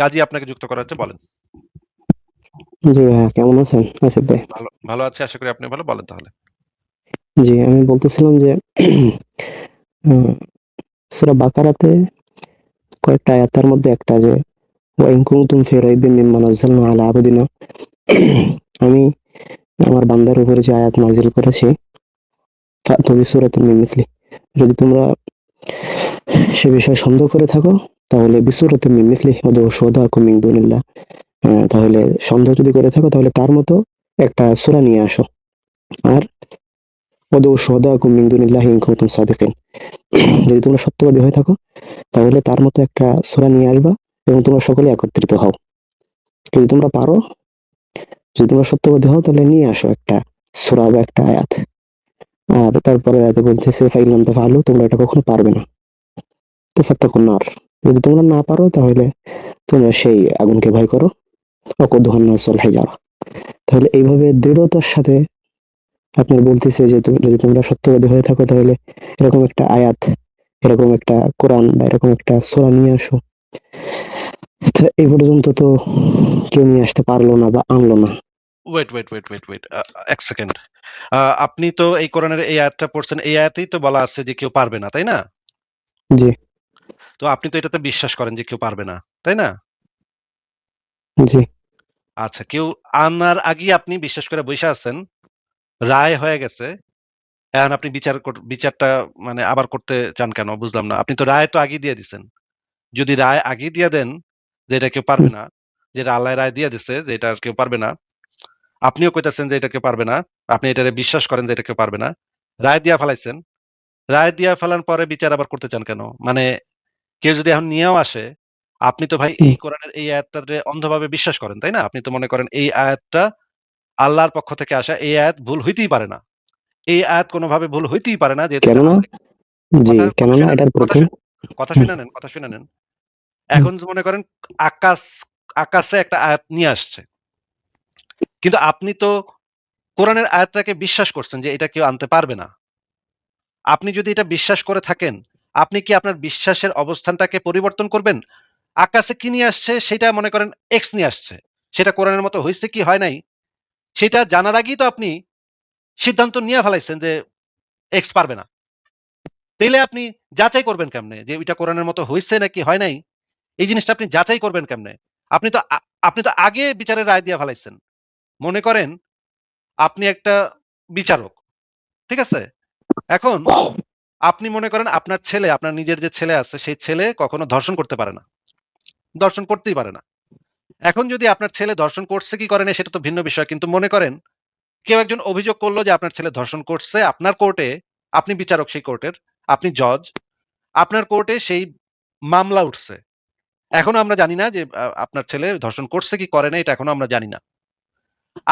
গাজী আপনাকে যুক্ত করা হচ্ছে, বলেন। জি ভাইয়া, কেমন আছেন আসিফ ভাই? ভালো ভালো আছে, আশা করি আপনি ভালো, বলেন তাহলে। জি, আমি বলতেছিলাম যে সূরা বাকারাতে কয়েকটা আয়াতের মধ্যে একটা যে ওয়া ইন কুনতুম ফি রাইবিন মিম্মা নাযালনা আলা আবদিনা, আমি আমার বান্দার উপরে যে আয়াত নাযিল করেছি ফাতু বিসূরাতিন মিন মিসলিহি, যদি তোমরা সে বিষয়ে সন্দেহ করে থাকো তাহলে বিসূরাতিন মিন মিসলিহি ওয়াদউ শুহাদাকুম মিন দুনিল্লাহ, তাহলে সন্দেহ যদি করে থাকো তাহলে তার মতো একটা সূরা নিয়ে আসো। আর ওয়াদউ শুহাদাকুম মিন দুনিল্লাহি ইন কুনতুম সাদিকিন, যদি তোমরা সত্যবাদী হয়ে থাকো তাহলে তার মতো একটা সূরা নিয়ে আসবা এবং তোমরা সকলে একত্রিত হও। যদি তোমরা পারো, যদি তোমরা সত্যবাদী হও তাহলে নিয়ে আসো একটা সূরা বা একটা আয়াত। আর তারপরে আয়াতে বলতেছে ফাইন লাম তাফআলু, তোমরা এটা কখনো পারবে না। তো ফাত্তাকুন নার, যদি তোমরা না পারো তাহলে তোমরা সেই আগুনকে ভয় করো। ওয়াকুদুহান নাস ওয়াল হিজারা, তাহলে এইভাবে দৃঢ়তার সাথে আপনার বলতেছে যে যদি তোমরা সত্যবাদী হয়ে থাকো তাহলে এরকম একটা আয়াত, এরকম একটা কোরআন বা এরকম একটা সূরা নিয়ে আসো। তো এই পর্যন্ত তো কেউ নিয়ে আসতে পারলো না বা আনলো না। Wait wait wait wait wait এক সেকেন্ড। আপনি তো এই কোরআনের এই আয়াতটা পড়ছেন, এই আয়াতেই তো বলা আছে যে কেউ পারবে না, তাই না? জি, তো আপনি তো এটাতে বিশ্বাস করেন যে কেউ পারবে না, তাই না? জি। আচ্ছা, কেউ আনার আগেই আপনি বিশ্বাস করে বসে আছেন, রায় হয়ে গেছে, এখন আপনি বিচারটা মানে আবার করতে চান কেন, বুঝলাম না। আপনি তো রায় তো আগেই দিয়ে দিছেন। যদি রায় আগেই দিয়ে দেন যে এটা কেউ পারবে হুম, না, যেটা আল্লাহ রায় দিয়ে দিছে যে এটা আর কেউ পারবে না, আপনিও কইতাছেন যে এটা কেউ পারবে না, আপনি এটারে বিশ্বাস করেন যে এটা কেউ পারবে না, রায় দিয়া ফেলাইছেন। রায় দিয়া ফেলার পরে বিচার আবার করতে চান কেন? মানে কেউ যদি এখন নিয়েও আসে, আপনি তো ভাই হুম। এই কোরআনের এই আয়াতটাতে অন্ধভাবে বিশ্বাস করেন, তাই না? আপনি তো মনে করেন এই আয়াতটা আল্লাহর পক্ষ থেকে আসা, এই আয়াত ভুল হইতেই পারে না। এই আয়াত কোনভাবে ভুল হইতেই পারে না, যেহেতু এটা কেননা আল্লাহ। জি, কথা কথা কেননা শুনে নেন, এটার প্রথম কথা হুম, শুনে নেন, কথা শুনে নেন। হুম। এখন যে মনে করেন আকাশ আকাশে একটা আয়াত নিয়ে আসছে। কিন্তু আপনি তো কোরআনের আয়াতটাকে বিশ্বাস করছেন যে এটা কেউ আনতে পারবে না। আপনি যদি এটা বিশ্বাস করে থাকেন, আপনি কি আপনার বিশ্বাসের অবস্থানটাকে পরিবর্তন করবেন? আকাশে কি নিয়ে আসছে সেটা মনে করেন এক্স নিয়ে আসছে। সেটা কোরআনের মতো হইছে কি হয় নাই, সেটা জানার আগেই তো আপনি সিদ্ধান্ত নিয়ে ফেলাইছেন যে এক্স পারবে না। তাইলে আপনি যাচাই করবেন কেমনে যে ওইটা কোরআনের মতো হইছে নাকি হয় নাই? এই জিনিসটা আপনি যাচাই করবেন কেমনে? আপনি তো আপনি তো আগে বিচারের রায় দিয়ে ফেলাইছেন। মনে করেন আপনি একটা বিচারক। ঠিক আছে? এখন আপনি মনে করেন আপনার ছেলে, আপনার নিজের যে ছেলে আছে সেই ছেলে কখনো ধর্ষণ করতে পারে না। ধর্ষণ করতেই পারে না। এখন যদি আপনার ছেলে ধর্ষণ করছে কি করে নাই সেটা তো ভিন্ন বিষয়। কিন্তু মনে করেন কেউ একজন অভিযোগ করল যে আপনার ছেলে ধর্ষণ করছে, আপনার কোর্টে, আপনি বিচারক সেই কোর্টের, আপনি জজ, আপনার কোর্টে সেই মামলা উঠছে। এখনো আমরা জানি না যে আপনার ছেলে ধর্ষণ করছে কি করে নাই, এটা এখনো আমরা জানি না।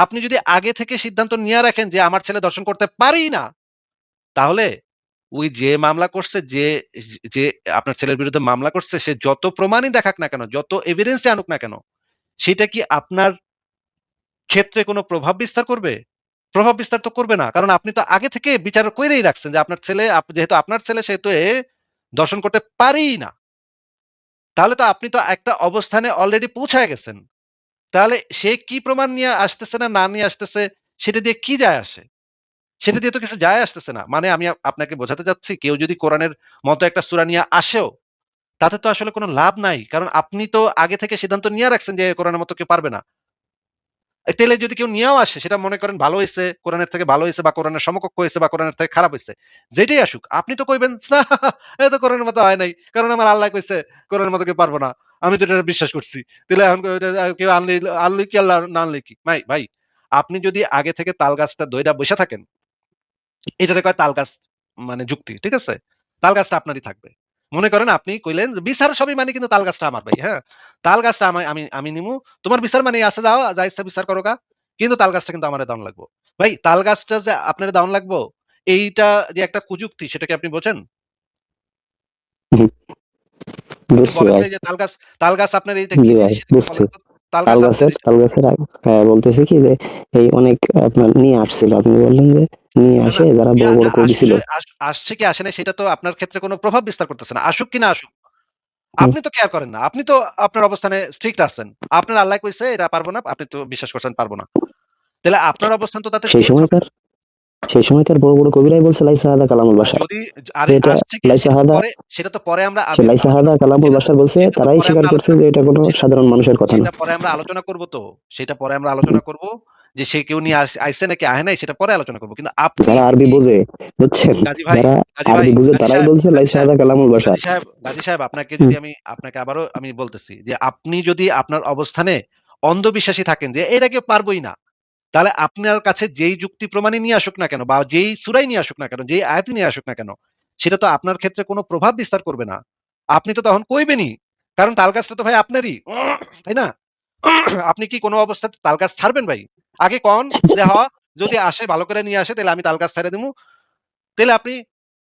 আপনি যদি আগে থেকে সিদ্ধান্ত নিয়ে রাখেন যে আমার ছেলে ধর্ষণ করতে পারেই না, তাহলে ওই যে মামলা করছে, যে আপনার ছেলের বিরুদ্ধে মামলা করছে, সে যত প্রমাণই দেখাক না কেন, যত এভিডেন্সই আনুক না কেন, সেটা কি আপনার ক্ষেত্রে কোনো প্রভাব বিস্তার করবে? প্রভাব বিস্তার তো করবে না। কারণ আপনি তো আগে থেকে বিচার কইরেই রাখছেন যে আপনার ছেলে, যেহেতু আপনার ছেলে সেহেতু দর্শন করতে পারেই না। তাহলে তো আপনি তো একটা অবস্থানে অলরেডি পৌঁছায় গেছেন। তাহলে সে কি প্রমাণ নিয়ে আসতেছে না, না নিয়ে আসতেছে, সেটা দিয়ে কি যায় আসে? সেটা দিয়ে তো কিছু যায় আসতেছে না। মানে আমি আপনাকে বোঝাতে চাচ্ছি, কেউ যদি কোরআনের মতো একটা সূরা নিয়ে আসেও, তাতে তো আসলে কোনো লাভ নাই। কারণ আপনি তো আগে থেকে সিদ্ধান্ত নিয়ে রাখছেন যে কোরআনের মতো কেউ পারবে না। তাইলে যদি কেউ নিয়েও আসে, সেটা মনে করেন ভালো হইছে, কোরআনের থেকে ভালো হইছে বা কোরআনের সমকক্ষ হইছে বা কোরআনের থেকে খারাপ হইছে। যেটাই আসুক, আপনি তো কইবেন, "না, এটা তো কোরআনের মতো হয় নাই। কারণ আমার আল্লাহ কইছে কোরআনের মতো কেউ পারব না। আমি তো এটা বিশ্বাস করছি। তাইলে এখন কেউ আনলেই কি আল্লাহ, না আনলেই কি?" ভাই, ভাই, আপনি যদি আগে থেকে তাল গাছটা ধইরা বইসা থাকেন, এটারে কয় তাল গাছ মানে যুক্তি। ঠিক আছে? তাল গাছটা আপনারই থাকবে। মনে করেন আপনি কইলেন বিচার সবই মানে কিন্তু তাল গাছটা আমার ভাই, হ্যাঁ? তাল গাছটা আমি আমি নিমু। তোমার বিচার মানে আছে, যাও যা ইচ্ছা বিচার করো গা। কিন্তু তাল গাছটা কিন্তু আমারে দাউন লাগবো। ভাই, তাল গাছটা যে আপনারে দাউন লাগবো, এইটা যে একটা কুযুক্তি, সেটা কি আপনি বোঝেন? হুম, একটু বুঝছি বলেন তো, ভাই। এই যে তাল গাছ আপনার এইটা কি জি ভাই, জিনিস সেটা একটু বুঝছি। বলেন তো? তাল তাল গাছ আপনার গাছের এই যে, তাল গাছের বলতেছি কি যে এই অনেক আপনার নিয়ে আসছিল। আপনি বললেন যে নিয়ে না, না, আসে যারা বড়, বড় করে দিছিল। আসছে কি আসে নাই সেটা তো আপনার ক্ষেত্রে কোনো প্রভাব বিস্তার করতেছে না। আসুক কি না আসুক। আপনি তো কেয়ার করেন না। আপনি তো আপনার অবস্থানে স্ট্রিক্ট আছেন। আপনার আল্লাহ কইছে এটা পারব না, আপনি তো বিশ্বাস করছেন পারব না। তাহলে আপনার অবস্থান তো তাতে সেই চেঞ্জ হবে। সময়কার সেই সময়কার বড় বড় কবিরাই বলছে লাইসা হাদা কালামুল বাশার, যদি যে আরে এটা আসছে কি লাইসা হাদা সেটা তো পরে আমরা সে লাইসা আলোচনা হাদা করব। কালামুল সেটা তো বাশার বলছে, সেটা তো তারাই পরে স্বীকার আমরা করছে আলোচনা যে এটা কোনো সেটা সাধারণ মানুষের কথা না। সেটা পরে আমরা আলোচনা করব তো। সেটা পরে আমরা আলোচনা করব যে সে কেউ নিয়ে আইছে নাকি আহে নাই সেটা পরে আলোচনা করব। কিন্তু আপনি যারা আরবি এই বোঝে, বুঝছেন, গাজী ভাই, যারা গাজী ভাই, আরবি বুঝে গাজী তারাই সাহেব, বলছে গাজী লাইসা সাহেব, হাদা কালামুল বাশার। গাজী সাহেব, গাজী সাহেব আপনাকে হুম, যদি আমি আপনাকে আবারও আমি বলতেছি যে আপনি যদি আপনার অবস্থানে অন্ধবিশ্বাসী থাকেন যে এটা কেউ পারবই না, তাহলে আপনার কাছে যেই যুক্তি প্রমাণই নিয়ে আসুক না কেন বা যেই সূরাই নিয়ে আসুক না কেন, যেই আয়াতই নিয়ে আসুক না কেন, সেটা তো আপনার ক্ষেত্রে কোনো প্রভাব বিস্তার করবে না। আপনি তো তখন কইবেনই। কারণ তালগাছটা তো ভাই আপনারই। তাই না? আপনি কি কোনো অবস্থাতে তালগাছ ছাড়বেন ভাই? আগে কন যে যদি আসে ভালো করে নিয়ে আসে তাহলে আমি তালগাছ ছাইড়া দিমু। তাইলে আপনি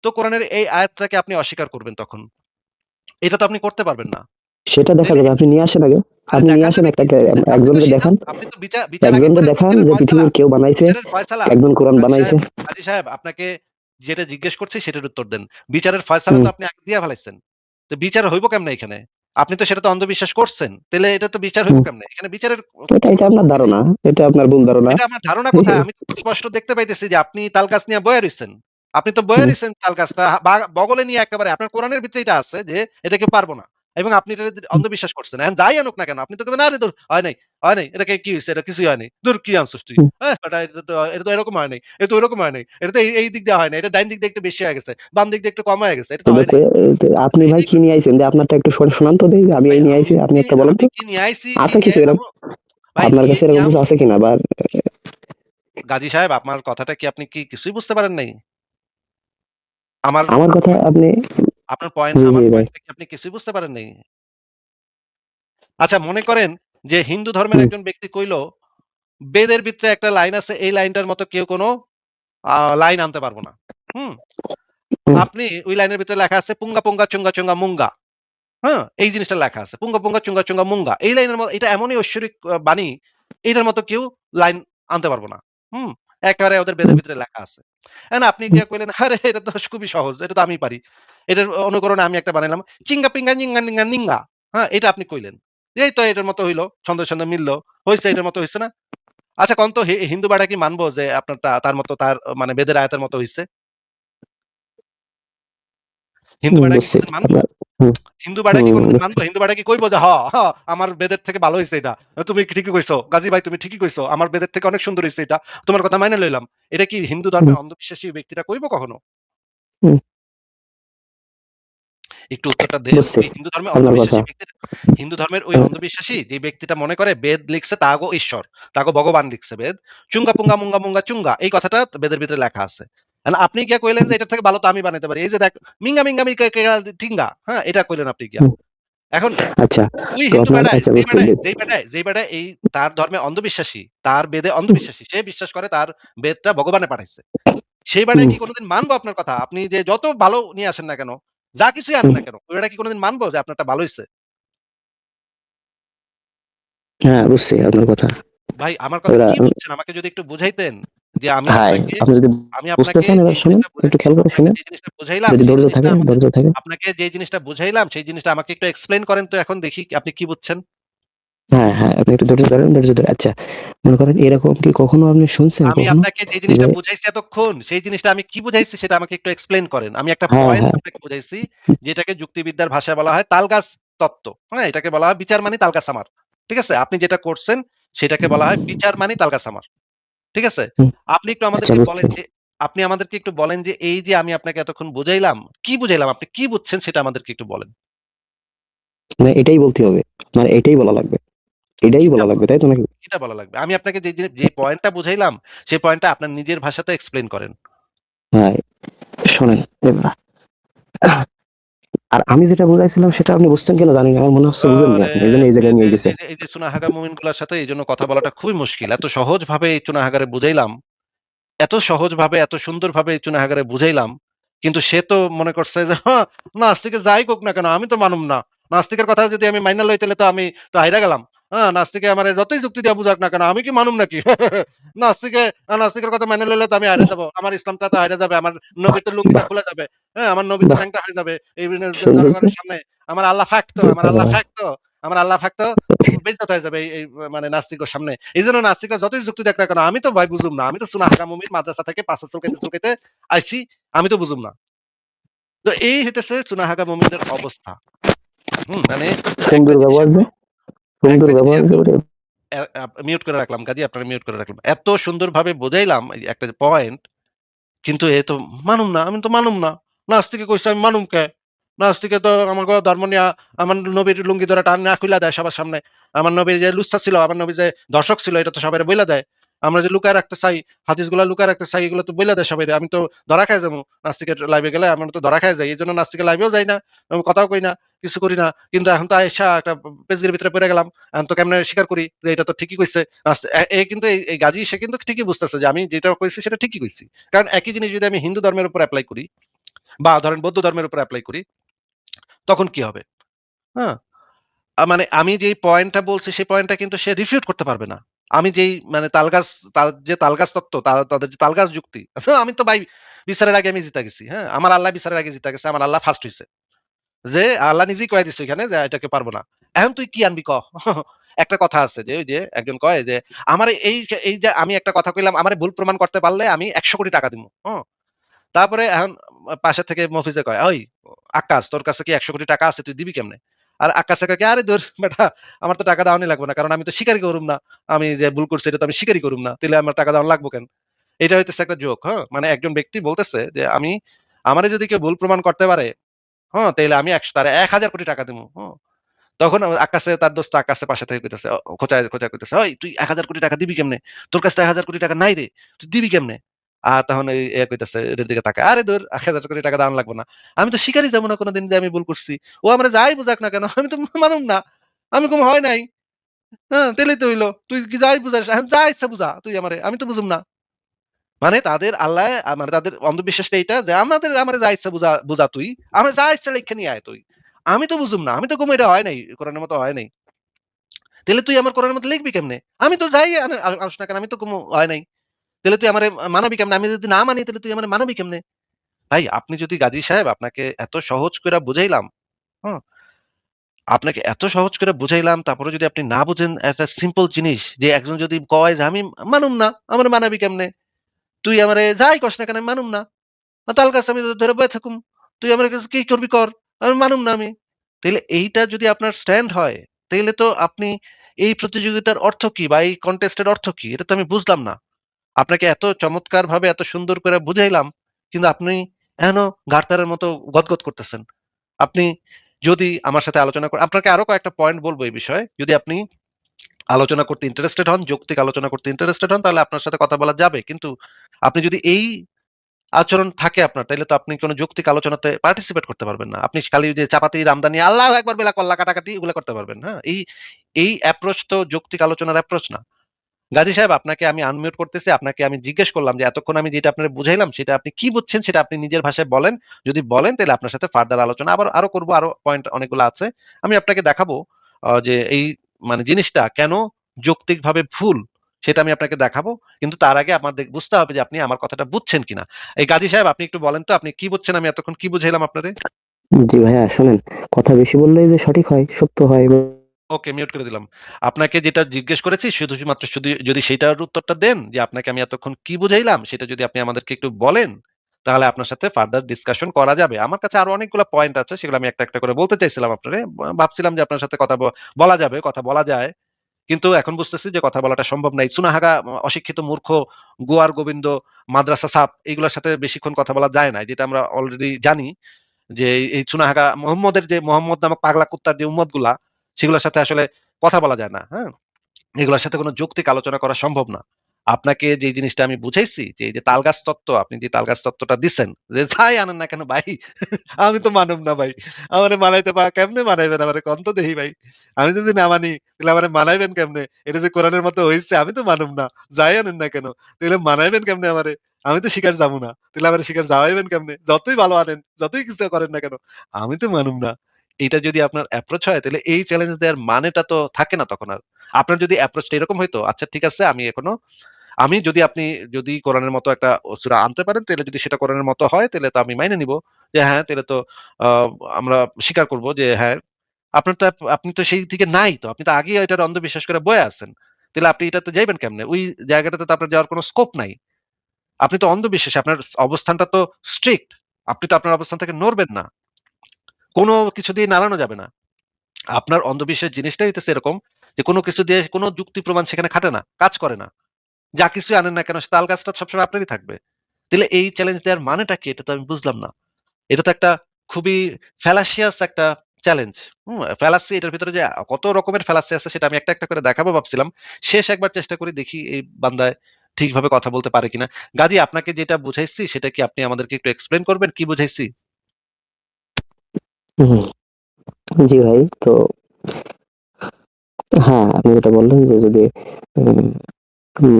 তো কোরআনের এই আয়াতটাকে আপনি অস্বীকার করবেন তখন। এটা তো আপনি করতে পারবেন না। সেটা দেখা তাইলে যাবে। আপনি নিয়ে আসেন আগে, আরে আপনি নিয়ে দেখান আসেন যাবে কি? একটাকে, আপনি তো একজনকে দেখান, আপনি তো বিচার আগে একজনকে করেন দেখান বিচারের যে ফয়সালা। পৃথিবীর কেউ বানাইছে, বিচারের ফয়সালা। একজন কোরআন কাজী বানাইছে। সাহেব, কাজী সাহেব আপনাকে যেটা জিজ্ঞেস করছি সেটার উত্তর দেন। বিচারের ফয়সালা হুম, তো আপনি আগে দিয়া ফেলাইছেন। তো বিচার হইব কেমনে এখানে? আপনি তো সেটা তো অন্ধবিশ্বাস করছেন। তাইলে এটা তো বিচার হইব হুম। কেমনে? এখানে বিচারের এটা কোনো এটা আপনার প্রশ্নই ধারণা, নেই। এটা আপনার ভুল ধারণা। এটা আমার ধারণা কোথায়? আমি তো স্পষ্ট দেখতে পাইতেছি যে আপনি তালগাছ নিয়ে বইয়া রইছেন। আপনি তো বইয়া হুম, রইছেন তালগাছটা বগলে নিয়ে একেবারে আপনার কোরআনের ভিতরে এটা আছে যে এটা কেউ পারব না। এবং আপনি এটারে হুম। অন্ধবিশ্বাস করছেন। এখন যাই আনুক না কেন আপনি তো কইবেন, "আরে ধুর হয় নাই, হয় নাই। এটাকে কি হইছে? এটা কিছুই হয় নাই। ধুর কি আনছস তুই? হুম। হ্যাঁ, এটা তো এরকম হয় নাই। এটা তো ওইরকম হয় নাই। এটা তো এই দিক দিয়ে হয় নাই। এটা ডাইন দিক দিয়ে একটু বেশি হয়ে গেছে। বাম দিক দিয়ে একটু কম হয়ে গেছে। এটা তো এটা হয় তো নাই।" আপনি ভাই এটাই কি কই। নিয়ে আইছেন? আপনারটা একটু শোনান তো দেখি, আমি ভাই এই নিয়ে আইছি, আপনি একটা বলেন আমি তো। কি নিয়ে আইছি, কি আছে নিয়ে কিছু এরকম? যাবো? ভাই আপনার নিয়ে কাছে নিয়ে এরকম কিছু আমু। আছে কিনা? বা গাজী সাহেব আপনার কথাটা কি আপনি কি কিছুই বুঝতে পারেন নাই? আমার আমার কথা পয়েন্ট আপনি, জি, জি আমার ভাই। পয়েন্টটা কি আপনি কিছুই বুঝতে পারেন নাই? আচ্ছা মনে করেন যে হিন্দু ধর্মের হুম, একজন ব্যক্তি কইল, বেদের ভিতরে একটা লাইন আছে, এই লাইনটার মতো কেউ কোনো লাইন আনতে পারব না। হুম? হুম, আপনি ওই লাইনের ভিতরে লেখা আছে পুঙ্গা, পুঙ্গা, চুঙ্গা, চুঙ্গা, মুঙ্গা। হ্যাঁ? এই জিনিসটা লেখা আছে। পুঙ্গা, পুঙ্গা, চুঙ্গা, চুঙ্গা, মুঙ্গা। এই লাইনের এটা এমনই ঐশ্বরিক বাণী, এটার মতো কেউ লাইন আনতে পারব না। হুম? একেবারে ওদের বেদের হুম, ভিতরে লেখা আছে। এখন আপনি হুম, গিয়া কইলেন, "আরে এটা তো খুবই সহজ। এটা তো আমিই পারি।" এটার অনুকরণে আমি একটা বানাইলাম। চিঙ্গা, পিঙ্গা, নিঙ্গা, নিঙ্গা, নিঙ্গা। হ্যাঁ? এটা আপনি কইলেন। এই তো এটার মতো হইল। ছন্দে, ছন্দে মিলল। হইছে এটার মতো হইছে না? আচ্ছা কন তো হিন্দু বাড়া কি মানবো যে আপনারটা তার মতো মানে বেদের আয়াতের মতো হইছে? হিন্দু হুম, বাড়া কি বুঝছি। কোনদিন মানবো? আপনার হুম, হিন্দু বাড়া কি হুম, কোনদিন বুঝছি। মানবো? হিন্দু বাড়া কি কইবো যে আমার বেদের থেকে ভালো হইছে এটা। তুমি ঠিকই কইছো। গাজী ভাই তুমি ঠিকই কইছো। আমার বেদের থেকে অনেক সুন্দর হইছে এটা। তোমার কথা মাইনা লইলাম। এটা কি হিন্দু ধর্মে হুম, অন্ধবিশ্বাসী ব্যক্তিরা কইবো কখনো? হুম, একটু উত্তরটা দেন। বুঝছি ওই আপনার কথা। হিন্দু ধর্মের ওই হুম, অন্ধবিশ্বাসী যে ব্যক্তিটা মনে করে বেদ লিখছে তাগো ঈশ্বর, তাগো ভগবান লিখছে বেদ। চুঙ্গা পুঙ্গা মুঙ্গা মুঙ্গা চুঙ্গা এই কথাটা বেদের ভিতরে লেখা আছে। এখন আপনি গিয়া কইলেন যে এটার থেকে ভালো তো আমি বানাইতে পারি। এই যে দেখ মিঙ্গা মিঙ্গা মিকা কেকা টিঙ্গা, হ্যাঁ? এটা কইলেন আপনি গিয়া। হুম। এখন আচ্ছা, ওই তো হিন্দু আপনার বেড়ায় আচ্ছা যেই বুঝছি। বেড়ায় যেই বেড়ায় যেই বেড়ায় এই তার ধর্মে অন্ধবিশ্বাসী, তার বেদে হুম, অন্ধবিশ্বাসী। সে বিশ্বাস করে তার বেদটা ভগবানে পাঠাইছে। সেই বেড়ায় হুম, কি কোনদিন মানবো আপনার কথা? আপনি যে যত ভালো নিয়ে আসেন না কেন, যা কিছুই আনেন হুম। না কেন, ওই বেড়া কি কোনদিন মানবো যে আপনারটা ভালো হইছে? হ্যাঁ, বুঝছি আপনার কথা। ভাই আমার কথা ওরা কি বুঝছেন? আমাকে যদি একটু বুঝাইতেন যে হাই, আপনি যদি আমি বুঝতে আপনাকে চান এবার যেই শুনেন, জিনিসটা একটু খেয়াল করে আপনাকে শুনেন। যে জিনিসটা বুঝাইলাম যদি সেই ধৈর্য জিনিসটা থাকে, আমাকে ধৈর্য থাকে। আপনাকে যেই জিনিসটা বুঝাইলাম সেই জিনিসটা আমাকে একটু এক্সপ্লেইন করেন তো এখন দেখি আপনি কি বুঝছেন? হ্যাঁ, হ্যাঁ, আপনি একটু ধৈর্য ধরেন, ধৈর্য ধরে আচ্ছা, মনে করেন এরকম কি কখনো আপনি শুনছেন আমি কখনো? আপনাকে যে যে জিনিসটা বুঝাইছি এতক্ষণ, সেই জিনিসটা আমি কি বুঝাইছি সেটা আমাকে একটু এক্সপ্লেইন করেন। আমি একটা হ্যাঁ, পয়েন্ট হ্যাঁ, আপনাকে বুঝাইছি যেটাকে যুক্তিবিদ্যার ভাষায় বলা হয় তালগাছ তত্ত্ব। হ্যাঁ? এটাকে বলা হয় বিচার মানি তালগাছ আমার। ঠিক আছে? আপনি যেটা করছেন সেটাকে বলা হয় বিচার মানি তালগাছ আমার। ঠিক আছে? হুম, আপনি একটু আচ্ছা আমাদেরকে বুঝছি। বলেন যে আপনি আমাদেরকে একটু বলেন যে এই যে আমি আপনাকে এতক্ষণ বুঝাইলাম, কি বুঝাইলাম? আপনি কি বুঝছেন সেটা আমাদেরকে একটু বলেন। মানে এটাই বলতে হবে। মানে এটাই বলা লাগবে। এটাই কিটা বলা বলা লাগবে, তাই তো নাকি? কিটা বলা লাগবে? আমি আপনাকে যে পয়েন্টটা বুঝাইলাম, সেই পয়েন্টটা আপনার নিজের ভাষাতে এক্সপ্লেইন করেন। হ্যাঁ, শোনেন এবার, আর আমি যেটা বুঝাইছিলাম সেটা আপনি বুঝছেন কিনা জানি না। আমার মনে হচ্ছে বুঝেননি আরে আপনি। এজন্য এই জায়গায় নিয়ে গেছে। এই যে চুনাহাগা মুমিনগুলার সাথে এইজন্য কথা বলাটা খুবই মুশকিল। এত সহজভাবে এই চুনাহাগারে বুঝাইলাম, এত সহজভাবে, এত সুন্দরভাবে এই চুনাহাগারে বুঝাইলাম। কিন্তু সে তো মনে করছে যে, নাস্তিকে যাই কোক না কেন আমি তো মানুম না। নাস্তিকের কথা যদি আমি মাইনা লই তাইলে তো আমি তো হাইরা গেলাম। নাস্তিকে আমারে যতই যুক্তি দিয়া বুঝাক না কেন আমি কি মানুম নাকি? নাস্তিকের কথা মাইনা লইলে তো আমি হাইরা যাবো। আমার ইসলামটা তো হাইরা যাবে। আমার নবীর তো লুঙ্গিটা বাহ! খুলে যাবে। হ্যাঁ, আমার নবী তো বাহ! ন্যাংটা হয়ে যাবে এই শুনতেছে? জনগণের সামনে। আমার আল্লাহ ফাকতো, আমার আল্লাহ বাহ! ফাকতো, আমার আল্লাহ ফাকতো বেইজ্জত হয়ে যাবে এই মানে নাস্তিকের সামনে। এইজন্য নাস্তিকরা যতই যুক্তি দেখ না কেন, আমি তো ভাই বুঝুম না। আমি তো সুনাহাগা মুমিন মাদ্রাসা থেকে পাঁচ চুলকাইতে, চুলকাইতে আইছি। আমি তো বুঝুম না। তো এই হইতেছে সুনাহাগা মুমিনদের অবস্থা। মানে একটা সুন্দর জিনিস ব্যবহার যে, এত সুন্দর একটা জিনিস ব্যবহার যে এত ওরে। মিউট করে রাখলাম কাজী আপনারা মিউট করে রাখলাম। এত সুন্দরভাবে বুঝাইলাম এই একটা পয়েন্ট কিন্তু এ তো মানুম না। আমি তো মানুম না। নাস্তিকে কইছে আমি মানুম কে? নাস্তিকে তো আমাগো ধর্ম নিয়া আমার নবীর লুঙ্গি ধরে টান না খুইলা দেয় সবার সামনে। আমার নবীর যে লুচ্ছা ছিল, আমার নবী যে দর্শক ছিল এটা তো সবাইরে বইলা দেয়। আমরা যে লুকায় রাখতে চাই, হাদিসগুলা লুকায় রাখতে চাই এগুলো তো বইলা দেয় সবাইরে। আমি তো ধরা খায় যামু। নাস্তিকের লাইভে গেলে আমরা তো ধরা খায় যাই। এজন্য নাস্তিকের লাইভেও যাই না। আমি কথাও কই না, কিছু করি না। কিন্তু এখন তো আইসা একটা পেজগির ভিতরে পড়ে গেলাম। এখন তো কেমনে স্বীকার করি যে এটা তো ঠিকই কইছে। কিন্তু এই গাজী সে কিন্তু ঠিকই বুঝতেছে যে আমি যেটা কইছি সেটা ঠিকই কইছি। কারণ একই জিনিস যদি আমি হিন্দু ধর্মের উপর এপ্লাই করি বা ধরেন বৌদ্ধ ধর্মের উপর এপ্লাই করি তখন কি হবে? হ্যাঁ? মানে আমি যেই পয়েন্টটা বলছি সেই পয়েন্টটা কিন্তু সে রিফিউট করতে পারবে না। আমি যেই মানে তালগাছ তত্ত্ব তাদের যে তালগাছ যুক্তি আমি তো ভাই বিচারের আগে আমি জিতা গেছি। হ্যাঁ? আমার আল্লাহ বিচারের আগে জিতা গেছে। আমার আল্লাহ ফার্স্ট হইছে। যে আল্লাহ নিজেই কয়ে দিছে এখানে যে এটাকে পারবো না। এখন তুই কি আনবি ক? একটা কথা আছে যে ওই যে একজন কয় যে আমারে এই যে আমি একটা কথা কইলাম আমারে ভুল প্রমাণ করতে পারলে আমি ১০০ কোটি টাকা দিমু। তারপরে এখন পাশে থেকে মফিজে কয়, "ওই আক্কাস তোর কাছে কি ১০০ কোটি টাকা আছে তুই দিবি কেমনে?" আর আক্কাসে কয় কি, "আরে ধুর বেটা আমার তো টাকা দেওয়ানি লাগবে না। কারণ আমি তো স্বীকারই করুম না। আমি যে ভুল করছি এটা তো আমি স্বীকারই করুম না। তাইলে আমার টাকা দেওয়ান লাগবো কেন?" এটা হইতেছে একটা জোক, হ্যাঁ? মানে একজন ব্যক্তি বলতেছে যে, আমারে যদি কেউ ভুল প্রমাণ করতে পারে, তাইলে আমি তারে ১,০০০ কোটি টাকা দিমু। তখন আক্কাসে তার দোস্ত আক্কাসে পাশে থেকে কইতেছে, খোঁচায়, খোঁচায় কইতেছে, "ওই তুই ১,০০০ কোটি টাকা দিবি কেমনে? তোর কাছে তো ১,০০০ কোটি টাকা নাই রে। তুই দিবি কেমনে?" তখন কইতেছে এটার দিকে তাকায়, "আরে ধুর ১,০০০ কোটি টাকা দেওয়ান লাগবে না। আমি তো স্বীকারই যাবো না কোনদিন যে আমি ভুল করছি। ও আমারে যাই বুঝাক না কেন আমি তো মানুম না। আমি কমু হয় নাই। তাইলেই তো হইলো। তুই কি যাই বুঝাস, এখন যা ইচ্ছা বুঝা তুই আমারে। আমি তো বুঝুম না।" মানে তাদের আল্লাহ মানে তাদের অন্ধবিশ্বাসটা এইটা যে আমারে যা ইচ্ছা বুঝা বুঝা তুই। আমার যা ইচ্ছা লেইখা নিয়ে আয় তুই। আমি তো বুঝুম না। আমি তো কমু এটা হয় নাই। কোরআনের মতো হয় নাই। তাহলে তুই আমার কোরআনের মধ্যে লিখবি কেমনে? আমি তো যাই আনস না কেন আমি তো কোনো হয় নাই। তাহলে তুই আমারে মানাবি কেমনে? আমি যদি না মানি তাহলে তুই আমারে মানাবি কেমনে? ভাই আপনি যদি গাজী সাহেব আপনাকে এত সহজ কইরা বুঝাইলাম, হুম? আপনাকে এত সহজ করে বুঝাইলাম তারপরে যদি আপনি না বুঝেন একটা সিম্পল জিনিস যে একজন যদি কয় যে আমি মানুম না, আমারে মানাবি কেমনে? তুই আমারে যাই কস না কেন আমি মানুম না। তাল গাছ আমি ধরে বয়ে থাকুম। তুই আমার কাছে কি করবি কর। আমি মানুম না আমি। তাইলে এইটা যদি আপনার স্ট্যান্ড হয়, তাইলে তো আপনি এই প্রতিযোগিতার অর্থ কি বা এই কনটেস্ট এর অর্থ কি? এটা তো আমি বুঝলাম না। আপনাকে এত চমৎকারভাবে এত সুন্দর করে বুঝাইলাম, কিন্তু আপনি এখনো গারতারের মতো গদগদ করতেছেন। আপনি যদি আমার সাথে আলোচনা আপনাকে আরো কয়েকটা পয়েন্ট বলবো এই বিষয়ে। যদি আপনি আলোচনা করতে ইন্টারেস্টেড হন, যৌক্তিক আলোচনা করতে ইন্টারেস্টেড হন, তাহলে আপনার সাথে কথা বলা যাবে। কিন্তু আপনি যদি এই আচরণ থাকে আপনার, তাইলে তো আপনি কোন যৌক্তিক আলোচনাতে পার্টিসিপেট করতে পারবেন না। আপনি খালি ওই যে চাপাতি রামদানি আল্লাহু আকবার বেলা কল্লা কাটাকাটি এগুলা করতে পারবেন। হ্যাঁ? এই অ্যাপ্রোচ তো যৌক্তিক আলোচনার অ্যাপ্রোচ না। গাজী সাহেব আপনাকে আমি আনমিউট করতেছি। আপনাকে আমি জিজ্ঞেস করলাম যে এতক্ষণ আমি যেটা আপনারে বুঝাইলাম সেটা আপনি কি বুঝছেন সেটা আপনি নিজের ভাষায় বলেন। যদি বলেন তাহলে আপনার সাথে ফার্দার আলোচনা আরো করব। আরো পয়েন্ট অনেকগুলো আছে। আমি আপনাকে দেখাবো যে এই মানে জিনিসটা কেন যৌক্তিকভাবে ভুল সেটা আমি আপনাকে দেখাবো। কিন্তু তার আগে আমার বুঝতে হবে যে আপনি আমার কথাটা বুঝছেন কিনা। এই গাজী সাহেব আপনি একটু বলেন তো আপনি কি বুঝছেন? আমি এতক্ষণ কি বুঝাইলাম আপনারে? জি ভাইয়া শোনেন, কথা বেশি বললেই যে সঠিক হয়, সত্য হয় ওকে মিউট করে দিলাম। আপনাকে যেটা জিজ্ঞেস করেছি শুধুমাত্র যদি সেইটার উত্তরটা দেন যে আপনাকে আমি এতক্ষণ কি বুঝাইলাম সেটা যদি আপনি আমাদেরকে একটু বলেন, তাহলে আপনার সাথে ফার্দার ডিসকাশন করা যাবে। আমার কাছে আরো অনেকগুলা পয়েন্ট আছে সেগুলো আমি একটা, একটা করে বলতে চাইছিলাম আপনারে। ভাবছিলাম যে আপনার সাথে কথা বলা যাবে, কথা বলা যায়। কিন্তু এখন বুঝতেছি যে কথা বলাটা সম্ভব নাই। চুনাহাগা অশিক্ষিত মূর্খ, গোয়ার গোবিন্দ, মাদ্রাসা সাপ এগুলোর সাথে বেশিক্ষণ কথা বলা যায় না। যেটা আমরা অলরেডি জানি যে এই চুনাহাগা মোহাম্মদ নামক পাগলা কুত্তার যে উম্মত গুলা সেগুলোর সাথে আসলে কথা বলা যায় না। হ্যাঁ? এগুলোর সাথে কোনো যৌক্তিক আলোচনা করা সম্ভব না। আপনাকে যে জিনিসটা আমি বুঝাইছি যে এই যে তালগাছ তত্ত্ব, আপনি যে তালগাছ তত্ত্বটা দিছেন যে যাই আনেন না কেন ভাই আমি তো মানুম না ভাই। আমারে মানাইতে কেমনে মানাইবেন আমারে কন তো দেখি ভাই। আমি যদি না মানি তাহলে আমারে মানাইবেন কেমনে? এটা যে কোরআনের মতো হইছে আমি তো মানুম না। যাই আনেন না কেন? তাহলে মানাইবেন কেমনে আমারে? আমি তো শিকার যাবো না। তাহলে আমারে শিকার যাওয়াইবেন কেমনে? যতই ভালো আনেন, যতই কিছু করেন না কেন? আমি তো মানুম না। এটা যদি আপনার অ্যাপ্রোচ হয় তাহলে এই চ্যালেঞ্জ দেওয়ার মানেটা তো থাকে না তখন আর। আপনার যদি অ্যাপ্রোচটা এরকম হইতো, আচ্ছা ঠিক আছে আমি এখনো আমি যদি কোরআনের মতো একটা সূরা আনতে পারেন, তাহলে যদি সেটা কোরআনের মতো হয়, তাহলে তো আমি মাইনে নিব যে হ্যাঁ, তাহলে তো আ আমরা স্বীকার করব যে হ্যাঁ, আপনি তো সেই দিকে নাই তো। আপনি তো আগেই এটার অন্ধবিশ্বাস করে বয়ে আছেন। তাহলে আপনি এটাতে যাইবেন কেমনে? ওই জায়গাটাতে তো আপনার যাওয়ার কোন স্কোপ নাই। আপনি তো অন্ধবিশ্বাসী। আপনার অবস্থানটা তো স্ট্রিক্ট। আপনি তো আপনার অবস্থান থেকে নড়বেন না। কোন কিছু দিয়ে নাড়ানো যাবে না। আপনার অন্ধবিশ্বাস জিনিসটাই হইতেছে এরকম যে কোন কিছু দিয়ে কোন যুক্তি প্রমাণ সেখানে খাটে না, কাজ করে না। যা কিছুই আনেন না কেন তাল গাছটা সবসময় আপনারই থাকবে। তাহলে এই চ্যালেঞ্জ দেওয়ার মানেটা কি? এটা তো আমি বুঝলাম না। এটা তো একটা খুবই ফ্যালাসিয়াস একটা চ্যালেঞ্জ। ফ্যালাসি এটার ভিতরে যে কত রকমের ফ্যালাসি আছে সেটা আমি একটা, একটা করে দেখাবো ভাবছিলাম। শেষ একবার চেষ্টা করি দেখি এই বান্দায় ঠিকভাবে কথা বলতে পারে কিনা। গাজী আপনাকে যেটা বুঝাইছি সেটা কি আপনি আমাদেরকে একটু এক্সপ্লেইন করবেন কি বুঝাইছি? হুম, জি ভাই। তো হ্যাঁ, আপনি যেটা বললেন যে যদি উম উম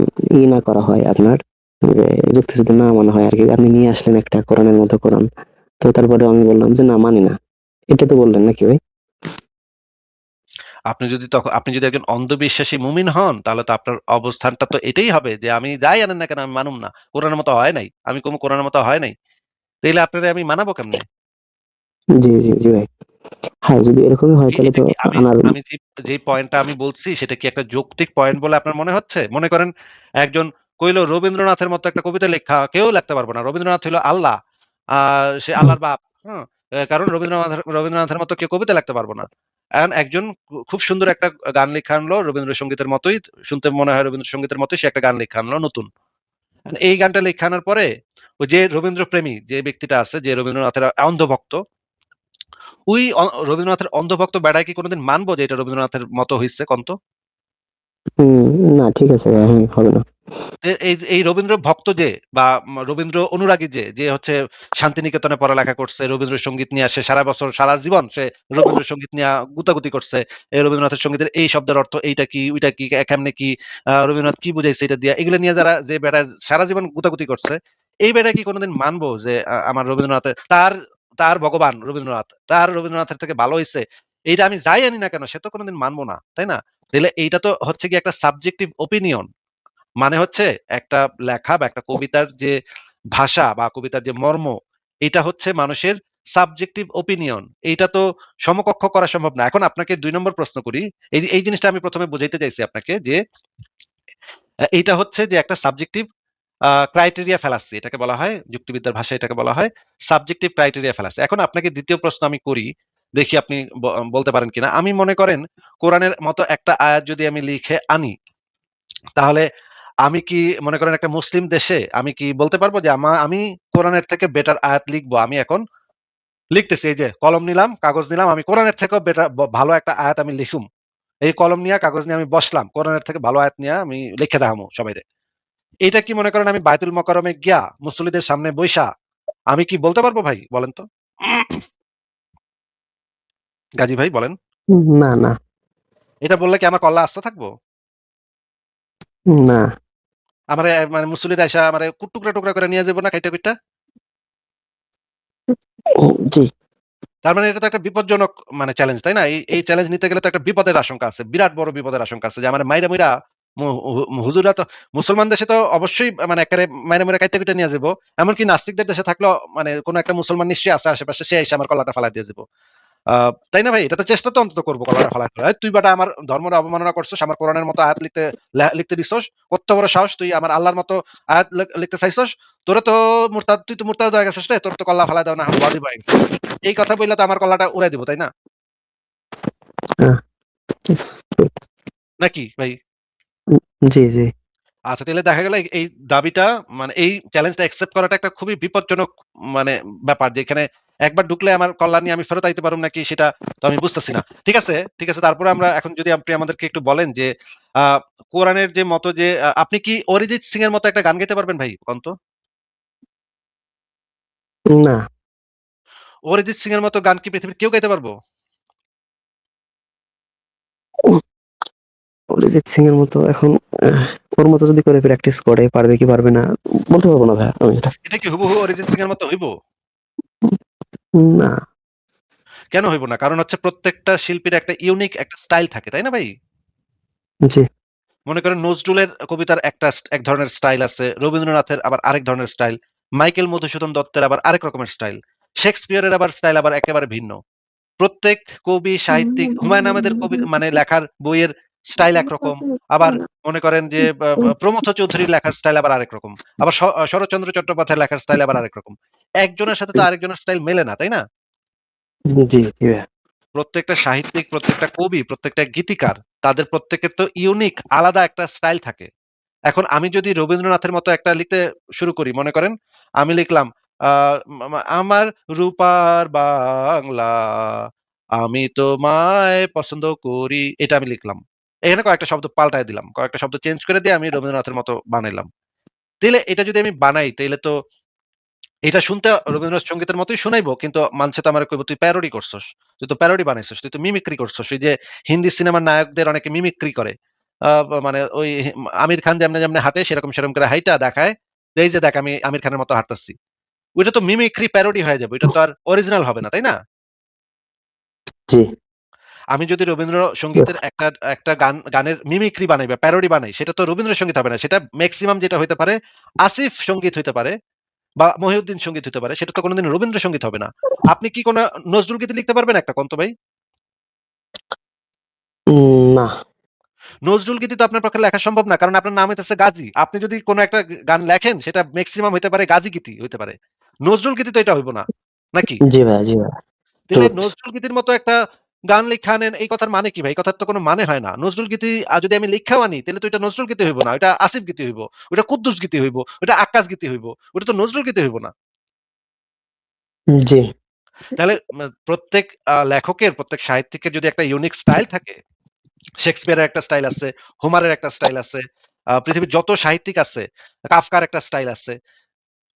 না করা হয় আপনার, যে যুক্তি যদি না মানা হয় আরকি। আপনি নিয়ে আসলেন একটা কোরআনের মতো কোরআন। তো তারপরে আমি বললাম যে, "না, মানি না।" এটা তো বললেন নাকি ভাই? আপনি যদি একজন অন্ধবিশ্বাসী মুমিন হন, তাহলে তো আপনার অবস্থানটা তো এটাই হবে যে আমি যাই আনেন না কেন আমি মানুম না। কোরআনের মতো হয় নাই। আমি কমু কোরআনের মতো হয় নাই। তাইলে আপনারে আমি মানাবো কেমনে? জি, জি, জি ভাই। হ্যাঁ, যদি এরকমই হয় তাহলে এটা তো কি আমি আনার আমি যে পয়েন্টটা আমি বলছি সেটা কি একটা যৌক্তিক পয়েন্ট বলে আপনার মনে হচ্ছে? মনে করেন একজন কইল রবীন্দ্রনাথের মতো একটা কবিতা লেখা কেউ লিখতে পারবে না। রবীন্দ্রনাথ হইল আল্লাহ। আ সে হুম, আল্লাহর বাপ। হুম? কারণ রবীন্দ্রনাথের মতো কেউ কবিতা লিখতে পারবে না। এখন একজন খুব সুন্দর একটা গান লিখে আনলো রবীন্দ্রসঙ্গীতের মতোই শুনতে মনে হয় রবীন্দ্রসঙ্গীতের মতোই সে একটা গান লিখে আনলো নতুন। এই গানটা লিখে আনার পরে ওই যে রবীন্দ্রপ্রেমী যে ব্যক্তিটা আছে যে রবীন্দ্রনাথের অন্ধভক্ত ওই রবীন্দ্রনাথের অন্ধভক্ত বেড়ায় কি কোনোদিন মানবো যে এটা রবীন্দ্রনাথের মতো হইছে কন্ত? হুম, না ঠিক আছে ভাই, হ্যাঁ, হবে না। এই রবীন্দ্র ভক্ত যে বা রবীন্দ্র অনুরাগী যে হচ্ছে শান্তিনিকেতনে পড়ালেখা করছে, রবীন্দ্রসঙ্গীত নিয়ে সে সারা বছর সারা জীবন সে রবীন্দ্রসঙ্গীত নিয়া গুতাগুতি করছে। এই রবীন্দ্রনাথের সঙ্গীতের এই শব্দের অর্থ এইটা কি, ওইটা কি, কেমনে কি, রবীন্দ্রনাথ কি বুঝাইছে এটা দিয়া। এগুলো নিয়ে যে বেটা সারা জীবন গুতাগুতি করছে, এই বেটা কি কোনোদিন মানবো যে আমার রবীন্দ্রনাথের তার ভগবান রবীন্দ্রনাথ, তার রবীন্দ্রনাথের থেকে ভালো হইছে। এইটা আমি যাই আনি না কেন সে তো কোনোদিন মানবো না। তাই না? তাইলে এইটা তো হচ্ছে গিয়ে একটা সাবজেক্টিভ ওপিনিয়ন। মানে হচ্ছে একটা লেখা বা একটা কবিতার যে ভাষা বা কবিতার যে মর্ম, এটা হচ্ছে মানুষের সাবজেক্টিভ ওপিনিয়ন। এইটা তো সমকক্ষ করা সম্ভব না। এখন আপনাকে ২ নম্বর প্রশ্ন করি। এই জিনিসটা আমি ১ম এ বুঝাইতে চাইছি আপনাকে যে, এইটা হচ্ছে যে একটা সাবজেক্টিভ ক্রাইটেরিয়া ফ্যালাসি এটাকে বলা হয়। যুক্তিবিদ্যার ভাষায় এটাকে বলা হয় সাবজেক্টিভ ক্রাইটেরিয়া ফ্যালাসি। এখন আপনাকে ২য় প্রশ্ন আমি করি। দেখি আপনি বলতে পারেন কিনা। আমি মনে করেন কোরআনের মতো একটা আয়াত যদি আমি লিখে আনি তাহলে আমি কি মনে করেন একটা মুসলিম দেশে আমি কি বলতে পারবো যে আমি কোরআনের থেকে বেটার আয়াত লিখবো? আমি এখন লিখতেছি এই যে কলম নিলাম, কাগজ নিলাম। আমি কোরআনের থেকেও বেটার ভালো একটা আয়াত আমি লিখুম। এই কলম নিয়া কাগজ নিয়ে আমি বসলাম। কোরআনের থেকে ভালো আয়াত নিয়া আমি লিখে দেখামু সবাইরে। এইটা কি মনে করেন আমি বায়তুল মোকাররমে গিয়া মুসল্লিদের সামনে বইসা আমি কি বলতে পারবো ভাই? বলেন তো? গাজী ভাই বলেন। না, না, এটা বললে কি আমার কল্লা আস্ত থাকবো? না। আমারে মানে মুসল্লিরা আইসা আমারে টুকরা, টুকরা করে নিয়ে যাবো না কাইটা কুইট্টা? জি। তার মানে এটা তো একটা বিপজ্জনক মানে চ্যালেঞ্জ, তাই না? এই চ্যালেঞ্জ নিতে গেলে তো একটা বিপদের আশঙ্কা আছে। বিরাট বড় বিপদের আশঙ্কা আছে যে আমার মাইরা মুইরা হুজুররা তো মুসলমান দেশে তো অবশ্যই মানে একেবারে মাইরা মুইরা কাইটা কুইটা নিয়ে যাবো। এমনকি নাস্তিকদের দেশে থাকলেও মানে কোন একটা মুসলমান নিশ্চয়ই আছে আশেপাশে সে এসে আমার কল্লাটা ফালায় দিয়ে যাবো। আ তাই না ভাই? এটা তো চেষ্টা তো অন্তত করব কল্লাটা ফালায় দেওয়ার। তুই বেটা আমার ধর্মের অবমাননা করছস, আমার কোরআনের মতো আয়াত লিখতে দিছস। কত্ত বড় সাহস তুই আমার আল্লাহর মতো আয়াত লিখতে চাইছস। তোরে তো তুই তো মুরতাদ হয়ে গেছস রে। তোর তো কল্লা ফালায় দেওয়া না এখন ওয়াজিব হয়ে গেছে। এই কথা বইলা তো আমার কল্লাটা উড়াই দিব, তাই না? আহ ইস নাকি ভাই? জি, জি। আচ্ছা তাইলে দেখা গেল এই দাবিটা মানে এই চ্যালেঞ্জটা অ্যাকসেপ্ট করাটা একটা খুবই বিপজ্জনক মানে ব্যাপার যেখানে একবার ঢুকলে আমার কল্যাণ নিয়ে আমি ফেরত আইতে পারব নাকি সেটা তো আমি বুঝতেছি না। ঠিক আছে, ঠিক আছে। তারপরে আমরা এখন যদি আপনি আমাদেরকে একটু বলেন যে আ কোরআনের যে মতো যে আপনি কি অরিজিৎ সিং এর মতো একটা গান গাইতে পারবেন ভাই? কোন তো? না। অরিজিৎ সিং এর মতো গান কি পৃথিবীর কেউ গাইতে পারবো? অরিজিৎ সিং এর মতো এখন আহ ওর মতো যদি করে প্র্যাকটিস করে পারবে কি পারবে না বলতে পারবো না ভাইয়া আমি এটা। এটা কি হুবহু অরিজিৎ সিং এর মতো হইব? না। কেন হইব না? কারণ হচ্ছে প্রত্যেকটা শিল্পীর একটা ইউনিক একটা স্টাইল থাকে, তাই না ভাই? জি। মনে করেন নজরুলের কবিতার এক ধরনের স্টাইল আছে, রবীন্দ্রনাথের আবার আরেক ধরনের স্টাইল, মাইকেল মধুসূদন দত্তের আবার আরেক রকমের স্টাইল, শেক্সপিয়ারের আবার স্টাইল আবার একেবারে ভিন্ন। প্রত্যেক কবি, সাহিত্যিক, হুমায়ূন আহমেদের কবি মানে লেখার বইয়ের স্টাইল একরকম। আবার মনে করেন যে প্রমথ চৌধুরীর লেখার স্টাইল আবার আরেক রকম। আবার শরৎচন্দ্র চট্টোপাধ্যায়ের লেখার স্টাইল আবার আরেক রকম। একজনের সাথে তো আরেকজনের স্টাইল মেলে না, তাই না? জি, জি ভাইয়া। প্রত্যেকটা সাহিত্যিক, প্রত্যেকটা কবি, প্রত্যেকটা গীতিকার তাদের প্রত্যেকের তো ইউনিক আলাদা একটা স্টাইল থাকে। এখন আমি যদি রবীন্দ্রনাথের মতো একটা লিখতে শুরু করি, মনে করেন আমি লিখলাম আমার রূপার বাংলা, আমি তোমায় পছন্দ করি, এটা আমি লিখলাম। এখানে কয়েকটা শব্দ পাল্টায় দিলাম, কয়েকটা শব্দ চেঞ্জ করে দিয়ে আমি রবীন্দ্রনাথের মতো বানাইলাম। তাইলে এটা যদি আমি বানাই, তাইলে তো এটা শুনতে রবীন্দ্রনাথ সঙ্গীতের মতোই শুনাইবো, কিন্তু মানুষে তো আমার কইব তুই প্যারোডি করছস, তুই তো প্যারোডি বানাইছস, তুই তো মিমিক্রি করছস। ওই যে হিন্দি সিনেমার নায়কদের অনেকে মিমিক্রি করে, মানে ওই আমির খান যেমনে যেমনে হাঁটে সেরকম সেরকম করে হাইটা দেখায় যে এই যে দেখ আমি আমির খানের মতো হাঁটতাছি। ওইটা তো মিমিক্রি প্যারোডি হয়ে যাবে, ওইটা তো আর অরিজিনাল হবে না, তাই না? জি। আমি যদি রবীন্দ্রসঙ্গীতের একটা একটা গানের মিমিক্রি বানাই বা প্যারোডি বানাই, সেটা তো রবীন্দ্রসঙ্গীত হবে না। সেটা মেক্সিমাম যেটা হইতে পারে আসিফ সঙ্গীত হইতে পারে বা মহিউদ্দিন সঙ্গীত হইতে পারে। সেটা তো কোনদিন রবীন্দ্রসঙ্গীত হবে না। আপনি কি কোন নজরুল গীতি লিখতে পারবেন একটা কন্ত ভাই? না। নজরুল গীতি তো আপনার পক্ষে লেখা সম্ভব না। কারণ আপনার নাম হইতেছে গাজী। আপনি যদি কোন একটা গান লেখেন সেটা মেক্সিমাম হইতে পারে গাজী গীতি হইতে পারে। নজরুল গীতি তো এটা হইব না। নাকি? জি ভাইয়া, জি ভাইয়া। তাইলে ট্রুথ। নজরুল গীতির মতো একটা গান লিখা আনেন, এই কথার মানে কি ভাই? এই কথার তো কোনো মানে হয় না। নজরুল গীতি যদি আমি লিখাও আনি, তাইলে তো এটা নজরুল গীতি হইব না। ওইটা আসিফ গীতি হইব। ওইটা কুদ্দুস গীতি হইব। ওইটা আক্কাস গীতি হইব। ওটা তো নজরুল গীতি হইব না। জি। তাহলে প্রত্যেক লেখকের, প্রত্যেক সাহিত্যিকের যদি একটা ইউনিক স্টাইল থাকে, শেক্সপিয়ারের একটা স্টাইল আছে, হোমারের একটা স্টাইল আছে, পৃথিবীর যত সাহিত্যিক আছে, কাফকার একটা স্টাইল আছে।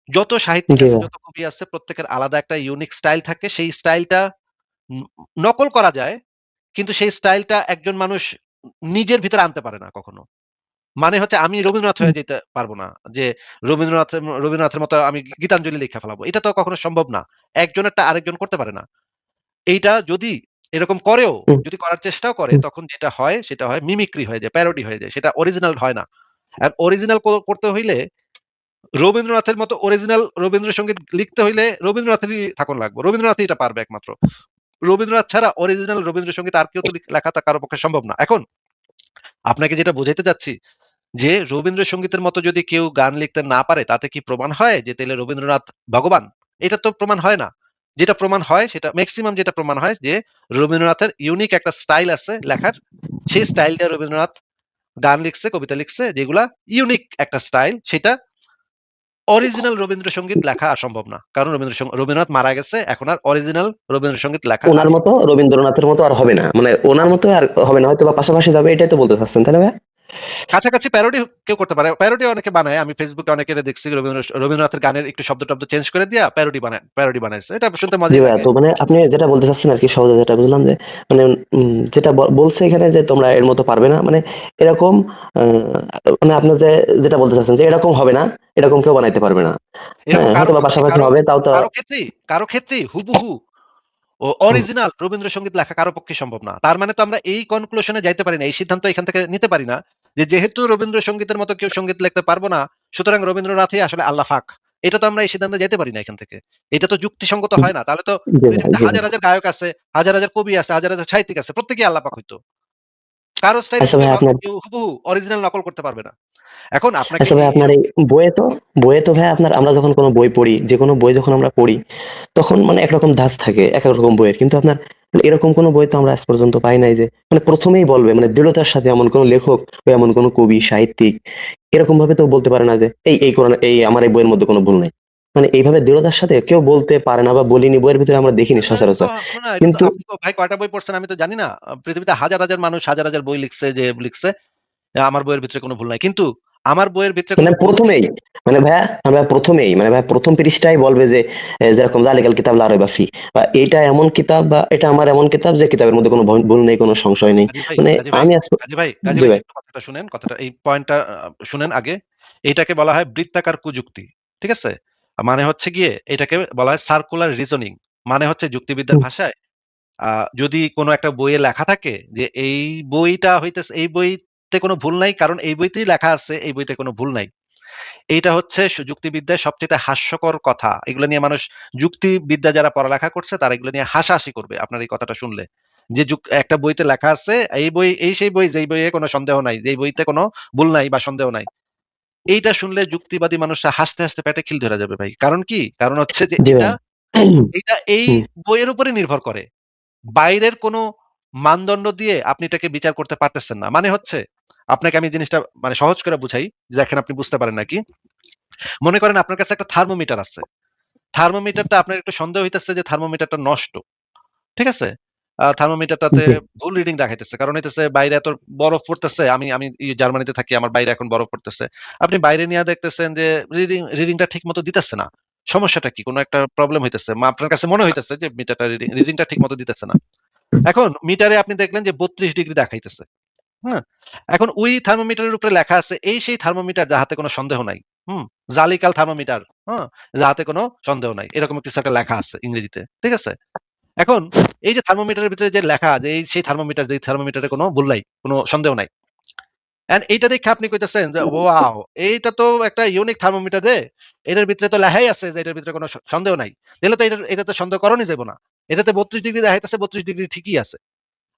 যত সাহিত্যিক জি আছে, ভাইয়া। যত কবি আছে, প্রত্যেকের আলাদা একটা ইউনিক স্টাইল থাকে। সেই স্টাইলটা নকল করা যায়, কিন্তু সেই স্টাইলটা একজন মানুষ নিজের ভিতরে আনতে পারে না কখনো। মানে হচ্ছে আমি রবীন্দ্রনাথ হয়ে যেতে পারব না। যে রবীন্দ্রনাথের মতো আমি গীতাঞ্জলি লিখে ফেলাবো। এটা তো কখনো সম্ভব না। একজনেরটা আরেকজন করতে পারে না। এইটা যদি এরকম করেও, হুম, যদি করার চেষ্টাও করে, হুম। তখন যেটা হয় সেটা হয় মিমিক্রি হয়ে যায়, প্যারোডি হয়ে যায়। সেটা অরিজিনাল হয় না। আর অরিজিনাল করতে হইলে রবীন্দ্রনাথের মতো অরিজিনাল রবীন্দ্রসঙ্গীত লিখতে হইলে রবীন্দ্রনাথেরই থাকুন লাগবে। রবীন্দ্রনাথই এটা পারবে একমাত্র। রবীন্দ্রনাথ ছাড়া অরিজিনাল রবীন্দ্রসঙ্গীত আর কেউ তো লেখাটা কারো পক্ষে সম্ভব না। এখন আপনাকে যেটা বোঝাইতে চাচ্ছি যে রবীন্দ্রসঙ্গীতের মতো যদি কেউ গান লিখতে না পারে, তাতে কি প্রমাণ হয় যে তাইলে রবীন্দ্রনাথ ভগবান? এটা তো প্রমাণ হয় না। যেটা প্রমাণ হয় সেটা মেক্সিমাম যেটা প্রমাণ হয় যে রবীন্দ্রনাথের ইউনিক একটা স্টাইল আছে লেখার। সেই স্টাইলটা রবীন্দ্রনাথ গান লিখছে, কবিতা লিখছে যেগুলা ইউনিক একটা স্টাইল, সেটা অরিজিনাল রবীন্দ্রসঙ্গীত লেখা আর সম্ভব না। কারণ রবীন্দ্রনাথ মারা গেছে, এখন আর অরিজিনাল রবীন্দ্রসঙ্গীত লেখা আর উনার মতো রবীন্দ্রনাথের মতো আর হবে না। মানে উনার হবে মতো আর হবে না। হয়তোবা পাশাপাশি যাবে, এটাই তো বলতে চাচ্ছেন, তাই না ভাইয়া? কাছাকাছি প্যারোডি কেউ করতে পারে। প্যারোডি অনেকে বানায়। আমি ফেসবুকে অনেকের দেখছি রবীন্দ্রনাথের গানের একটু শব্দ-টব্দ চেঞ্জ করে দিয়া প্যারোডি বানাইছে। এটা শুনতে জি মজাই ভাইয়া, লাগে। তো মানে আপনি যেটা বলতে চাচ্ছেন আরকি, সহজে যেটা বুঝলাম যে মানে যেটা বলছে এখানে যে তোমরা এর মতো পারবে না। মানে এরকম আ মানে আপনার যেটা বলতে চাচ্ছেন যে এরকম হবে না, এরকম কেউ বানাইতে পারবে না। এরকম হ্যাঁ, কারো হয়তোবা পক্ষে পাশাপাশি হবে, তাও তো। কারো ক্ষেত্রেই হুবহু ও হুম, অরিজিনাল রবীন্দ্রসঙ্গীত লেখা কারো পক্ষে সম্ভব না। তার মানে তো আমরা এই কনক্লুশনে যাইতে পারি না। এই সিদ্ধান্ত এখান থেকে নিতে পারি না যে যেহেতু রবীন্দ্রসঙ্গীতের মতো কেউ সঙ্গীত লিখতে পারবো না, সুতরাং রবীন্দ্রনাথই আসলে আল্লাহ পাক। এটা তো আমরা এই সিদ্ধান্তে যাইতে পারি না এখান থেকে। এটা তো যুক্তিসঙ্গত জি, হয় না। তাহলে তো জি ভাই, পৃথিবীতে জি হাজার, ভাই। হাজার গায়ক আছে, হাজার, হাজার কবি আছে, হাজার, হাজার সাহিত্যিক আছে। প্রত্যেকেই আল্লাহ পাক হইতো। কারো স্টাইল আচ্ছা ভাই আপনার কেউ হুবহু অরিজিনাল নকল করতে পারবে না। এখন আপনাকে আচ্ছা কি ভাই আপনার এই বইয়ে তো ভাই আপনার, আমরা যখন কোনো বই পড়ি, যেকোনো বই যখন আমরা পড়ি, তখন মানে একরকম ধাঁচ থাকে একেক রকম বইয়ের। কিন্তু আপনার মানে এরকম কোনো বই তো আমরা আজ পর্যন্ত পাই নাই যে মানে প্রথমেই বলবে মানে দৃঢ়তার সাথে এমন কোনো লেখক বা এমন কোনো কবি, সাহিত্যিক এরকম ভাবে তো বলতে পারে না যে এই কোরআন, এই আমার এই বইয়ের মধ্যে কোনো ভুল নাই। মানে এইভাবে দৃঢ়তার সাথে কেউ বলতে পারে না বা বলিনি, বইয়ের ভিতরে আমরা দেখিনি এটা তো সচরাচর। না, এটা তো কিন্তু আপনি তো ভাই কয়টা বই পড়ছেন আমি তো জানি না। পৃথিবীতে হাজার, হাজার মানুষ হাজার, হাজার বই লিখছে, যে লিখছে আমার বইয়ের ভিতরে কোনো ভুল নাই। কিন্তু আমার বইয়ের ভিতরে মানে কোনো ভুল নেই। প্রথমেই মানে ভাইয়া প্রথম পৃষ্ঠায় বলবে যে যেরকম জালিকাল কিতাব লা রাইবা ফি, বা এটা এমন কিতাব, বা এটা আমার এমন কিতাব যে কিতাবের মধ্যে কোনো ভুল নেই, কোনো সংশয় নেই। গাজী ভাই, মানে গাজী ভাই, আমি আসলে। গাজী জি ভাই ভাই। একটু কথাটা শুনেন, কথাটা এই পয়েন্টটা শুনেন আগে। এইটাকে বলা হয় বৃত্তাকার কুযুক্তি। ঠিক আছে? মানে হচ্ছে গিয়ে এটাকে বলা হয় সার্কুলার রিজনিং। মানে হচ্ছে যুক্তিবিদ্যার হুম, ভাষায় যদি কোনো একটা বইয়ে লেখা থাকে যে এই বইটা হইতেছে এই বই বইতে কোনো ভুল নাই, কারণ এই বইতেই লেখা আছে এই বইতে কোনো ভুল নাই। এইটা হচ্ছে যুক্তিবিদ্যায় সবচেয়ে হাস্যকর কথা। এগুলো নিয়ে মানুষ, যুক্তিবিদ্যা যারা পড়ালেখা করছে তারা এগুলো নিয়ে হাসাহাসি করবে আপনার এই কথাটা শুনলে। যে একটা বইতে লেখা আছে এই বই, এই সেই বই যেই বইয়ে কোনো সন্দেহ নাই, যেই বইতে কোনো ভুল নাই বা সন্দেহ নাই। এইটা শুনলে যুক্তিবাদী মানুষরা হাসতে হাসতে পেটে খিল ধরে যাবে ভাই। কারণ কি? কারণ হচ্ছে যে জি এটা ভাই। এটা এই হুম, বইয়ের উপরে নির্ভর করে। বাইরের কোনো মানদণ্ড দিয়ে আপনি এটাকে বিচার করতে পারতেছেন না। মানে হচ্ছে, আপনাকে আমি জিনিসটা মানে সহজ করে বুঝাই, দেখেন আপনি বুঝতে পারেন নাকি। মনে করেন আপনার কাছে একটা থার্মোমিটার আছে। থার্মোমিটারটা আপনার একটু সন্দেহ হইতেছে যে থার্মোমিটারটা নষ্ট। ঠিক আছে? থার্মোমিটারটাতে জি, ভুল রিডিং দেখাইতেছে। কারণ হইতেছে বাইরে এত বরফ পড়তেছে। আমি আমি জার্মানিতে থাকি। আমার বাইরে এখন বরফ পড়তেছে। আপনি বাইরে নিয়া দেখতেছেন যে রিডিংটা ঠিকমতো দিতেছে না। সমস্যাটা কি? কোন একটা প্রবলেম হইতেছে। আপনার কাছে মনে হইতেছে যে মিটারটা রিডিংটা ঠিকমতো দিতেছে না। এখন মিটারে আপনি দেখলেন যে ৩২ ডিগ্রি দেখাইতেছে। হ্যাঁ? এখন ওই থার্মোমিটারের উপরে লেখা আছে এই সেই থার্মোমিটার যাহাতে কোনো সন্দেহ নাই। হুম? জালিকাল থার্মোমিটার, হ্যাঁ? যাহাতে কোনো সন্দেহ নাই। এরকম কিছু একটা লেখা আছে ইংরেজিতে। ঠিক আছে? এখন এই যে থার্মোমিটারের ভিতরে যে লেখা যে এই সেই থার্মোমিটার, যেই থার্মোমিটারে কোনো ভুল নাই, কোনো সন্দেহ নাই। এইটা দেখে আপনি কইতেছেন যে ওয়াও! এইটা তো একটা ইউনিক থার্মোমিটার রে। এটার ভিতরে তো লেখাই আছে যে এটার ভিতরে কোনো সন্দেহ নাই। তাহলে তো এটাতে সন্দেহ করারই যাবে না। এটাতে ৩২ ডিগ্রি দেখাইতেছে, ৩২ ডিগ্রি ঠিকই আছে।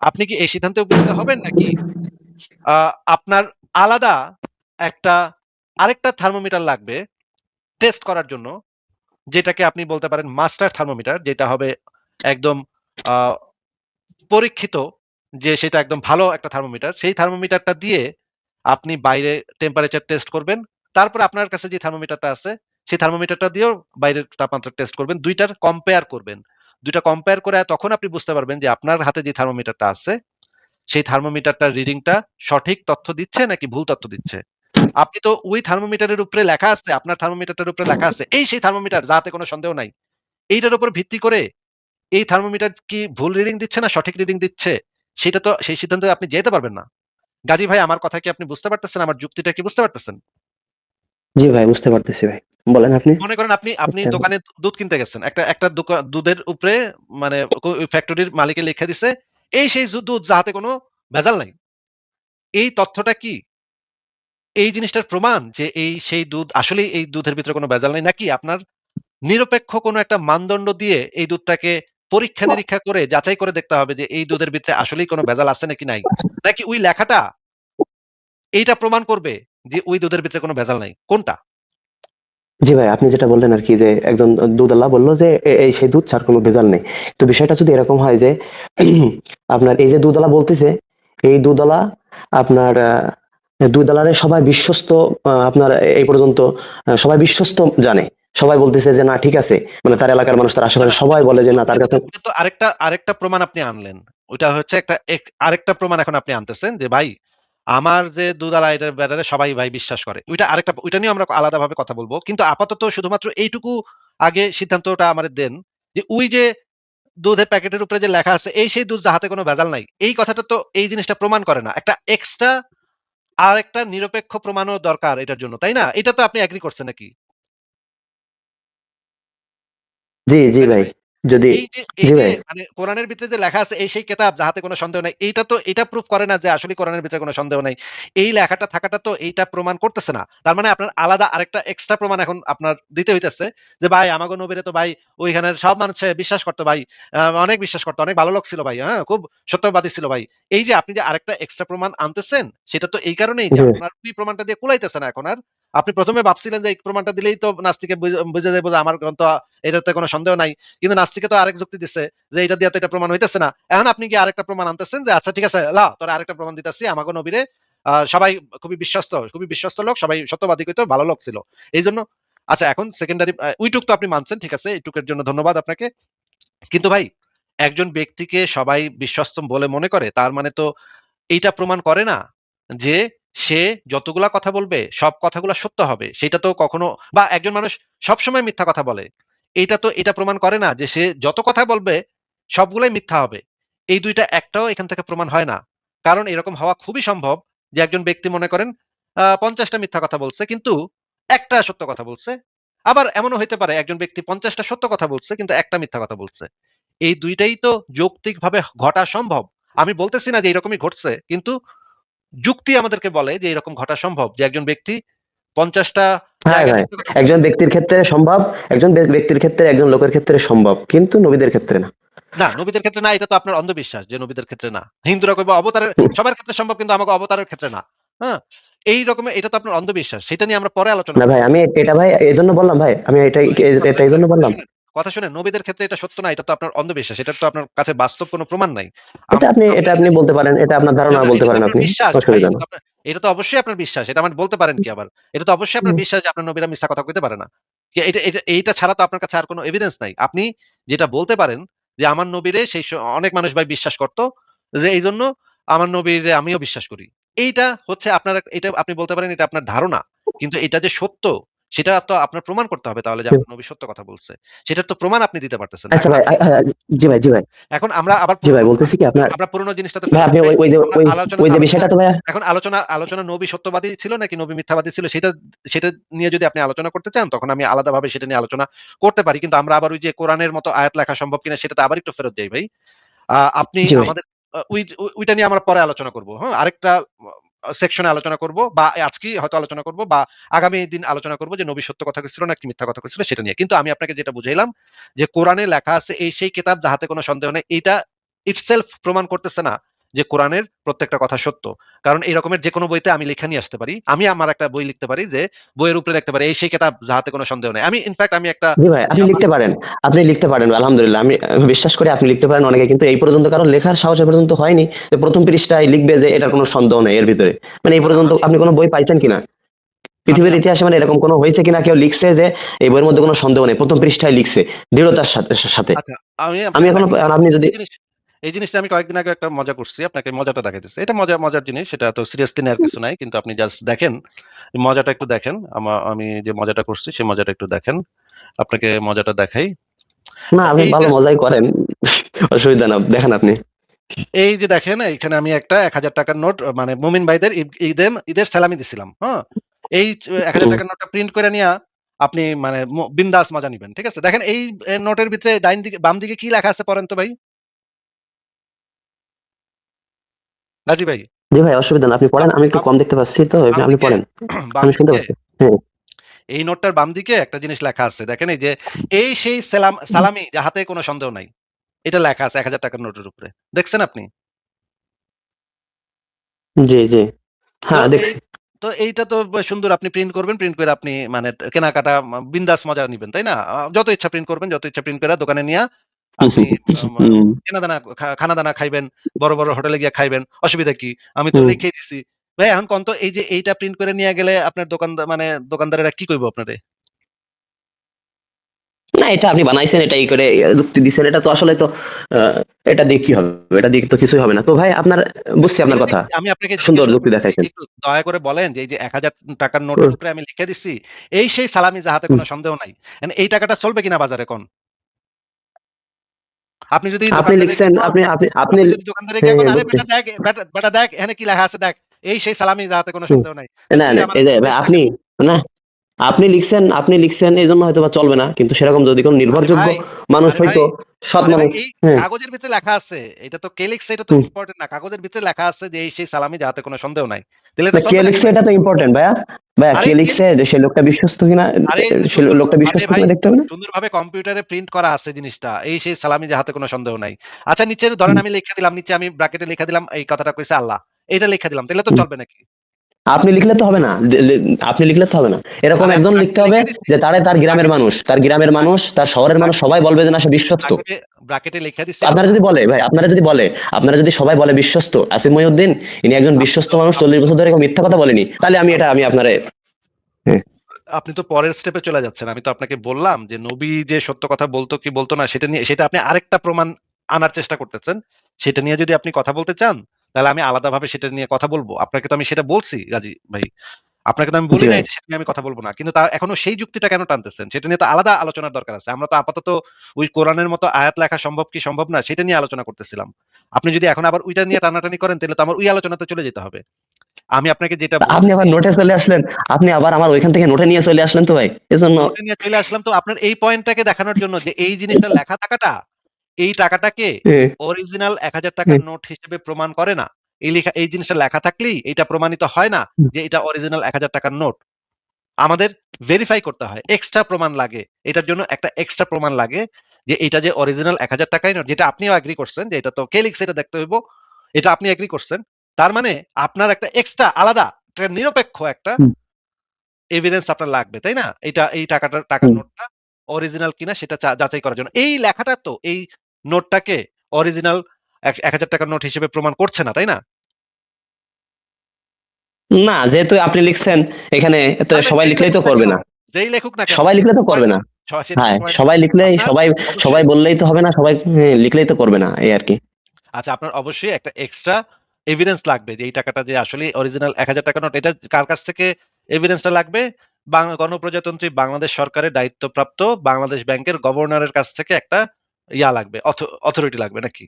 আপনি কি এই সিদ্ধান্তে উপনীত হবেন নাকি আ আপনার আলাদা একটা আরেকটা থার্মোমিটার লাগবে টেস্ট করার জন্য, যেটাকে আপনি বলতে পারেন মাস্টার থার্মোমিটার, যেটা হবে একদম আ পরীক্ষিত, যে সেটা একদম ভালো একটা থার্মোমিটার। সেই থার্মোমিটারটা দিয়ে আপনি বাইরে টেম্পারেচার টেস্ট করবেন। তারপরে আপনার কাছে যে থার্মোমিটারটা আছে, সেই থার্মোমিটারটা দিয়েও বাইরের তাপমাত্রা টেস্ট করবেন। ২ টার কম্পেয়ার করবেন। ২ টা কম্পেয়ার করে তখন আপনি বুঝতে পারবেন যে আপনার হাতে যে থার্মোমিটারটা আছে, সেই থার্মোমিটারটার রিডিংটা সঠিক তথ্য দিচ্ছে নাকি ভুল তথ্য দিচ্ছে। আপনি তো ওই থার্মোমিটারের উপরে লেখা আছে, আপনার থার্মোমিটারটার উপরে লেখা আছে, এই সেই থার্মোমিটার যাতে কোনো সন্দেহ নাই। এইটার উপর ভিত্তি করে এই থার্মোমিটার কি ভুল রিডিং দিচ্ছে না সঠিক রিডিং দিচ্ছে, সেটা তো সেই সিদ্ধান্তে আপনি যেতে পারবেন না। গাজী ভাই, আমার কথা কি আপনি বুঝতে পারতেছেন? আমার যুক্তিটা কি বুঝতে পারতেছেন? জি ভাই, বুঝতে পারতেছি ভাই। বলেন আপনি। মনে করেন আপনি আচ্ছা, দোকানে দুধ কিনতে গেছেন। একটা দুধের উপরে মানে ফ্যাক্টরির মালিকে লিখে দিছে, এই সেই দুধ যাতে কোনো ভেজাল নাই। এই তথ্যটা কি এই জিনিসটার প্রমাণ যে এই সেই দুধ আসলেই এই দুধের ভিতরে কোনো ভেজাল নাই, নাকি আপনার নিরপেক্ষ কোনো একটা মানদণ্ড দিয়ে এই দুধটাকে পরীক্ষা-নিরীক্ষা করে যাচাই করে দেখতে হবে যে এই দুধের ভিতরে আসলেই কোনো ভেজাল আছে নাকি নাই? নাকি ওই লেখাটা এইটা প্রমাণ করবে যে ওই দুধের ভিতরে কোনো ভেজাল নাই? কোনটা? জি ভাই, আপনি যেটা বললেন আরকি যে একজন দুধওয়ালা বলল যে এই সেই দুধ ছাড়া কোনো ভেজাল নেই। তো বিষয়টা যদি এরকম হয় যে আপনার এই যে দুধওয়ালা বলতেছে, এই দুধওয়ালা আপনার দুধওয়ালারে সবাই বিশ্বস্ত, আপনার এই পর্যন্ত সবাই বিশ্বস্ত জানে। সবাই বলতেছে যে না ঠিক আছে। মানে তার এলাকার মানুষ, তার না, আশেপাশে না, সবাই বলে যে না তার কাছে। ওটা তো আরেকটা প্রমাণ আপনি আনলেন। ওইটা হচ্ছে আরেকটা প্রমাণ এখন আপনি আনতেছেন যে ভাই, আমার যে দুধওয়ালা এটার ব্যাপারে সবাই ভাই বিশ্বাস করে। ওইটা নিয়ে আমরা আলাদাভাবে কথা বলব। কিন্তু আপাতত শুধুমাত্র এইটুকু আগে সিদ্ধান্তটা আমারে দেন যে ওই যে দুধের প্যাকেটের উপরে যে লেখা আছে এই সেই দুধ যাহাতে কোনো ভেজাল নাই। এই কথাটা তো এই জিনিসটা প্রমাণ করে না। একটা এক্সট্রা আরেকটা নিরপেক্ষ প্রমাণও দরকার এটার জন্য। তাই না? এটা তো আপনি এগ্রি করছেন নাকি? জি, জি গাজী ভাই। ভাই, যদি এই যে এই জি যে ভাই। মানে কোরআনের ভিতরে যে লেখা আছে এই সেই কেতাব যাহাতে কোনো সন্দেহ নাই। এটা প্রুফ করে না যে আসলে কোরআনের ভিতরে কোনো সন্দেহ নাই। এই লেখাটা থাকাটা তো এইটা প্রমাণ করতেছে না। তার মানে আপনার আলাদা আরেকটা এক্সট্রা প্রমাণ এখন আপনার দিতে হইতেছে যে ভাই আমাগো নবীরে তো ভাই ওইখানের সব মানুষে বিশ্বাস করতো ভাই। অনেক বিশ্বাস করতো। অনেক ভালো লোক ছিল ভাই। হ্যাঁ? খুব সত্যবাদী ছিল ভাই। এই যে আপনি যে আরেকটা এক্সট্রা প্রমাণ আনতেছেন, সেটা তো এই কারণেই যে জি ভাই। আপনার ওই প্রমাণটা দিয়ে কুলাইতেছে না এখন আর। আপনি ১ম এ ভাবছিলেন যে এই প্রমাণটা দিলেই তো নাস্তিকে বুঝে যাইব যে আমার গ্রন্থ এটাতে কোনো সন্দেহ নাই। কিন্তু নাস্তিকে তো আরেক যুক্তি দিচ্ছে যে এটা দিয়ে তো এটা প্রমাণ হইতেছে না। এখন আপনি কি আরেকটা প্রমাণ আনতেছেন যে আচ্ছা ঠিক আছে তোরে আরেকটা প্রমাণ দিতেছি আমাগো নবীরে সবাই খুবই বিশ্বস্ত লোক, সবাই সত্যবাদী কইতো, ভালো লোক ছিল। এইজন্য আচ্ছা এখন সেকেন্ডারি ওইটুক তো আপনি মানছেন, ঠিক আছে। এইটুকের জন্য ধন্যবাদ আপনাকে। কিন্তু ভাই, একজন ব্যক্তিকে সবাই বিশ্বস্ত বলে মনে করে তার মানে তো এইটা প্রমাণ করে না যে সে যতগুলা কথা বলবে সব কথাগুলা সত্য হবে। সেটা তো কখনো, বা একজন মানুষ সবসময় মিথ্যা কথা বলে। এটা প্রমাণ করে না যে সে যত কথা বলবে সবগুলাই মিথ্যা হবে। এই ২ টা একটাও এখান থেকে প্রমাণ হয় না। কারণ এরকম হওয়া খুবই সম্ভব যে একজন ব্যক্তি মনে করেন ৫০ টা মিথ্যা কথা বলছে কিন্তু একটা সত্য কথা বলছে। আবার এমনও হইতে পারে একজন ব্যক্তি ৫০ টা সত্য কথা বলছে কিন্তু একটা মিথ্যা কথা বলছে। এই ২ টাই তো যৌক্তিকভাবে ঘটা সম্ভব। আমি বলতেছি না যে এরকমই ঘটছে। কিন্তু যুক্তি আমাদেরকে বলে যে এরকম ঘটা সম্ভব যে একজন ব্যক্তি 50টা হ্যাঁ জায়গায় ভাই, মিথ্যা কথা একজন বলছে। ব্যক্তির ক্ষেত্রে সম্ভব, একজন ব্যক্তির ক্ষেত্রে, একজন লোকের ক্ষেত্রে সম্ভব, কিন্তু নবীদের ক্ষেত্রে না। না, নবীদের ক্ষেত্রে না, এটা তো আপনার অন্ধবিশ্বাস যে নবীদের ক্ষেত্রে না। হিন্দুরা কইবো অবতারের সবার ক্ষেত্রে সম্ভব কিন্তু আমাকে অবতারের ক্ষেত্রে না। হ্যাঁ? এই রকমের এটা তো আপনার অন্ধবিশ্বাস। সেটা নিয়ে আমরা পরে আলোচনা না করব। ভাই, আমি এটা ভাই এজন্য বললাম ভাই, আমি এটাই তো একটু কথা এটা এই শুনেন, জন্য কথা বললাম। শুনেন, কথা শুনেন। নবীদের ক্ষেত্রে এটা সত্য না, এটা তো আপনার অন্ধবিশ্বাস। এটার তো আপনার কাছে বাস্তব কোনো প্রমাণ নাই। এটা আপনি, আমরা এটা আপনি যেটা বলতে পারেন, এটা আপনার না, ধারণা না, বলতে এটা তো পারেন আপনার আপনি, বিশ্বাস ভাই। অসুবিধা না। এটা তো অবশ্যই আপনার বিশ্বাস। এটা আমার বলতে পারেন কি আবার? এটা তো অবশ্যই আপনার বিশ্বাস যে আপনার নবীরা মিথ্যা কথা কইতে পারে না। এইটা ছাড়া তো আপনার কাছে আর কোনো এভিডেন্স নাই। আপনি যেটা বলতে পারেন যে আমার নবীরে অনেক মানুষ ভাই বিশ্বাস করত যে এইজন্য আমার নবীরে আমিও বিশ্বাস করি। এইটা হচ্ছে আপনার এটা আপনি বলতে পারেন এটা আপনার ধারণা। কিন্তু এটা যে সত্য সেটা তো আপনার প্রমাণ করতে হবে তাহলে যে আপনার নবী সত্য কথা বলছে। সেটার তো প্রমাণ আপনি দিতে পারতেছেন না। আচ্ছা এখন ভাই, আপনি জি ভাই, জি ভাই, এখন আমরা আবার জি ভাই, বলতেছি কি আপনার, আমরা পুরনো জিনিসটাতে ভাই ফেরত আপনি যাই। ওই যে আমরা ওই আলোচনা ওই যে আলোচনা বিষয়টা তো ভাই, এখন আলোচনা নবী সত্যবাদী ছিল নাকি নবী মিথ্যাবাদী ছিল সেটা সেটা নিয়ে যদি আপনি আলোচনা করতে চান তখন আমি আলাদাভাবে সেটা নিয়ে আলোচনা করতে পারি। কিন্তু আমরা আবার ওই যে কোরআনের মতো আয়াত লেখা সম্ভব কিনা সেটাতে আবার একটু ফেরত যাই ভাই। আপনি জি ভাই, আমাদের ওইটা নিয়ে আমরা পরে আলোচনা করব। হ্যাঁ? আরেকটা সেকশনে আলোচনা করব বা আজকেই হয়তো আলোচনা করব বা আগামী দিন আলোচনা করব যে নবী সত্য কথা কইছিল নাকি মিথ্যা কথা কইছিল সেটা নিয়ে। কিন্তু আমি আপনাকে যেটা বুঝাইলাম যে কোরআনে লেখা আছে এই সেই কিতাব যাহাতে কোনো সন্দেহ নেই। এইটা ইটসেলফ প্রমাণ করতেছে না যে কোরআনের প্রত্যেকটা কথা সত্য। কারণ এই রকমের যেকোনো বইতে আমি লেখা নিয়ে আসতে পারি। আমি আমার একটা বই লিখতে পারি যে বইয়ের উপরে লিখতে পারি এই সেই কিতাব যাহাতে কোনো সন্দেহ নেই। আমি ইনফেক্ট আমি একটা জি ভাই, আপনি লিখতে পারেন, আপনি লিখতে পারেন, আলহামদুলিল্লাহ, আমি বিশ্বাস করি আপনি লিখতে পারেন অনেকে, কিন্তু এই পর্যন্ত কারণ লেখার সাহস এ পর্যন্ত হয়নি যে প্রথম পৃষ্ঠায় লিখবে যে এটার কোনো সন্দেহ নেই এর ভিতরে। মানে এই না, না পর্যন্ত আমি আপনি কোনো বই পাইছেন কিনা আমি পৃথিবীর আপনাকে ইতিহাসে? মানে এরকম কোনো হয়েছে কিনা কেউ লিখছে যে এই বইয়ের মধ্যে কোনো সন্দেহ নেই, প্রথম পৃষ্ঠায় লিখছে দৃঢ়তার সাথে সাথে। আচ্ছা, আমি আমি আপনাকে এখনো, দেখাই। আপনি যদি, এই জিনিস এই জিনিসটা আমি কয়েকদিন আগে একটা মজা করছি। আপনাকে মজাটা দেখাইতেছি। এটা মজার জিনিস। সেটা তো সিরিয়াসলি নেওয়ার কিছু নাই। কিন্তু আপনি জাস্ট দেখেন। মজাটা একটু দেখেন। আমি যে মজাটা করছি সেই মজাটা একটু দেখেন। আপনাকে মজাটা দেখাই। না আপনি এই ভালো যে মজাই করেন, অসুবিধা না, দেখেন আপনি। এই যে দেখেন এখানে আমি একটা ৳১,০০০ নোট মানে মুমিন ভাইদের ঈদের সালামি দিছিলাম। হ্যাঁ? এই ৳১,০০০ নোটটা প্রিন্ট করে নিয়া আপনি মানে বিন্দাস মজা নিবেন। ঠিক আছে? দেখেন এই নোটের ভিতরে ডাইন দিকে বাম দিকে কি লেখা আছে পড়েন তো ভাই? রাজি ভাই? জি ভাই, অসুবিধা না, আপনি বাম পড়েন, আমি একটু বাম কম দেখতে পাচ্ছি তো, বাম আপনি দিকে পড়েন, বাম আমি শুনতে দিকে পাচ্ছি। হ্যাঁ। এই নোটটার বাম দিকে একটা জিনিস লেখা আছে। দেখেন এই যে এই সেই সালামি যাহাতে কোনো সন্দেহ নাই। এটা লেখা আছে ৳১,০০০ নোটের উপরে। দেখছেন আপনি? জি, জি। তো হ্যাঁ, এই দেখছি। তো এইটা তো সুন্দর আপনি প্রিন্ট করবেন। প্রিন্ট করে আপনি মানে কেনাকাটা বিন্দাস মজা নিবেন, তাই না? যত ইচ্ছা প্রিন্ট করবেন, যত ইচ্ছা প্রিন্ট করে দোকানে নিয়া আপনি হুম, খানাদানা খাইবেন, বড় হোটেলে গিয়ে খাইবেন। অসুবিধা কি? আমি তো হুম। লিখেই দিছি। ভাই এখন কোন তো এই যে এইটা প্রিন্ট করে নিয়ে গেলে আপনার মানে দোকানদারেরা কি কইব আপনারে? না, এটা আপনি বানাইছেন, এটা করে যুক্তি দিছেন, এটা তো আসলে তো আহ, এটা দিয়ে কি হবে? এটা দিয়ে তো কিছুই হবে না। তো ভাই আপনার, বুঝছি আপনার এটা কথা, আমি আপনাকে সুন্দর জিজ্ঞেস যুক্তি করতেছি যে দেখাইছেন। একটু দয়া করে বলেন যে এই যে ৳১,০০০ নোটের হুম, উপরে আমি লিখে দিছি, এই সেই সালামি যাহাতে হুম। কোনো সন্দেহ নাই। এই টাকাটা চলবে কিনা বাজারে কোন? আপনি যদি আপনি দোকানদারে লিখছেন, গিয়ে কোন আপনি আপনি যদি দোকানদারে গিয়ে হ্যাঁ, কোন, হ্যাঁ, "আরে বুঝছি। বেটা দেখ এখানে কি লেখা আছে দেখ। এই সেই সালামি যাহাতে কোনো হুম। সন্দেহ নাই।" তো না তুই না, আমার এই যে ভাই, ২০ টাকা আপনি, না, আপনি লিখছেন এই জন্য হয়তো বা চলবে না, কিন্তু সেরকম যদি কোনো আরে নির্ভরযোগ্য ভাই, মানুষ আরে ভাই, হইতো, সৎ আরে ভাই মানুষ। এই হ্যাঁ। কাগজের ভিতরে লেখা আছে। এটা তো কে লিখছে এটা তো হুম। ইম্পোর্টেন্ট না। কাগজের ভিতরে লেখা আছে যে এই সেই সালামি যাহাতে কোনো সন্দেহ নাই। তাহলে না, এটা কে চলবে নাকি লিখছে ভাই? এটা তো ইম্পর্টেন্ট ভাইয়া। ভাইয়া আরে কে কে লিখছে, লিখ যে সে লোকটা বিশ্বস্ত কিনা, আরে সে লোকটা আরে বিশ্বস্ত ভাই কিনা দেখতে হবে না? সুন্দরভাবে কম্পিউটারে প্রিন্ট করা আছে জিনিসটা। এই সেই সালামি যাহাতে কোনো সন্দেহ নাই। আচ্ছা নিচে ধরেন হুম, আমি লিখে দিলাম, নিচে আমি ব্র্যাকেটে লিখে দিলাম এই কথাটা কইছে আল্লাহ। এইটা লিখে দিলাম। তাহলে তো হুম। চলবে নাকি? আপনি লিখলে তো হবে না, আপনি লিখলে তো হবে না, এরকম আরে আমি একজন লিখতে ব্র্যাকেটে হবে লিখে দিছি। যে তার গ্রামের ব্র্যাকেটে মানুষ, তার গ্রামের মানুষ, ব্র্যাকেট তার শহরের মানুষ ব্র্যাকেটে সবাই বলবে যে না সে বিশ্বস্ত। ব্র্যাকেটে ব্র্যাকেটে লিখে দিছি আপনারা আল্লাহ। যদি বলে ভাই, আপনারা যদি সবাই বলে বিশ্বস্ত আসিফ মহিউদ্দিন, ইনি একজন আপনি বিশ্বস্ত তো মানুষ, আপনি 40 তো বছর ধরে কেউ মিথ্যা কথা বলেনি, তাহলে আমি আপনি তো আপনারে, হ্যাঁ। আপনি তো পরের স্টেপে চলে যাচ্ছেন। আমি তো আপনাকে বললাম যে নবী যে সত্য কথা বলতো কি বলতো না সেটা নিয়ে সেটা আপনি আরেকটা প্রমাণ আনার চেষ্টা করতেছেন। সেটা নিয়ে যদি আপনি কথা বলতে চান, তাহলে আমি আলাদাভাবে সেটা নিয়ে কথা বলব। আপনাকে তো আমি সেটা বলছি গাজী ভাই। আপনাকে তো আমি জি বলি নাই ভাই। যে সেটা নিয়ে আমি কথা বলব না। কিন্তু এখনো সেই যুক্তিটা কেন টানতেছেন? সেটা নিয়ে তো আলাদা আলোচনার দরকার আছে। আমরা তো আপাতত ওই কোরআনের মতো আয়াত লেখা সম্ভব কি সম্ভব না সেটা নিয়ে আলোচনা করতেছিলাম। আপনি যদি এখন আবার ওইটা নিয়ে টানাটানি করেন তাহলে তো আমার ওই আলোচনাতে চলে যেতে হবে। আমি আপনাকে যেটা তা আপনি বলতেছি আবার নোটে চলে আসলেন, আপনি আবার আমার ওইখান থেকে নোটে নিয়ে চলে আসলেন তো ভাই, এজন্য। নোটে নিয়ে চলে আসলাম তো আপনার এই পয়েন্টটাকে দেখানোর জন্য যে এই জিনিসটা লেখা থাকাটা এই টাকাটাকে হ্যাঁ, অরিজিনাল ৳১,০০০ হ্যাঁ। নোট হিসেবে প্রমাণ করে না। এই জিনিসটা লেখা থাকলেই এটা প্রমাণিত হয় না যে এটা অরিজিনাল ১,০০০ টাকার নোট। আমাদের ভেরিফাই করতে হয়, এক্সট্রা প্রমাণ লাগে। এটার জন্য একটা এক্সট্রা প্রমাণ লাগে যে এটা যে অরিজিনাল ১,০০০ টাকাই নোট, যেটা আপনিও এগ্রি করছেন যে এটা তো কে লিখছে এটা দেখতে হইব, এটা আপনি এগ্রি করছেন। তার মানে আপনার একটা এক্সট্রা আলাদা একটা নিরপেক্ষ একটা হুম, এভিডেন্স আপনার লাগবে, তাই না? এই টাকার হুম। নোটটা অরিজিনাল কিনা সেটা যাচাই করার জন্য। এই লেখাটা তো এই নোটটাকে অরিজিনাল ১,০০০ টাকার নোট হিসেবে প্রমাণ করছে না, তাই না? না, যেহেতু আপনি লিখছেন এখানে, তো তাহলে সবাই যেই লিখলেই লেখুক তো না করবে কেন, না। যেই লেখুক না কেন সবাই সেটা লিখলে তো কোনো করবে পয়েন্ট না। নাই। সেটা হ্যাঁ, কোনো পয়েন্ট নাই। সবাই লিখলে আপনার সবাই সবাই অবশ্যই বললেই তো হবে না, সবাই লিখলেই তো করবে না, এই আর কি। আচ্ছা, আপনার অবশ্যই একটা এক্সট্রা এভিডেন্স লাগবে যে এই টাকাটা যে আসলে অরিজিনাল ১,০০০ টাকা নোট। এটা কার কাছ থেকে এভিডেন্সটা লাগবে? গণপ্রজাতন্ত্রী বাংলাদেশ সরকারের দায়িত্বপ্রাপ্ত বাংলাদেশ ব্যাংকের গভর্নরের কাছ থেকে একটা ইয়া লাগবে, অথরিটি লাগবে নাকি?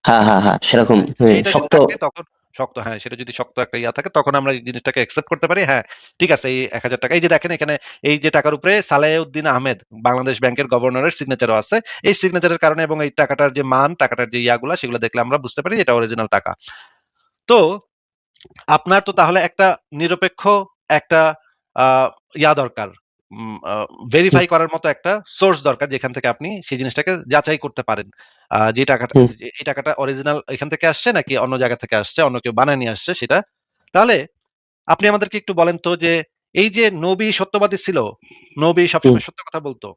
হ্যাঁ, হ্যাঁ, হ্যাঁ, সেরকম হ্যাঁ, সেইটা যদি শক্ত। থাকে তখন শক্ত, হ্যাঁ, সেটা যদি শক্ত একটা ইয়া থাকে তখন আমরা এই জিনিসটাকে অ্যাকসেপ্ট করতে পারি। হ্যাঁ, ঠিক আছে, এই ১,০০০ টাকা, এই যে দেখেন এখানে এই যে টাকার উপরে সালেহউদ্দিন আহমেদ বাংলাদেশ ব্যাংকের গভর্নরের সিগনেচারও আছে। এই সিগনেচারের কারণে এবং এই টাকাটার যে মান, টাকাটার যে ইয়াগুলা সেগুলো দেখলে আমরা বুঝতে পারি এটা অরিজিনাল টাকা। তো আপনার তো তাহলে একটা নিরপেক্ষ একটা আ ইয়া দরকার। হুম, ভেরিফাই করার মতো একটা সোর্স দরকার যেখান থেকে আপনি সেই জিনিসটাকে যাচাই করতে পারেন। যে টাকাটা হুম, এই টাকাটা অরিজিনাল এখান থেকে আসছে নাকি অন্য জায়গা থেকে আসছে, অন্য কেউ বানায় নিয়ে আসছে সেটা। তাহলে আপনি আমাদেরকে একটু বলেন তো যে এই যে নবী সত্যবাদী ছিল, নবী হুম, সবসময় সত্য কথা বলতো।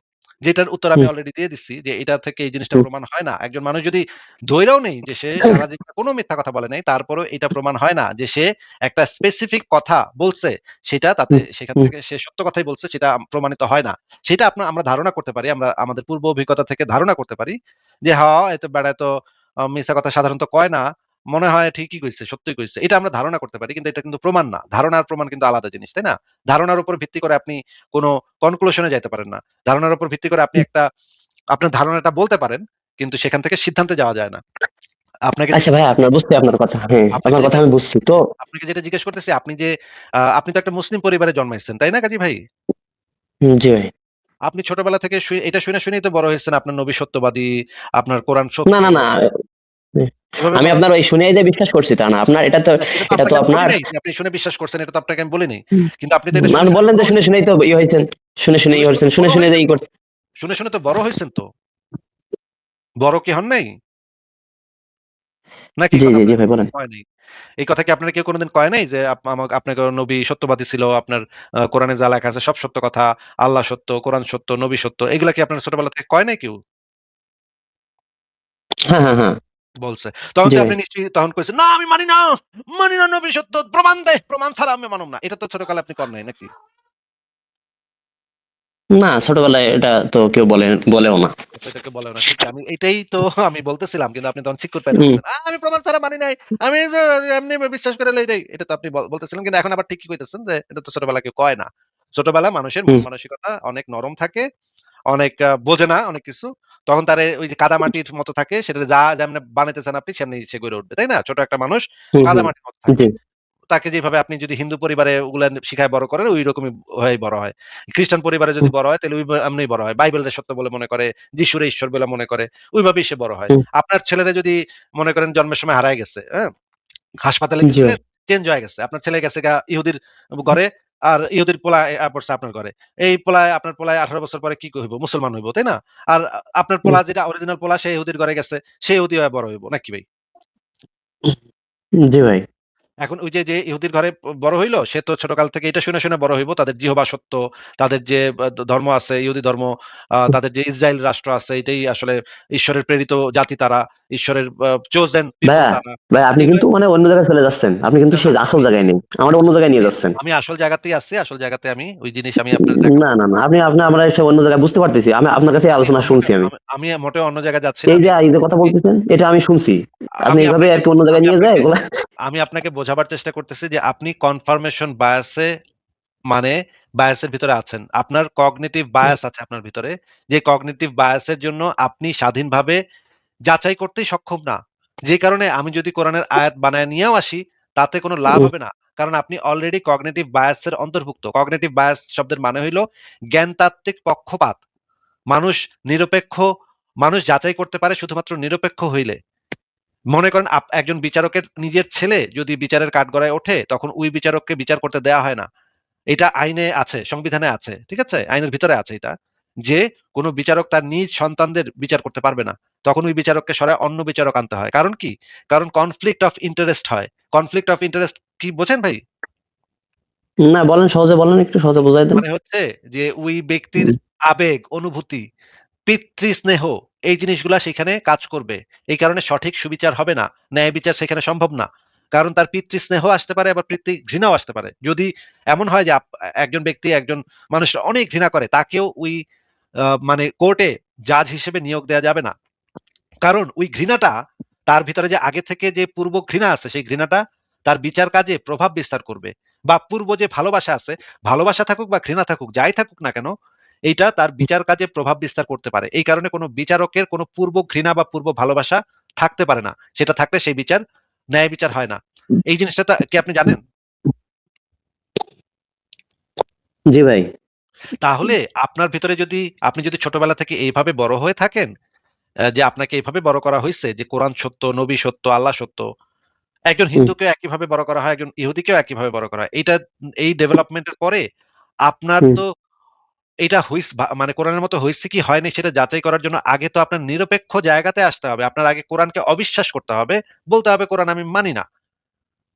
যেটার উত্তর আমি হুম, অলরেডি দিয়ে দিচ্ছি যে এটা থেকে এই জিনিসটা হুম, প্রমাণ হয় না। একজন মানুষ যদি ধইরাও নেই যে সে সারা জীবনে কোনো মিথ্যা কথা বলে নাই, তারপরেও এটা প্রমাণ হয় না যে সে একটা স্পেসিফিক কথা বলছে, সেটা তাতে হুম, সেখান হুম, থেকে সে সত্য কথাই বলছে সেটা প্রমাণিত হয় না। সেটা আমরা ধারণা করতে পারি। আমরা আমাদের পূর্ব অভিজ্ঞতা থেকে ধারণা করতে পারি যে এতো বেড়া তো মিথ্যা কথা সাধারণত কয় না। মনে হয় ঠিকই কইছে, সত্যই কইছে। এটা আমরা ধারণা করতে পারি। কিন্তু এটা কিন্তু প্রমাণ না। ধারণা আর প্রমাণ কিন্তু আলাদা জিনিস, তাই না? ধারণার উপর ভিত্তি করে আপনি কোন কনক্লুশন এ যাইতে পারেন না। ধারণার উপর ভিত্তি করে আপনি হুম। আপনার ধারণাটা বলতে পারেন, কিন্তু সেখান থেকে সিদ্ধান্তে যাওয়া যায় না। আপনাকে আচ্ছা যেটা ভাই, জিজ্ঞেস আপনার বুঝছি, আপনার কথা, হ্যাঁ, আপনাকে আপনার কথা যেটা আমি বুঝছি তো। আপনাকে যেটা জিজ্ঞেস করতেছি, আপনি যে আপনি তো একটা মুসলিম পরিবারে জন্মাইছেন, তাই না কাজী ভাই? জি ভাই। আপনি ছোটবেলা থেকে এটা শুনে শুনেই তো বড় হয়েছেন আপনার নবী সত্যবাদী, আপনার কোরআন না, সত্য। না, না, এভাবে আমি বড় আপনার হয়েছেন। ওই শুনেই যে বিশ্বাস করছি তা না, আপনার এটা তো, না, সেটা তো এটা তো আপনাকে আমি বলি আপনার। নাই যে আপনি শুনে বিশ্বাস করছেন, এটা তো আপনাকে আমি বলি নাই। হুম, কিন্তু আপনি তো এটা শুনে, আপনি শুনে বললেন বড় যে শুনে হইছেন। শুনেই তো ইয়ে হয়েছেন, শুনে শুনে শুনে, ইয়ে শুনে হয়েছেন, তো শুনে বড় শুনে যে হইছেন ই তো। করতে। শুনে, শুনে তো বড় হইছেন তো। বড় কি হন নাই? নাকি এই জি, কথা জি, জি আপনার ভাই, কোনদিন বলেন। কয় নাই? এই কথা কি আপনার কেউ কোনদিন কয় নাই যে আপনাকে নবী সত্যবাদী ছিল, আপনার কোরআনে যা লেখা আছে সব সত্য কথা, আল্লাহ সত্য, কোরআন সত্য, নবী সত্য, এগুলা কি আপনার ছোটবেলা থেকে কয় নাই কেউ? হ্যাঁ, হ্যাঁ, হ্যাঁ। বলছে। তখন জি তো ভাই। আপনি নিশ্চয়ই তখন কইছেন, "না আমি মানি না, মানি না নবী সত্য, প্রমাণ দে, প্রমাণ ছাড়া আমি মানব না।" এটা তো ছোটকালে আপনি করেন নাই নাকি? না, ছোটবেলায় এটা তো কেউ বলেও না। এটাকে বলে না ঠিকই। আমি এটাই তো আমি বলতেছিলাম কিন্তু আপনি তখন চিৎকার পাইরা হুম, বললেন, আমি প্রমাণ ছাড়া মানি নাই। আমি এই যে এমনি বিশ্বাস করে লই নাই।" এটা তো আপনি বলতেছিলেন কিন্তু এখন আবার ঠিকই কইতেছেন যে এটা তো ছোটবেলায় কেউ কয় না। ছোটবেলায় মানুষের মন হুম, মানসিকতা অনেক নরম থাকে, অনেক বোঝে না অনেক কিছু। তখন তারে ওই যে কাদামাটির মতো থাকে, সেটা যেমনে বানাইতেছেন আপনি সেমনি সে গড়ে উঠবে। তাই না? ছোট একটা মানুষ হুম, হুম। কাদামাটির মতো থাকে। জি। তাকে যেভাবে আপনি যদি হিন্দু পরিবারে ওগুলা শিখায় বড় করেন ঐরকমই হয়েই বড় হয়। খ্রিস্টান পরিবারে যদি হুম, বড় হয় তাহলে এমনিই বড় হয়। বাইবেলরে সত্য বলে মনে করে, যিশুরে ঈশ্বর বলে মনে করে, ওইভাবেই সে বড় হয়। হুম। আপনার ছেলেরা যদি মনে করেন জন্মের সময় হারায় গেছে, হ্যাঁ? হাসপাতালে জি ভাই। গেছিলেন, চেঞ্জ হয়ে গেছে। আপনার ছেলে গেছে ইহুদির ঘরে, আর ইহুদির পোলা পড়ছে আপনার ঘরে। আপনার পোলায় ১৮ বছর পরে কি হইব? মুসলমান হইব, তাই না? আর আপনার হুম, পোলা যেটা অরিজিনাল পোলা সে ইহুদির ঘরে গেছে, সে ইহুদি হয়ে বড় হইব নাকি ভাই? জি ভাই। এখন ওই যে ইহুদির ঘরে বড় হইলো, সে তো ছোটকাল থেকে এটা শুনে, শুনে বড় হইব। তাদের জিহবা সত্য, তাদের যে ধর্ম আছে, ইহুদি ধর্ম, তাদের যে ইসরায়েল রাষ্ট্র আছে, এটাই আসলে ঈশ্বরের প্রেরিত জাতি তারা, ঈশ্বরের chosen people ভাইয়া, তারা। ভাই, আপনি এগুলা কিন্তু মানে অন্য জায়গায় চলে যাচ্ছেন। আপনি কিন্তু না, না, সেই আসল জায়গায় নেই। আমারে অন্য জায়গায় নিয়ে যাচ্ছেন। আমি আসল জায়গাতেই আছি। আসল জায়গাতে আমি ওই জিনিস আমি আপনার দেখাবো। না, না, না। আপনি আমরা এসে অন্য জায়গায় বুঝতে পারতেছি। আমি আপনার কাছে আমি আলোচনা অন্য শুনছি আমি। আমি মোটেও অন্য জায়গায় যাচ্ছি না। এই যে কথা আমি বলতেছেন, এটা আমি শুনছি। আপনি আমি এইভাবে আপনাকে আরকি অন্য জায়গায় আমি নিয়ে যায় আপনাকে এগুলা। আমি আপনাকে বোঝাবার চেষ্টা করতেছি যে আপনি কনফার্মেশন বায়াসে মানে বায়াসের ভিতরে আছেন। আপনার কগনিটিভ বায়াস আছে আপনার ভিতরে। যে কগনিটিভ বায়াসের জন্য আপনি স্বাধীনভাবে যাচাই করতেই সক্ষম না। যে কারণে আমি যদি কোরআনের আয়াত বানায় নিয়েও আসি, তাতে কোনো লাভ হুম, হবে না। কারণ আপনি অলরেডি কগনিটিভ বায়াস এর অন্তর্ভুক্ত। কগনিটিভ বায়াস শব্দের মানে হইল জ্ঞানতাত্ত্বিক পক্ষপাত। মানুষ নিরপেক্ষ মানুষ যাচাই করতে পারে শুধুমাত্র নিরপেক্ষ হইলে। মনে করেন একজন বিচারকের নিজের ছেলে যদি বিচারের কাঠগড়ায় ওঠে, তখন ওই বিচারককে বিচার করতে দেয়া হয় না। এটা আইনে আছে, সংবিধানে আছে, ঠিক আছে? আইনের ভিতরে আছে এটা, যে কোনো বিচারক তার নিজ সন্তানদের বিচার করতে পারবে না। তখন ওই বিচারককে সরায় অন্য বিচারক আনতে হয়। কারণ কি? কারণ কনফ্লিক্ট অফ ইন্টারেস্ট হয়। কনফ্লিক্ট অফ ইন্টারেস্ট কি বোঝেন ভাই? না বলেন, সহজে বলেন, একটু সহজে বোঝাই দেন। মানে হচ্ছে যে ওই ব্যক্তির আবেগ, অনুভূতি, পিতৃস্নেহ, এই জিনিসগুলা সেখানে কাজ করবে। এই কারণে সঠিক সুবিচার হবে না। ন্যায় বিচার সেখানে সম্ভব না। কারণ তার পিতৃস্নেহ আসতে পারে, আবার পিতৃ ঘৃণাও আসতে পারে। যদি এমন হয় যে একজন ব্যক্তি একজন মানুষকে অনেক ঘৃণা করে, তাকেও ওই মানে কোর্টে জাজ হিসেবে নিয়োগ দেয়া যাবে না। কারণ ওই ঘৃণাটা, তার ভিতরে যে আগে থেকে যে পূর্ব ঘৃণা আছে, সেই ঘৃণাটা তার বিচার কাজে প্রভাব বিস্তার করবে। বা পূর্ব যে ভালোবাসা আছে, ভালোবাসা থাকুক বা ঘৃণা থাকুক, যাই থাকুক না কেন, এইটা তার বিচার কাজে প্রভাব বিস্তার করতে পারে। এই কারণে কোনো বিচারকের কোনো পূর্ব ঘৃণা বা পূর্ব ভালোবাসা থাকতে পারে না। সেটা থাকলে সেই বিচার ন্যায় বিচার হয় না। এই জিনিসটা কি আপনি জানেন? জি ভাই। তাহলে আপনার ভিতরে যদি, আপনি যদি ছোটবেলা থেকে এইভাবে বড় হয়ে থাকেন, যে আপনাকে এইভাবে বড় করা হয়েছে যে কোরআন সত্য, নবী সত্য, আল্লাহ সত্য, একজন হুম, হিন্দুকেও একইভাবে বড় করা হয়, একজন ইহুদিকেও একইভাবে বড় করা হয়। এইটা, এই ডেভেলপমেন্টের পরে আপনার হুম। তো এটা মানে কোরআনের মতো হইছে কি হয় নাই সেটা যাচাই করার জন্য আগে তো আপনার নিরপেক্ষ জায়গাতে আসতে হবে। আপনার আগে কোরআনকে অবিশ্বাস করতে হবে। বলতে হবে কোরআন আমি মানি না।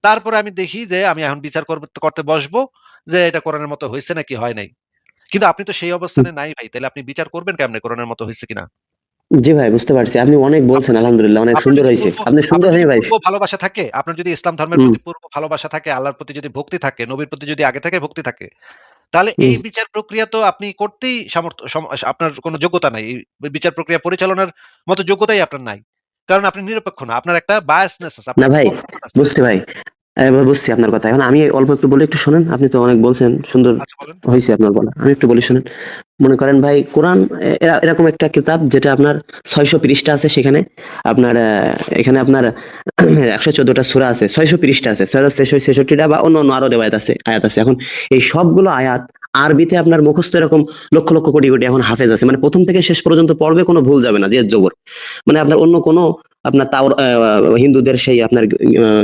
তারপরে আমি দেখি যে আমি এখন বিচার করতে বসবো যে এটা কোরআনের মতো হইছে নাকি হয় নাই। কিন্তু আপনি তো সেই অবস্থানে নাই ভাই। তাইলে আপনি বিচার করবেন কেমনে কোরআনের মতো হইছে কিনা? জি ভাই, বুঝতে পারছি। আপনি অনেক বলছেন, আপনার যদি আলহামদুলিল্লাহ অনেক আপনার সুন্দর যদি হয়েছে। পূর্ব আপনি সুন্দর আপনার যদি হয়ে ভাই। পূর্ব ভালোবাসা থাকে, আপনার যদি ইসলাম ধর্মের হুম, প্রতি পূর্ব ভালোবাসা থাকে, আল্লাহর প্রতি যদি ভক্তি থাকে, নবীর প্রতি যদি আগে থেকে ভক্তি থাকে, তাহলে এই হুম। বিচার প্রক্রিয়া তো আপনি করতেই আপনার কোনো যোগ্যতা নাই। এই বিচার প্রক্রিয়া পরিচালনার মতো যোগ্যতাই আপনার নাই। কারণ আপনি নিরপেক্ষ না। আপনার একটা বায়াসনেস আছে, না আপনার একটা ভাই, পক্ষপাত আছে। বুঝছি ভাই। এবার বুঝছি আপনার কথা। এখন আমি অল্প একটু বলি, একটু শোনেন। আপনি তো অনেক বলছেন, সুন্দর আচ্ছা বলেন। হয়েছে আপনার বলা। আমি একটু বলি, শোনেন। মনে করেন ভাই, কোরআন এরকম একটা কিতাব যেটা আপনার ৬০০ পৃষ্ঠা আছে সেখানে। আপনার এখানে আপনার ১১৪টা সূরা আছে, ৬০০ পৃষ্ঠা আছে, ৬৬৬টা বা অন্য অন্য আরো রেওয়ায়াত আছে, আয়াত আছে। এখন এই সবগুলো আয়াত আরবিতে আপনার মুখস্থ এরকম লক্ষ লক্ষ কোটি কোটি এখন হাফেজ আছে, মানে প্রথম থেকে শেষ পর্যন্ত পড়বে, কোনো ভুল যাবে না, জেদ জবর। মানে আপনার অন্য কোনো, আপনার তাও হিন্দুদের সেই আপনার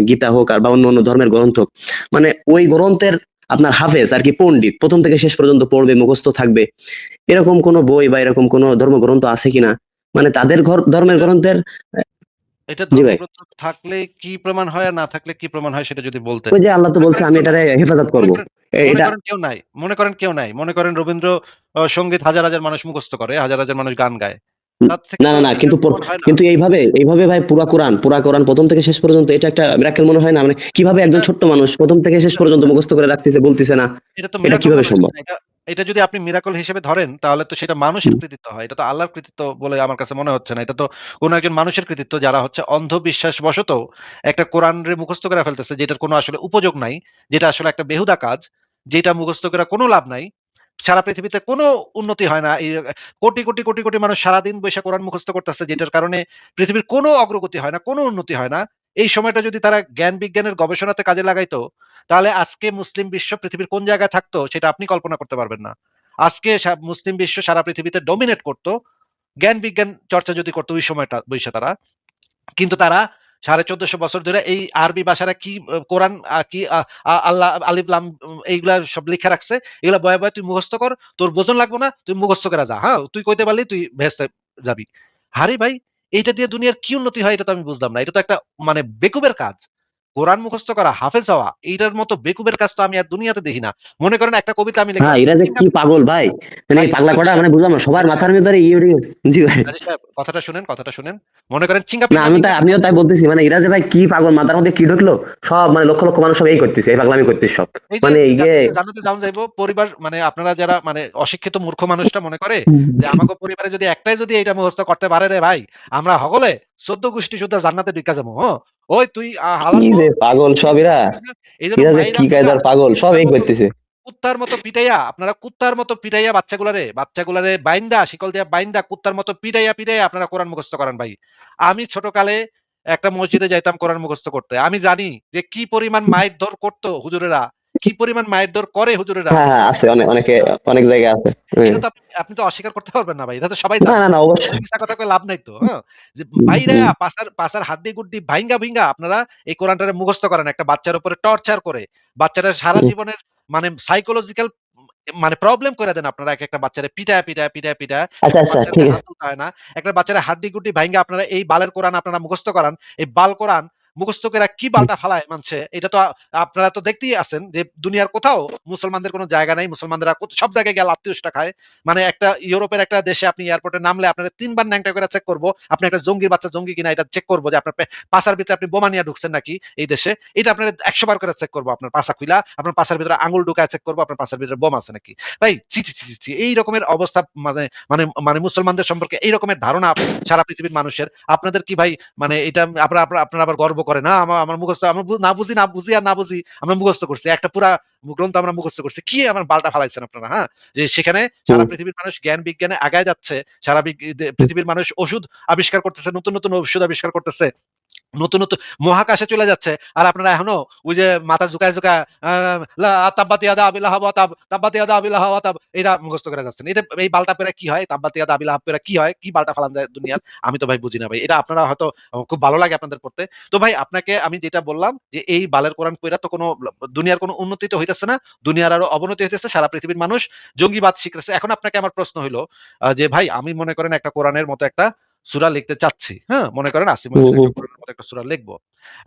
গীতা হোক আর বা অন্য অন্য ধর্মের গ্রন্থ হোক, মানে ওই গ্রন্থের আপনার হাফেজ আর কি, পণ্ডিত, প্রথম থেকে শেষ পর্যন্ত পড়বে, মুখস্থ থাকবে, এরকম কোন বই বা এরকম কোন ধর্মগ্রন্থ আছে কিনা? মানে তাদের ধর্মের এটা গ্রন্থের। এটা জি ভাই। ধর্মগ্রন্থ থাকলে কি প্রমাণ হয় আর না থাকলে কি প্রমাণ হয় সেটা যদি বলতেন। ওই যে আল্লাহ তো মনে বলছে করেন আমি কেউ এটারে নাই। হেফাজত মনে করব। করেন মনে এটা। করেন কেউ নাই। মনে করেন কেউ নাই। মনে করেন রবীন্দ্র সঙ্গীত হাজার হাজার মানুষ মুখস্থ করে, হাজার হাজার মানুষ গান গায়। তার থেকে না তো না না, এটা কিন্তু প্রমাণ হয় না। কিন্তু এইভাবে ভাই, পুরা কোরআন প্রথম থেকে শেষ পর্যন্ত, এটা একটা মিরাকেল মনে হয় না? মানে কিভাবে এটা একজন ছোট্ট মানুষ প্রথম থেকে শেষ এটা পর্যন্ত এটা মুখস্থ করে রাখতেছে, বলতেছে না? এটা তো এটা মিরাকল কিভাবে মনে হচ্ছে সম্ভব? না। এটা এটা যদি আপনি মিরাকল হিসেবে ধরেন তাহলে তো সেটা মানুষের হুম, কৃতিত্ব হয়। এটা তো আল্লাহর কৃতিত্ব বলে আমার কাছে মনে হচ্ছে না। এটা তো কোন একজন মানুষের কৃতিত্ব যারা হচ্ছে অন্ধবিশ্বাস বশত একটা কোরআনরে মুখস্থ করে ফেলতেছে, যেটার কোনো আসলে উপযোগ নাই, যেটা আসলে একটা বেহুদা কাজ, যেটা মুখস্থ করে কোনো লাভ নাই। সারা পৃথিবীতে কোনো উন্নতি হয় না। এই কোটি, কোটি, কোটি, কোটি মানুষ সারাদিন বইসা কোরআন মুখস্থ করতেছে, যেটার কারণে পৃথিবীর কোনো অগ্রগতি হয় না, কোনো উন্নতি হয় না। এই সময়টা যদি তারা জ্ঞান বিজ্ঞানের গবেষণাতে কাজে লাগাইতো, তাহলে আজকে মুসলিম বিশ্ব পৃথিবীর কোন জায়গায় থাকতো সেটা আপনি কল্পনা করতে পারবেন না। আজকে মুসলিম বিশ্ব সারা পৃথিবীতে ডমিনেট করতো, জ্ঞান বিজ্ঞান চর্চা যদি করতো ওই সময়টা বইসা তারা। কিন্তু তারা ১৪৫০ বছর ধরে এই আরবি ভাষারা কি কোরআন কি আল্লাহ আলিফ লাম এইগুলা সব লিখে রাখছে। এগুলা বয়ে, বয়ে তুই মুখস্থ কর। তোর বোঝন লাগবে না। তুই মুখস্থ করে যা। হ্যাঁ? তুই কইতে পারলি তুই ভেস্তে যাবি। আরে ভাই, এইটা দিয়ে দুনিয়ার কি উন্নতি হয় এটা তো আমি বুঝলাম না। এটা তো একটা মানে বেকুবের কাজ। কোরআন মুখস্থ করা, হাফেজ হওয়া, এইটার মতো বেকুবের কাজ তো আমি আর দুনিয়াতে দেখি না। মনে করেন একটা কবিতা আমি হ্যাঁ, লিখলাম। এরা যে কি পাগল ভাই! মানে ভাই এই পাগলা কাজী করা মানে সাহেব, বুঝলাম না, সবার কাজী মাথার সাহেব, ভিতরে জি ভাই। কাজী সাহেব কথাটা শুনেন, কথাটা শুনেন। মনে করেন না, চিঙ্গাপিঙ্গা আমিও তাই বলতেছি, মানে এরা যে ভাই কি পাগল, মাথার মধ্যে কি ঢুকলো? সব মানে লক্ষ লক্ষ মানুষ সব এই করতেছে, এই পাগলামি করতেছে সব। এই যে মানে এই যে। জান্নাতে যাওন যাইবো পরিবার, মানে আপনারা যারা মানে অশিক্ষিত মূর্খ মানুষটা মনে করে যে আমাকে পরিবারে যদি একটাই যদি এইটা মুখস্থ করতে পারে রে ভাই, আমরা সকলে ১৪ গোষ্ঠী শুদ্ধ জান্নাতে ঢুইকা যাবো। ওই তুই কি হালার পো, যে পাগল তুই সব এরা! এইজন্য এরা যে মাইরা কি মুইরা কায়দার পাগল, সব কুত্তার এই মতো, করতেছে। কুত্তার মতো পিটাইয়া, আপনারা কুত্তার মতো পিটাইয়া বাচ্চাগুলারে বাইন্দা, শিকল দিয়া বাইন্দা কুত্তার মতো পিটাইয়া পিটাইয়া আপনারা কোরআন মুখস্থ করেন ভাই। আমি ছোটকালে একটা মসজিদে যাইতাম কোরআন মুখস্থ করতে। আমি জানি যে কি পরিমাণ মাইর ধর করতো হুজুরেরা কি পরিমাণ মায়ের দর করে হুজুরেরা, হ্যাঁ, হ্যাঁ, আছে অনেকে অনেক জায়গায় আছে। এটা তো আপনি তো অস্বীকার করতে পারবেন না ভাই। এটা তো সবাই না, জানে। না, না, এটা অবশ্যই। মিছা কথা কয়ে লাভ নাই তো, হ্যাঁ? যে হুম, ভাইরা হুম, পাছার হাড্ডি-গুড্ডি ভাইঙ্গা আপনারা এই কোরআনটারে মুখস্থ করেন একটা বাচ্চার উপরে টর্চার করে। বাচ্চারা সারা হুম। জীবনের মানে সাইকোলজিক্যাল মানে প্রবলেম করে দেন আপনারা একেকটা বাচ্চারে পিটায়া আচ্ছা, একটা আচ্ছা, বাচ্চার ঠিক গায়ে আছে। হাত তুলতে হয় না। একটা বাচ্চারা হাড্ডি-গুড্ডি ভাইঙ্গা আপনারা এই বালের কোরআন আপনারা মুখস্থ করান। এই বাল কোরআন মুখস্থ কইরা কি হুম, বালটা ফালায় মানছে এটা তো আপনারা তো দেখতেই আছেন যে দুনিয়ার কোথাও মুসলমানদের কোনো জায়গা নাই। মুসলমানরা সব জায়গায় গিয়ে লাত্তি-উষ্টা খায়। মানে একটা ইউরোপের একটা দেশে আপনি এয়ারপোর্টে নামলে আপনারে ৩ বার ন্যাংটা করে চেক করব। আপনি একটা জঙ্গির বাচ্চা জঙ্গি কিনা এটা চেক করব যে আপনার পাছার ভিতরে আপনি বোমা নিয়ে ঢুকছেন নাকি এই দেশে। এটা আপনার ১০০ বার করে চেক করব আপনার পাছা খুইলা, আপনার পাছার ভিতরে আঙুল ঢুকায় চেক করব আপনার পাছার ভিতরে বোম আছে নাকি। ভাই ছি। এই রকমের অবস্থা মানে মানে মানে মুসলমানদের সম্পর্কে এই রকমের ধারণা সারা পৃথিবীর মানুষের। আপনাদের কি ভাই মানে এটা আপনারা আবার গর্ব করেন, না আমার মুখস্থ আমরা না বুঝি আমরা মুখস্থ করছি। একটা পুরা গ্রন্থ আমরা মুখস্থ করছি। কি আমার বালটা ফালাইছেন আপনারা, হ্যাঁ? যে সেখানে সারা হুম, পৃথিবীর মানুষ জ্ঞান বিজ্ঞানে আগায় যাচ্ছে। সারা হুম, পৃথিবীর মানুষ ওষুধ আবিষ্কার করতেছে, নতুন ওষুধ আবিষ্কার করতেছে। নতুন মহাকাশে চলে যাচ্ছে। আর আপনারা এখনো ওই যে মাথা ঝুঁকায় আ লা তাব্বাত ইয়াদা আবি লাহাব ওয়া তাব, তাব্বাত ইয়াদা আবি লাহাব ওয়া তাব এটা মুখস্থ করে যাচ্ছেন। এটা এই বালটা পইড়া কি হয়? তাব্বাত ইয়াদা আবি লাহাব পইড়া কি হয়? কি বালটা ফালান যায় দুনিয়ার? আমি তো ভাই বুঝি না ভাই। এটা আপনারা হয়তো খুব ভালো লাগে আপনাদের পড়তে। তো ভাই আপনাকে আমি যেটা বললাম যে এই বালের কোরআন পইড়া তো কোনো দুনিয়ার কোনো উন্নতি তো হইতেছে না। দুনিয়ার আরো অবনতি হইতেছে। সারা পৃথিবীর মানুষ জঙ্গিবাদ শিখতেছে। এখন আপনাকে আমার প্রশ্ন হইলো যে ভাই আমি মনে করেন একটা কোরআনের মতো একটা সূরা লিখতে চাচ্ছি। হ্যাঁ? মনে করেন আসিফ হুম, মহিউদ্দিন হুম, একটা কোরআনের মতো একটা সূরা লিখব।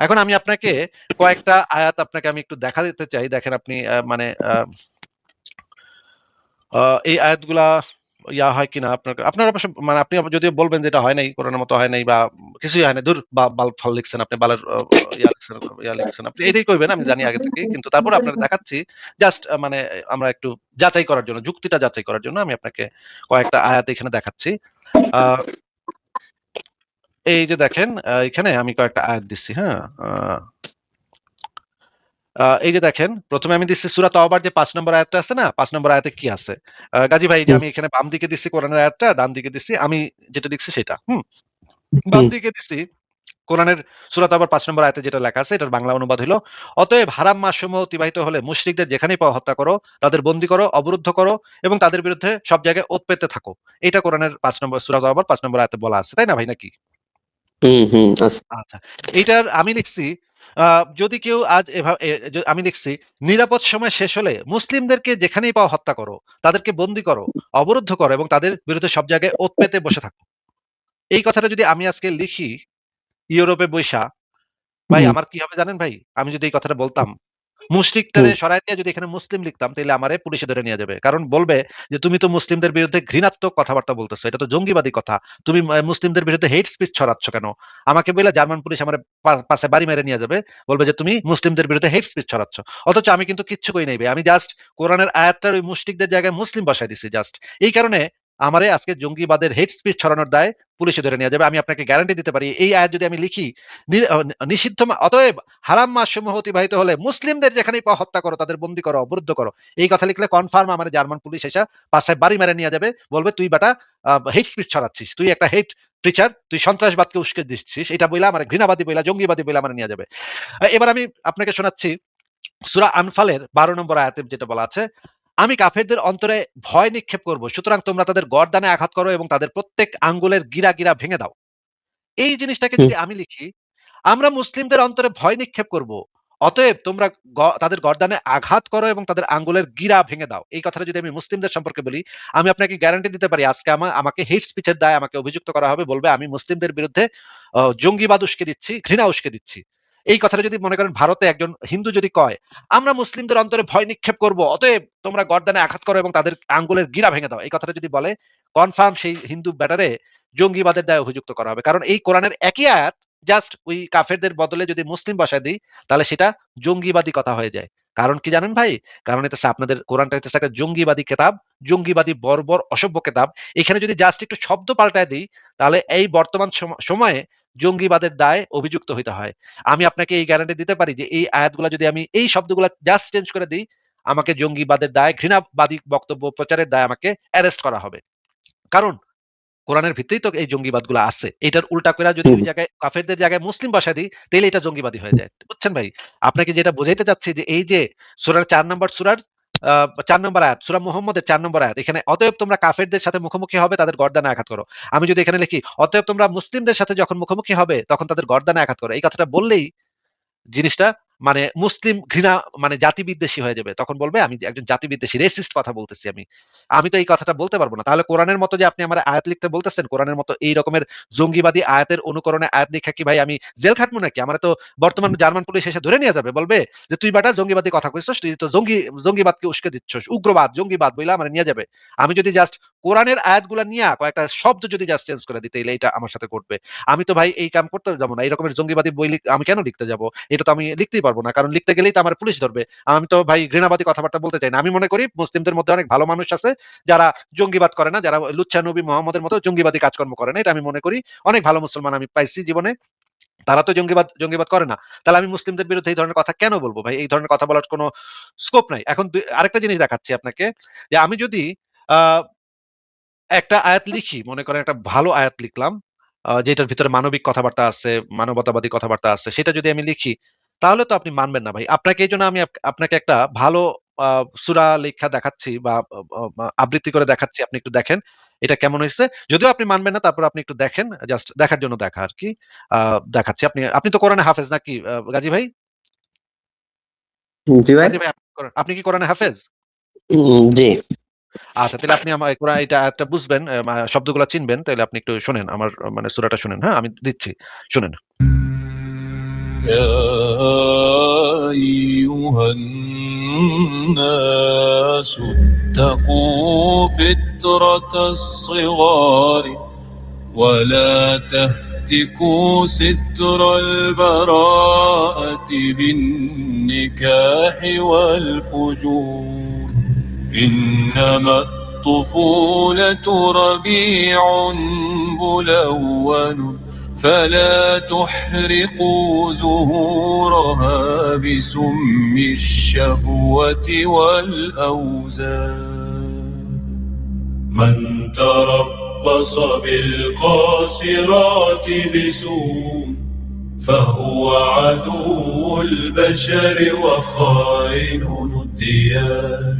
এখন আমি আপনাকে কয়েকটা আয়াত আপনাকে আমি একটু দেখা দিতে চাই। দেখেন আপনি মানে আ এই আয়াতগুলা হয় কিনা আপনার অবশ্য মানে আপনি যদিও বলবেন যে এটা হয় নাই, কোরআনের মতো হয় নাই বা কিছুই হয় নাই। ধুর বাল ফাল লিখছেন আপনি বালের লিখছেন। আপনি এটাই কইবেন আমি জানি আগে থেকেই। কিন্তু তারপরে আপনাকে দেখাচ্ছি জাস্ট মানে আমরা একটু যাচাই করার জন্য, যুক্তিটা যাচাই করার জন্য আমি আপনাকে কয়েকটা আয়াত এখানে দেখাচ্ছি। আ এই যে দেখেন এখানে আমি কয়েকটা আয়াত দিচ্ছি, হ্যাঁ? আ এই যে দেখেন, ১ম এ আমি দিচ্ছি সূরা তাওবার যে ৫ নম্বর আয়াতটা আছে না? ৫ নম্বর আয়াতে কি আছে? গাজী ভাই এই যে হুম, আমি এখানে বাম দিকে দিচ্ছি কোরআনের আয়াতটা, ডান দিকে দিচ্ছি আমি যেটা লিখছি সেটা। হুম? বাম হুম, দিকে দিচ্ছি কোরআনের সূরা তাওবার ৫ নম্বর আয়াতে যেটা লেখা আছে এটার বাংলা অনুবাদ হইলো, "অতএব হারাম মাসসমূহ অতিবাহিত হলে মুশরিকদের যেখানেই পাও হত্যা করো, তাদের বন্দী করো, অবরুদ্ধ করো এবং তাদের বিরুদ্ধে সব জায়গায় ওঁত পেতে থাকো।" এটা কোরআনের ৫ নম্বর সূরা তাওবার ৫ নম্বর আয়াতে বলা আছে। তাই না ভাই নাকি? হুম, হুম, আছে। আচ্ছা। এইটার আমি লিখছি আ যদি কেউ আজ আমি লিখছি, "নিরাপদ সময় শেষ হলে মুসলিমদেরকে যেখানেই পাও হত্যা করো, তাদেরকে বন্দী করো, অবরুদ্ধ করো এবং তাদের বিরুদ্ধে সব জায়গায় ওঁত পেতে বসে থাকো।" এই কথাটা যদি আমি আজকে লিখি ইউরোপে বইসা, ভাই হুম, আমার কি হবে জানেন ভাই? আমি যদি এই কথাটা বলতাম, হুম, মুশরিকটারে সরায় দিয়ে যদি এখানে মুসলিম লিখতাম, তাইলে আমারে পুলিশে ধরে নিয়ে যাবে। কারণ বলবে যে, "তুমি তো মুসলিমদের বিরুদ্ধে ঘৃণাত্মক কথাবার্তা বলতেছো। এটা তো জঙ্গিবাদী কথা। তুমি মুসলিমদের বিরুদ্ধে হেট স্পিচ ছড়াচ্ছ কেন?" আমাকে বইলা জার্মান পুলিশ আমারে পাছে বাড়ি মেরে নিয়ে যাবে। বলবে যে, "তুমি মুসলিমদের বিরুদ্ধে হেট স্পিচ ছড়াচ্ছ।" অথচ আমি কিন্তু কিচ্ছু করি নাই ভাই। আমি জাস্ট কোরআনের আয়াতটার ওই মুশরিকদের জায়গায় মুসলিম বসায় দিছি জাস্ট। এই কারণে আমারে আজকে জঙ্গিবাদের হেট স্পিচ ছড়ানোর দায়ে পুলিশে ধরে নিয়ে যাবে। আমি আপনাকে গ্যারান্টি দিতে পারি এই আয়াত যদি আমি লিখি নি অ নিষিদ্ধ অতএব হারাম মাসসমূহ অতিবাহিত হলে মুসলিমদের যেখানেই পাও হত্যা করো, তাদের বন্দী করো, অবরুদ্ধ করো। এই কথা লিখলে কনফার্ম আমার জার্মান পুলিশ এসে পাছায় বাড়ি মেরে নিয়ে যাবে। বলবে, "তুই বেটা হেট স্পিচ ছড়াচ্ছিস। তুই একটা হেট প্রিচার, তুই সন্ত্রাসবাদকে উস্কে দিচ্ছিস।" এটা বইলা আমারে ঘৃণাবাদী বইলা, জঙ্গিবাদী বইলা আমারে নিয়ে যাবে। এবার আমি আপনাকে শোনাচ্ছি সূরা আনফালের ১২ নম্বর আয়াতে যেটা বলা আছে, "আমি কাফেরদের অন্তরে ভয় নিক্ষেপ করব। সুতরাং তোমরা তাদের গর্দানে আঘাত করো এবং তাদের প্রত্যেক আঙ্গুলের গিরা ভেঙে দাও।" এই জিনিসটাকে হুম, যদি আমি লিখি, আমরা মুসলিমদের অন্তরে ভয় নিক্ষেপ করব। অতএব তোমরা তাদের গর্দানে আঘাত করো এবং তাদের আঙ্গুলের গিরা ভেঙে দাও। এই কথাটা যদি আমি মুসলিমদের সম্পর্কে বলি, আমি আপনাকে গ্যারান্টি দিতে পারি আজকে আমাকে হেট স্পিচ এর দায়ে আমাকে অভিযুক্ত করা হবে। বলবে আমি মুসলিমদের বিরুদ্ধে জঙ্গিবাদ উস্কে দিচ্ছি, ঘৃণা উস্কে দিচ্ছি। এই কথাটা যদি মনে করেন ভারতে একজন হিন্দু যদি কয়, "আমরা মুসলিমদের অন্তরে ভয় নিক্ষেপ করব। অতএব তোমরা গর্দানে আঘাত করো এবং তাদের আঙ্গুলের গিরা ভেঙে দাও।" এই কথাটা যদি বলে, কনফার্ম সেই হিন্দু ব্যাটারে জঙ্গিবাদের দায়ে অভিযুক্ত করা হবে। কারণ এই কোরআনের একই আয়াত জাস্ট ওই কাফেরদের বদলে যদি মুসলিম বসায় দেই, তাহলে সেটা জঙ্গিবাদী কথা হয়ে যায়। কারণ কি জানেন ভাই? কারণ হইতেছে আপনাদের কোরআনটা হইতেছে একটা জঙ্গিবাদী কেতাব, জঙ্গিবাদী বর্বর অসভ্য কেতাব। এখানে যদি জাস্ট একটু শব্দ পাল্টায় দেই, তাহলে এই বর্তমান সময়ে জঙ্গিবাদের দায়ে অভিযুক্ত হইতে হয়। আমি আপনাকে এই গ্যারান্টি দিতে পারি যে এই আয়াতগুলা যদি আমি এই শব্দগুলা জাস্ট চেঞ্জ করে দেই, আমাকে জঙ্গিবাদের দায়ে, ঘৃণাবাদী বক্তব্য প্রচারের দায়ে আমাকে অ্যারেস্ট করা হবে। কারণ কোরআনের ভিতরেই তো এই জঙ্গিবাদগুলো আছে। এটার উল্টা কইরা যদি হুম, ওই জায়গায় কাফেরদের জায়গায় মুসলিম বসায় দিই, তাইলে এটা জঙ্গিবাদী হয়ে যায়। বুঝছেন ভাই? আপনাকে যেটা বোঝাইতে চাচ্ছি যে এই যে সূরার ৪ নম্বর সূরার ৪ নম্বর আয়াত, সূরা মুহাম্মদের ৪ নম্বর আয়াত। এখানে অতএব তোমরা কাফেরদের সাথে মুখোমুখি হবে তাদের গর্দানে আঘাত করো। আমি যদি এখানে লিখি অতএব তোমরা মুসলিমদের সাথে যখন মুখোমুখি হবে তখন তাদের গর্দানে আঘাত করো। এই কথাটা বললেই জিনিসটা মানে মুসলিম ঘৃণা মানে জাতি বিদ্বেষী হয়ে যাবে। তখন বলবে আমি যে একজন জাতি বিদ্বেষী, রেসিস্ট কথা বলতেছি আমি। আমি তো এই কথাটা বলতে পারব না। তাহলে কোরআনের মতো যে আপনি আমার আয়াত লিখতে বলতেছেন, কোরআনের মতো এই রকমের জঙ্গিবাদী আয়াতের অনুকরণে আয়াত লিখা কি ভাই আমি জেল খাটবো নাকি? আমারে তো বর্তমান জার্মান পুলিশ এসে ধরে নিয়ে যাবে। বলবে যে তুই বেটা জঙ্গিবাদী কথা কইছস, তুই তো জঙ্গিবাদকে উস্কে দিচ্ছস। উগ্রবাদ, জঙ্গিবাদ বইলা আমারে নিয়ে যাবে। আমি যদি জাস্ট কোরআনের আয়াতগুলা নিয়া কয়েকটা শব্দ যদি জাস্ট চেঞ্জ করে দিই তাইলে এটা আমার সাথে ঘটবে। আমি তো ভাই এই কাম করতে যাব না। এই রকমের জঙ্গিবাদী বই আমি কেন লিখতে যাব? এটা তো আমি লিখতেই পারবো না, কারণ লিখতে গেলেই তো আমার পুলিশ ধরবে। আমি তো ভাই ঘৃণাবাদী কথাবার্তা বলতে চাই না। আমি মনে করি মুসলিমদের মধ্যে অনেক ভালো মানুষ আছে যারা জঙ্গিবাদ করে না, যারা লুচ্চা নবী মোহাম্মদের মতো জঙ্গিবাদী কাজকর্ম করে না। এটা আমি মনে করি অনেক ভালো মুসলমান আমি পাইছি জীবনে, তারা তো জঙ্গিবাদ করে না। তাহলে আমি মুসলিমদের বিরুদ্ধে এই ধরনের কথা কেন বলবো ভাই? এই ধরনের কথা বলার কোনো স্কোপ নাই। এখন আরেকটা জিনিস দেখাচ্ছি আপনাকে, যে আমি যদি আহ একটা আয়াত লিখি, মনে করেন একটা ভালো আয়াত লিখলাম, যেটার ভিতরে মানবিক কথাবার্তা আছে, মানবতাবাদী কথাবার্তা আছে, সেটা যদি আমি লিখি, তাহলে তো আপনি মানবেন না ভাই। আপনাকে এইজন্য আমি আপনাকে একটা ভালো সূরা লেখা দেখাচ্ছি বা আবৃত্তি করে দেখাচ্ছি। আপনি একটু দেখেন এটা কেমন হইছে। যদিও আপনি মানবেন না, তারপর আপনি একটু দেখেন। জাস্ট দেখার জন্য দেখা আরকি। দেখাচ্ছি। আপনি আপনি তো কোরআনে হাফেজ নাকি গাজী ভাই? জি ভাই। গাজী ভাই আপনি কি কোরআনে হাফেজ? জি। আচ্ছা, তাহলে আপনি আমার কোরআন এটা আয়াতটা বুঝবেন, শব্দগুলা চিনবেন। তাইলে আপনি একটু শোনেন আমার মানে সূরাটা শোনেন, হ্যাঁ? আমি দিচ্ছি। শুনেন। يا أيها الناس اتقوا فترة الصغار ولا تهتكوا ستر البراءة بالنكاح والفجور إنما الطفولة ربيع ملون فلا تحرقوا زهورها بسم الشهوة والأوزار من تربص بالقاصرات بسوء فهو عدو البشر وخائن الديار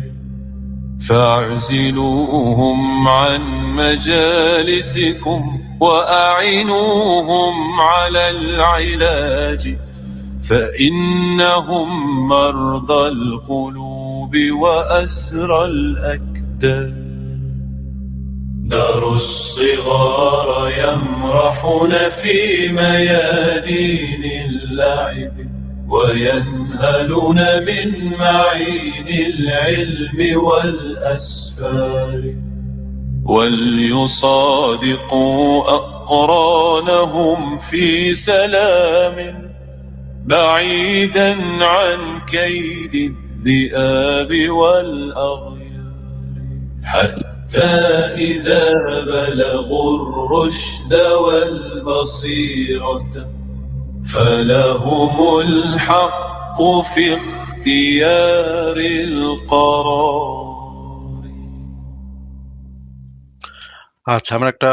فاعزلوهم عن مجالسكم وأعينوهم على العلاج فإنهم مرضى القلوب وأسرى الأكدار داروا الصغار يمرحون في ميادين اللعب وينهلون من معين العلم والأسفار وليصادقوا أقرانهم في سلام بعيدا عن كيد الذئاب والأغيار حتى إذا بلغوا الرشد والبصيرة فلهم الحق في اختيار القرار আচ্ছা, আমরা একটা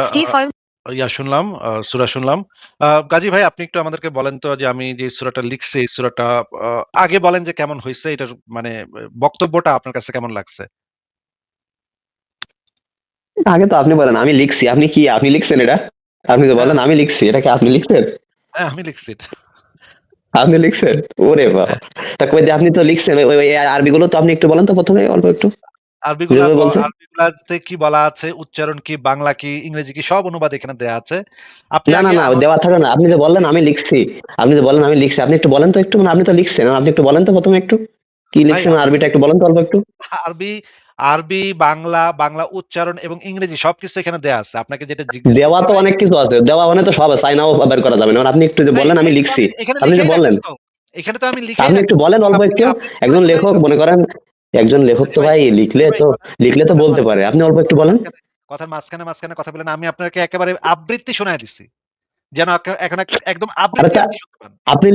শুনলাম, সূরা শুনলাম। গাজী ভাই আপনি একটু আমাদেরকে বলেন তো যে আমি যে সূরাটা লিখছি, এই সূরাটা আগে বলেন যে কেমন হইছে, এটার মানে বক্তব্যটা আপনার কাছে কেমন লাগছে? আগে তো আপনি বলেন আমি লিখছি। আপনি লিখছেন এটা? আপনি তো বলেন আমি লিখছি। এটা কি আপনি লিখছেন? হ্যাঁ, আমি লিখছি এটা। আপনি লিখছেন? ওরে বাবা! হ্যাঁ। তা কই দিয়ে আপনি তো লিখছেন। ওই আরবিগুলো তো আপনি একটু বলেন তো ১ম এ অল্প একটু। যেভাবে বলছেন। আরবিগুলাতে কি বলা আছে, উচ্চারণ কি, বাংলা কি, ইংরেজি কি, সব অনুবাদ এখানে দেয়া আছে। আপনি না, না, আগে না দেওয়া থাকবে না। আপনি যে বললেন আমি লিখছি। আপনি একটু বলেন তো একটু, মানে আপনি তো লিখছেন। আপনি একটু বলেন তো ১ম এ একটু। কি ভাই লিখছেন আরবিটা একটু বলেন তো অল্প একটু। আরবি আরবি, বাংলা, বাংলা উচ্চারণ এবং ইংরেজি সবকিছু এখানে দেয়া আছে। আপনাকে যেটা জিজ্ঞেস দেওয়া করতে তো হবে অনেক কিছু আছে। দেওয়া মানে তো সব চাইনাও বের করা যাবে না। আপনি একটু যে ভাই, বললেন আমি এই তো লিখছি। আমি এখানে আপনি যে লিখেই রাখছি বললেন, তো। এখানে তো আমি লিখেই আপনি একটু রাখছি। বলেন অল্প আপনি একটু। আপনি একজন বলেছেন লেখক মনে করেন, গাজী ভাই, লিখলে গাজী ভাই তো কথার বলতে পারে। আপনি অল্প একটু বলেন। কথার মাঝখানে কথা বলেন। আমি আপনাকে একেবারে আবৃত্তি শোনায় দিছি। যেন এখন একদম আবৃত্তি আরেকটা আপনি শুনতে পান। আপনি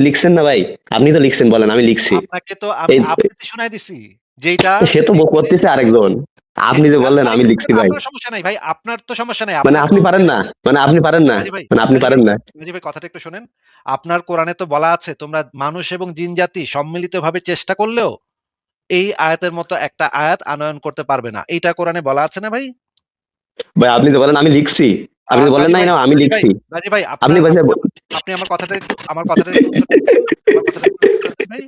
লিখছেন না ভাই? আপনি তো লিখছেন, বলেন আমি লিখছি। আপনাকে তো আমি এই আবৃত্তি শোনায় দিছি। যেইটা সে তো করতেছে আরেকজন। আপনি যে বললেন আমি লিখছি ভাই, আপনার সমস্যা নাই ভাই, আপনার তো সমস্যা নাই। মানে আপনার আপনি তো পারেন না, মানে আপনি পারেন না, গাজী ভাই, মানে আপনি গাজী ভাই, পারেন না। গাজী ভাই কথাটা একটু শোনেন। আপনার কোরআনে তো বলা আছে তোমরা মানুষ এবং জিন জাতি সম্মিলিতভাবে চেষ্টা করলেও এই আয়াতের মতো একটা আয়াত আনয়ন করতে পারবে না। এইটা কোরআনে বলা আছে না ভাই? ভাই আপনি যে বলেন আমি লিখছি, আপনি যে বলেন গাজী নাই ভাই, না আমি গাজী ভাই, লিখছি, গাজী ভাই, আপনি আপনার ভাই আপনি আপনি আমার কথাটার একটু উত্তর দেন তো। আমার কথাটার একটু উত্তর দেন ভাই।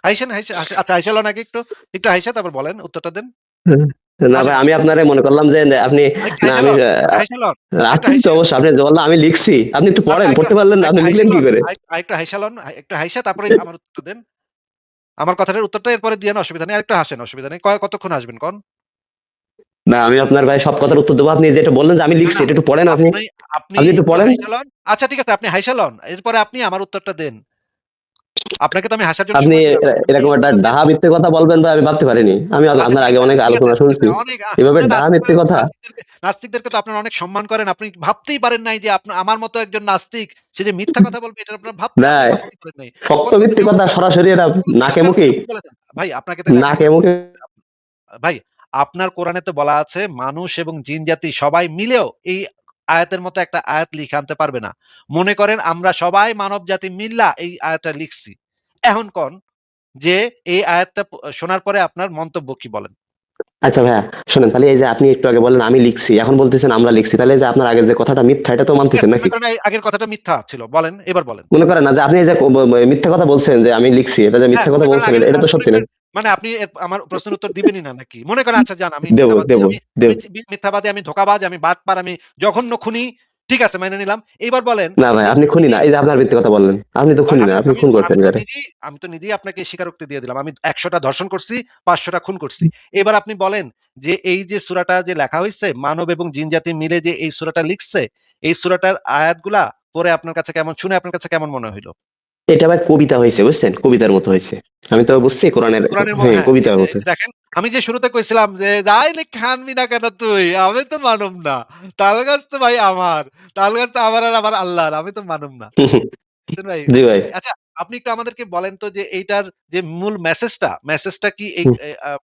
হাইসেন, হাইসেন, আচ্ছা হাইসা লন আগে একটু, একটু হাইসা তারপর বলেন, উত্তরটা দেন। না ভাই হাসেন, আমি আপনারে মনে করলাম যে আপনি, একটু না হাইসা আমি লন, একটু হাইসা লন, একটু আসতেছি তো হাইসা, অবশ্যই, আপনি যে বললেন আমি লিখছি, আপনি একটু পড়েন, আরেকটু পড়তে পারলেন না, আপনি আরেকটু হাইসা লিখলেন কি লন, করে? আরেকটু হাইসা লন, একটু হাইসা তারপরে আমার উত্তরটা দেন। আমার কথাটার উত্তরটা এরপরে দিয়েন, অসুবিধা নেই। আরেকটু হাসেন, অসুবিধা নেই। কতক্ষণ হাসবেন কোন? না আমি আপনার ভাই সব কথার উত্তর দেবো, আপনি যেটা বললেন যে আমি না, লিখছি না, এটা একটু পড়েন আপনি, আপনি আপনি আপনি একটু একটু পড়েন। হাইসা লন। আচ্ছা ঠিক আছে, আপনি হাইসা লন। এরপরে আপনি আমার উত্তরটা দেন। আপনাকে তো আমি হাসার জন্য আপনি সময় দিলাম। আপনি এরকম একটা উত্তরটা দেন। ডাহা মিথ্যে কথা বলবেন ভাই আমি ভাবতে পারিনি, আমি আচ্ছা আপনার ঠিক আগে আছে, অনেক ঠিক আছে, আলোচনা ঠিক আছে। শুনছি, অনেক এভাবে না ডাহা মিথ্যে কথা। নাস্তিকদেরকে তো আপনারা অনেক সম্মান করেন। আপনি ভাবতেই পারেন নাই যে আমার মতো একজন নাস্তিক সে যে মিথ্যা কথা বলবে, এটা আপনারা আপনি নাই, ভাবতেই পারেন নাই। শক্ত কতদিন মিথ্যে যাবত কথা সরাসরি এরা নাকে আপনার মুখে, কথা বলেছেন। ভাই আপনাকে তাহলে একটা নাকে কথা মুখে। ভাই, আপনার কোরআনে তো বলা আছে মানুষ এবং জিন জাতি সবাই মিলেও এই আয়াতের মতো একটা আয়াত লিখে আনতে পারবে না। মনে করেন আমরা সবাই মানব জাতি মিল্লা এই আয়াতটা লিখছি। এখন কোন যে এই আয়াতটা শোনার পরে আপনার মন্তব্য কি বলেন? আচ্ছা ভাইয়া শোনেন, তাহলে এই যে আপনি একটু আগে বললেন আমি লিখছি, এখন বলতেছেন আমরা লিখছি, তাহলে এই যে আপনার আগে যে কথাটা মিথ্যা এটা তো ঠিক মানতেছেন আছে, মনে নাকি? করেন এই আগের কথাটা মিথ্যা ছিল। বলেন, এবার বলেন। মনে করেন না যে আপনি এই যে মিথ্যা কথা বলছেন যে আমি লিখছি, এটা যে হ্যাঁ, মিথ্যা কথা মনে করেন বলছেন আগের এটা তো মনে সত্যি করেন নাকি? মানে আপনি আমার প্রশ্নের উত্তর দিবেনই না নাকি? মনে করেন আচ্ছা যান আমি দেব মিথ্যাবাদী, দেব আমি দেব। মিথ্যাবাদী, আমি ধোঁকাবাজ, আমি বাটপার, আমি জঘন্য খুনি। ঠিক আছে মেনে নিলাম। এইবার বলেন না ভাই যে আপনি খুনি এই না, এই যে আপনার মিথ্যে কথা বললেন, আপনি তো ভাই খুনি না, আমি আপনি আমি খুন আমি করছেন তো এবারে। নিজেই আমি তো নিজেই আপনাকে স্বীকারোক্তি দিয়ে দিলাম। আমি ১০০ টা ধর্ষণ করছি, ৫০০ টা খুন করছি। এবার আপনি বলেন যে এই যে সূরাটা যে লেখা হইছে, মানব এবং জিন জাতি মিলে যে এই সূরাটা লিখছে, এই সূরাটার আয়াতগুলা পড়ে আপনার কাছে কেমন, শুনে আপনার কাছে কেমন মনে হইল? এটা ভাই কবিতা হয়েছে বুঝছেন, কবিতার মতো হয়েছে, আমি তো বুঝছি কোরআনের, কোরআনের হ্যাঁ হ্যাঁ, কবিতার এই মতো। যে দেখেন, আমি যে শুরুতে কইছিলাম যে যাই লেখা আনবি না কেন তুই? আমি তো মানুম না। তাল গাছ তো ভাই আমার। তাল গাছ তো আমার আর আমার আল্লাহর। আমি তো মানুম না। বুঝছেন ভাই? জি দেখছেন ভাই। ভাই? আচ্ছা, আপনি একটু আমাদেরকে বলেন তো যে এইটার যে মূল মেসেজটা কি এই হুম,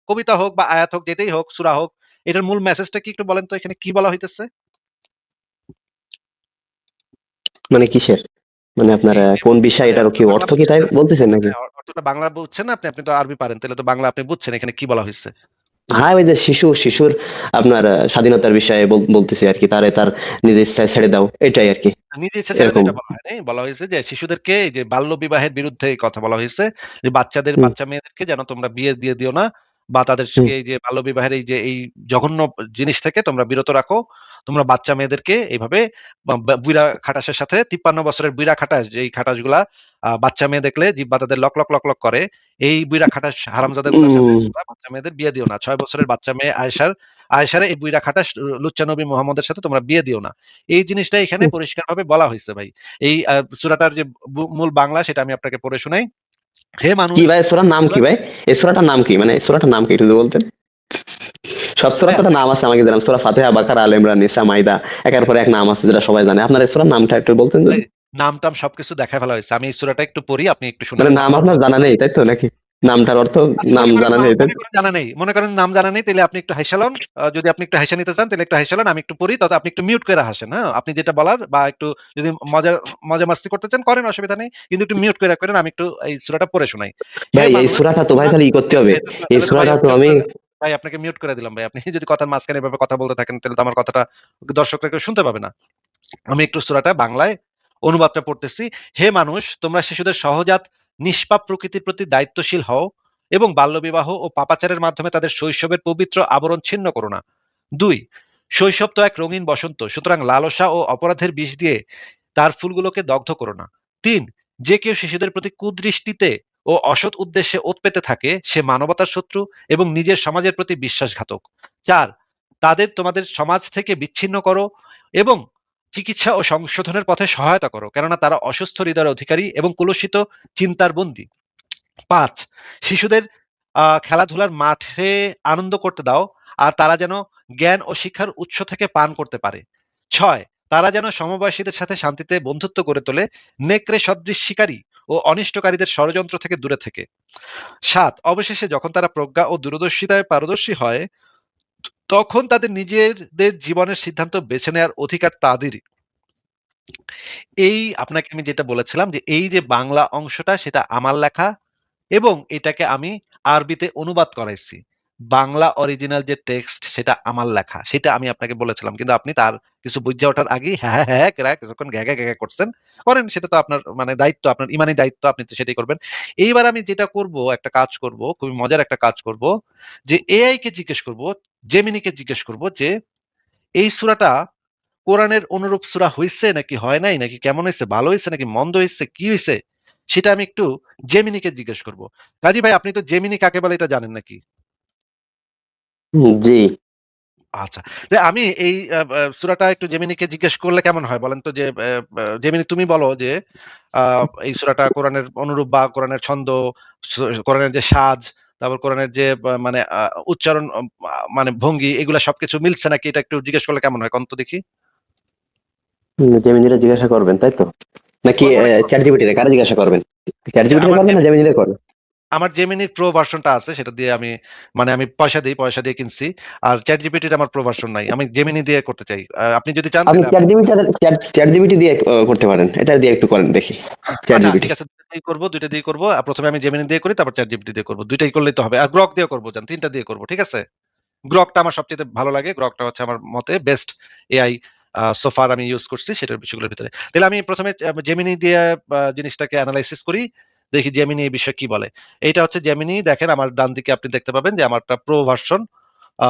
কবিতা হোক বা আয়াত হোক যেটাই হোক, সূরা হোক, এটার মূল মেসেজটা কি একটু বলেন তো এখানে কি বলা হইতেছে? মানে কিসের, মানে আপনার এই যে কোন বিষয়, মানে এটার আপনি কি তো বাংলা অর্থ কি বুঝছেন তাই না? বলতেছেন নাকি? হ্যাঁ, অর্থটা বাংলা বুঝছেন না আপনি? আপনি তো আরবি পারেন। তাহলে তো বাংলা আপনি বুঝছেন এখানে কি বলা হইছে। হ্যাঁ ওই যে শিশুর আপনার স্বাধীনতার বিষয়ে বলতেছি আর কি, তার নিজের ইচ্ছায় ছেড়ে দাও এটাই আর কি, নিজের ইচ্ছা ছেড়ে দাও এরকম। এটা বলা হয় নাই। বলা হয়েছে যে শিশুদেরকে এই যে বাল্য বিবাহের বিরুদ্ধে এই কথা বলা হয়েছে। যে হুম, বাচ্চা মেয়েদেরকে যেন তোমরা বিয়ে দিয়ে দিও না বা হুম, তাদেরকে এই যে বাল্য বিবাহের এই যে এই জঘন্য জিনিস থেকে তোমরা বিরত রাখো। তোমরা বাচ্চা মেয়েদেরকে এইভাবে বুইড়া খাটাসের সাথে ৫৩ বছরের বুইড়া খাটাস যেই খাটাসগুলা বাচ্চা মেয়ে দেখলে জিহ্বা তাদের লক, লক, লক, লক করে। এই বুইড়া খাটাস হারামজাদাগুলোর সাথে উম, তোমরা বাচ্চা মেয়েদের বিয়ে দিও না। ৬ বছরের বাচ্চা মেয়ে আয়েশারে এই বুইড়া খাটাস লুচ্চা নবী মুহাম্মদের সাথে তোমরা বিয়ে দিও না। এই জিনিসটা এখানে পরিষ্কারভাবে বলা হইছে ভাই। এই সূরাটার যে মূল বাংলা সেটা আমি আপনাকে পড়ে শোনাই। হে কি মানুষ ভাই সূরার নাম কি ভাই? এই সূরাটার নাম কি, মানে এই সূরাটার নাম কি একটু যদি বলতেন? সব সূরার তো ভাইয়া একটা নাম আছে আমাকে জানাম, সূরা ফাতিহা, বাকারা, আলে ইমরান, নিসা, মাইদা, একের পর এক নাম আছে যেটা সবাই জানে, আপনার এই সূরার নামটা একটু বলতেন ভাই যদি। নাম-টাম সবকিছু দেখায় ফেলা হইছে। আমি এই সূরাটা একটু পড়ি, আপনি একটু শুনেন। মানে নাম আপনার জানা নেই তাই তো নাকি? নামটার অর্থ, আচ্ছা নাম জানা নেই তাই তো? মনে করেন নাম জানা নেই তাইলে আপনি একটু হাইসা লন। যদি আপনি একটু হাইসা নিতে চান তাহলে একটু হাইসা লন। আমি একটু পড়ি তবে আপনি একটু মিউট করে হাসেন, হ্যাঁ? আপনি যেটা বলার বা একটু যদি মজা মাস্তি করতে চান করেন, অসুবিধা নেই। কিন্তু একটু মিউট করে করেন, আমি একটু এই সূরাটা পড়ে শোনাই। হে ভাই এই মানুষ সূরাটা তো ভাই তোমরা তাহলে ই করতে হবে, এই তাহলে তো ভাই সূরাটা তো মিউট আমি, করে ভাই আপনাকে মিউট করে দিলাম ভাই। আপনি যদি কথার মাঝখানে এভাবে কথা বলতে থাকেন তাহলে তো আমার কথাটা দর্শকরা কেউ শুনতে পাবে না। আমি একটু সূরাটা বাংলায় অনুবাদটা পড়তেছি। হে মানুষ তোমরা শিশুদের সহজাত নিষ্পাপ প্রকৃতির প্রতি দায়িত্বশীল হও এবং বাল্যবিবাহ ও পাপাচারের মাধ্যমে তাদের শৈশবের পবিত্র আবরণ ছিন্ন করো না। ২. শৈশব তো এক রঙিন বসন্ত, সুতরাং লালসা ও অপরাধের বিষ দিয়ে তার ফুলগুলোকে দগ্ধ করো না। ৩. যে কেউ শিশুদের প্রতি কুদৃষ্টিতে ও অসৎ উদ্দেশ্যে ওত পেতে থাকে সে মানবতার শত্রু এবং নিজের সমাজের প্রতি বিশ্বাসঘাতক। ৪. তাদের তোমাদের সমাজ থেকে বিচ্ছিন্ন করো এবং চিকিৎসা ও সংশোধনের পথে সহায়তা করো, কেননা তারা অসুস্থ হৃদয়ের অধিকারী এবং কলুষিত চিন্তার বন্দী। ৫. শিশুদের খেলাধুলার মাঠে আনন্দ করতে দাও, আর তারা যেন জ্ঞান ও শিক্ষার উৎস থেকে পান করতে পারে। ৬. তারা যেন সমবয়সীদের সাথে শান্তিতে বন্ধুত্ব গড়ে তোলে, নেকড়ে সদৃশ শিকারী ও অনিষ্টকারীদের ষড়যন্ত্র থেকে দূরে থেকে। ৭. অবশেষে যখন তারা প্রজ্ঞা ও দূরদর্শিতায় পারদর্শী হয়, তখন তাদের নিজেদের জীবনের সিদ্ধান্ত বেছে নেওয়ার অধিকার তাদেরই। এই আপনাকে আমি যেটা বলেছিলাম যে এই যে বাংলা অংশটা সেটা আমার লেখা এবং এটাকে আমি আরবিতে অনুবাদ করাইছি। বাংলা অরিজিনাল যে টেক্সট সেটা আমার লেখা। সেটা আমি আপনাকে বলেছিলাম। কিন্তু আপনি তার কিছু বুইঝা ওঠার আগেই হ্যাঁ, হ্যাঁ, হ্যাঁ, করে কিছুক্ষণ গ্যাঁ, গ্যাঁ, গ্যাঁ, গ্যাঁ করছেন। করেন সেটা তো আপনার মানে দায়িত্ব, আপনার ঈমানি দায়িত্ব, আপনি তো সেটাই করবেন। এইবার আমি যেটা করব, একটা কাজ করব, খুবই মজার একটা কাজ করব যে এআই কে জিজ্ঞেস করব, জেমিনিকে জিজ্ঞেস করব যে, "এই সূরাটা কোরআনের অনুরূপ সূরা হইছে নাকি হয় নাই? নাকি কেমন হইছে? ভালো হইছে নাকি মন্দ হইছে? কি হইছে?" সেটা আমি একটু জেমিনিকে জিজ্ঞেস করব। কাজী ভাই আপনি তো জেমিনি কাকে বলে এটা জানেন নাকি? জি। আচ্ছা। যে আমি এই সূরাটা একটু জেমিনিকে জিজ্ঞেস করলে কেমন হয়? বলেন তো যে জেমিনি তুমি বলো যে আ এই সূরাটা কোরআনের অনুরূপ বা কোরআনের ছন্দ, কোরআনের যে সাজ, তারপর কোরআনের যে মানে উচ্চারণ মানে ভঙ্গি এগুলা সবকিছু মিলছে নাকি এটা একটু জিজ্ঞেস করলে কেমন হয়? কন তো দেখি। জেমিনিরে জিজ্ঞাসা করবেন তাই তো? নাকি করব না কেন? চ্যাট জিপিটি রে কারে জিজ্ঞাসা করবেন? চ্যাট যে জিপিটি রে আমার করবেন না জেমিনিরে করবেন? আমার জেমিনির প্রো ভার্সনটা আছে সেটা দিয়ে আমি মানে আমি পয়সা দেই, পয়সা দিয়ে কিনছি। আর ChatGPT র আমার প্রো ভার্সন নাই। আমি জেমিনি দিয়ে করতে চাই। আপনি যদি চান আপনি তাহলে চ্যাট জিপিটি চ্যাট জিপিটি দিয়ে করতে পারেন। এটা দিয়ে একটু করেন দেখি। চ্যাট আচ্ছা জিপিটি। ঠিক আছে ২ টা দিয়েই করব, ২ টা দিয়েই করব। প্রথমে আমি জেমিনি দিয়ে করি তারপর ChatGPT দিয়ে করব। ২ টাই করলেই তো হবে। আর গ্রক দিয়েও করব জান ৩ টা দিয়ে করব। ঠিক আছে? গ্রকটা আমার সবচাইতে ভালো লাগে। গ্রকটা হচ্ছে আমার মতে বেস্ট এআই সো ফার আমি ইউজ করছি সেটার বিষয়গুলোর ভিতরে। তাহলে আমি ১ম এ জেমিনি দিয়ে জিনিসটাকে এনালাইসিস করি। দেখি জেমিনি এই বিষয়ে কি বলে। এইটা হচ্ছে জেমিনি দেখেন আমার ডান দিকে আপনি দেখতে পাবেন যে আমারটা প্রো ভার্সন। আ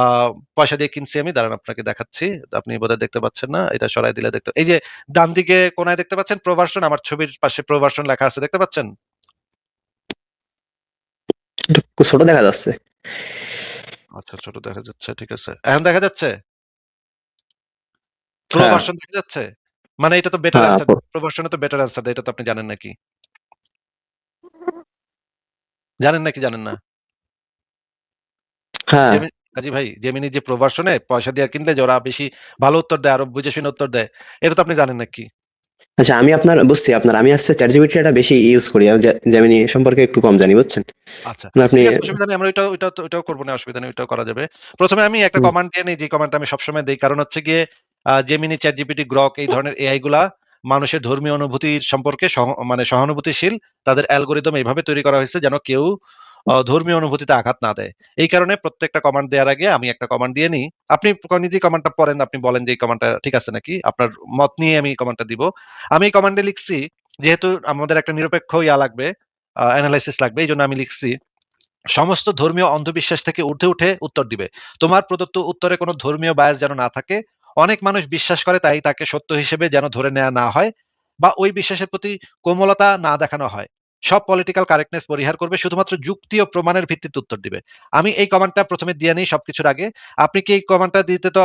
পয়সা দিয়ে কিনছি আমি। দাঁড়ান আপনাকে দেখাচ্ছি। আপনি বোধহয় দেখতে পাচ্ছেন না। এটা সরায় দিলে দেখতে এই যে ডান দিকে কোণায় দেখতে পাচ্ছেন প্রো ভার্সন আমার ছবির পাশে প্রো ভার্সন লেখা আছে দেখতে পাচ্ছেন? একটু ছোট দেখা যাচ্ছে। আচ্ছা ছোট দেখা যাচ্ছে। ঠিক আছে। এখন দেখা যাচ্ছে? প্রো হ্যাঁ, ভার্সন দেখা যাচ্ছে? মানে এটা তো বেটার হ্যাঁ, অ্যান্সার। প্রো ভার্সন এ তো বেটার অ্যান্সার দেয়। এটা তো আপনি জানেন নাকি? জানেন নাকি জানেন না? হ্যাঁ। কাজী ভাই জেমিনি যে প্রো ভার্সন এ পয়সা দিয়ে কিনলে যে ওরা বেশি ভালো উত্তর দেয়, আরো বুঝে শুনে উত্তর দেয়। এটা তো আপনি জানেন নাকি? আচ্ছা আমি আপনার বুঝছি আমি হচ্ছে চ্যাট জিপিটিটা বেশি ইউজ করি। আমি জেমিনি সম্পর্কে একটু কম জানি বুঝছেন? আচ্ছা। মানে আপনি ঠিক আছে অসুবিধা নেই। আমরা ওইটাও করব না অসুবিধা নেই। ওইটাও করা যাবে। ১ম এ আমি একটা হুম, কমান্ড দিয়ে নেই যে কমান্ডটা আমি সবসময় দেই। কারণ হচ্ছে গিয়ে জেমিনি, ChatGPT, গ্রক এই ধরনের এআই গুলা মানুষের ধর্মীয় অনুভূতির সম্পর্কে মানে সহানুভূতিশীল। তাদের অ্যালগরিদম এভাবে তৈরি করা হয়েছে যেন কেউ ধর্মীয় অনুভূতিতে আঘাত না দেয়। এই কারণে প্রত্যেকটা কমান্ড দেওয়ার আগে আমি একটা কমান্ড দিয়ে নিই। আপনি নিজেই কমান্ডটা পড়েন। আপনি বলেন যে এই কমান্ডটা ঠিক আছে নাকি? আপনার মত নিয়ে আমি এই কমান্ডটা দিব। আমি এই কমান্ডে লিখছি যেহেতু আমাদের একটা নিরপেক্ষ লাগবে, এনালাইসিস লাগবে। এইজন্য আমি লিখছি সমস্ত ধর্মীয় অন্ধবিশ্বাস থেকে ঊর্ধ্বে উঠে উত্তর দিবে। তোমার প্রদত্ত উত্তরে কোনো ধর্মীয় বায়াস যেন না থাকে। অনেক মানুষ বিশ্বাস করে তাই তাকে সত্য হিসেবে যেন ধরে নেয়া না হয় বা ওই বিশ্বাসের প্রতি কোমলতা না দেখানো হয়। সব পলিটিক্যাল কারেক্টনেস পরিহার করবে। শুধুমাত্র যুক্তি ও প্রমাণের ভিত্তিতে উত্তর দিবে। আমি এই কমান্ডটা ১ম এ দিয়ে নেই সবকিছুর আগে। আপনি কি এই কমান্ডটা দিতে তো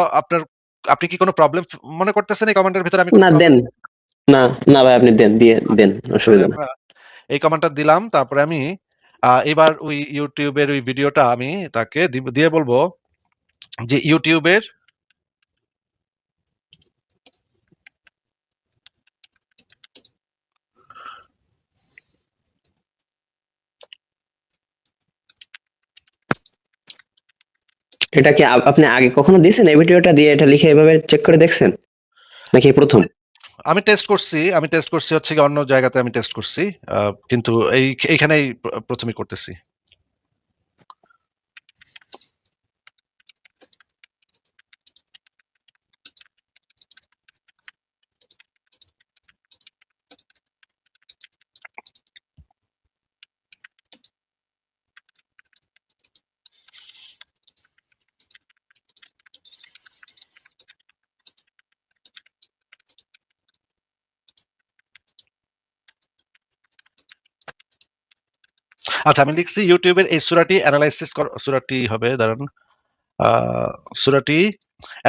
আপনি কি কোনো প্রবলেম মনে করতেছেন এই কমান্ডের ভিতরে আমি কোনো না প্রবলেম দেন। না, না ভাই আপনি দেন, আচ্ছা, দেন। তাহলে অসুবিধা নাই। আমরা এই কমান্ডটা দিলাম। তারপরে আমি এবার ওই YouTube এর ওই ভিডিওটা আমি তাকে দিয়ে বলব যে YouTube এর এটা কি আপনি আগে কখনো দিয়েছেন এই ভিডিওটা দিয়ে এটা লিখে এভাবে চেক করে দেখছেন? নাকি এই ১ম? আমি টেস্ট করছি হচ্ছে গিয়ে অন্য জায়গাতে আমি টেস্ট করছি। কিন্তু এইখানেই ১ম এই করতেছি। আচ্ছা আমি লিখছি YouTube এর এই সূরাটি এনালাইসিস সূরাটি হবে দাঁড়ান। আ সূরাটি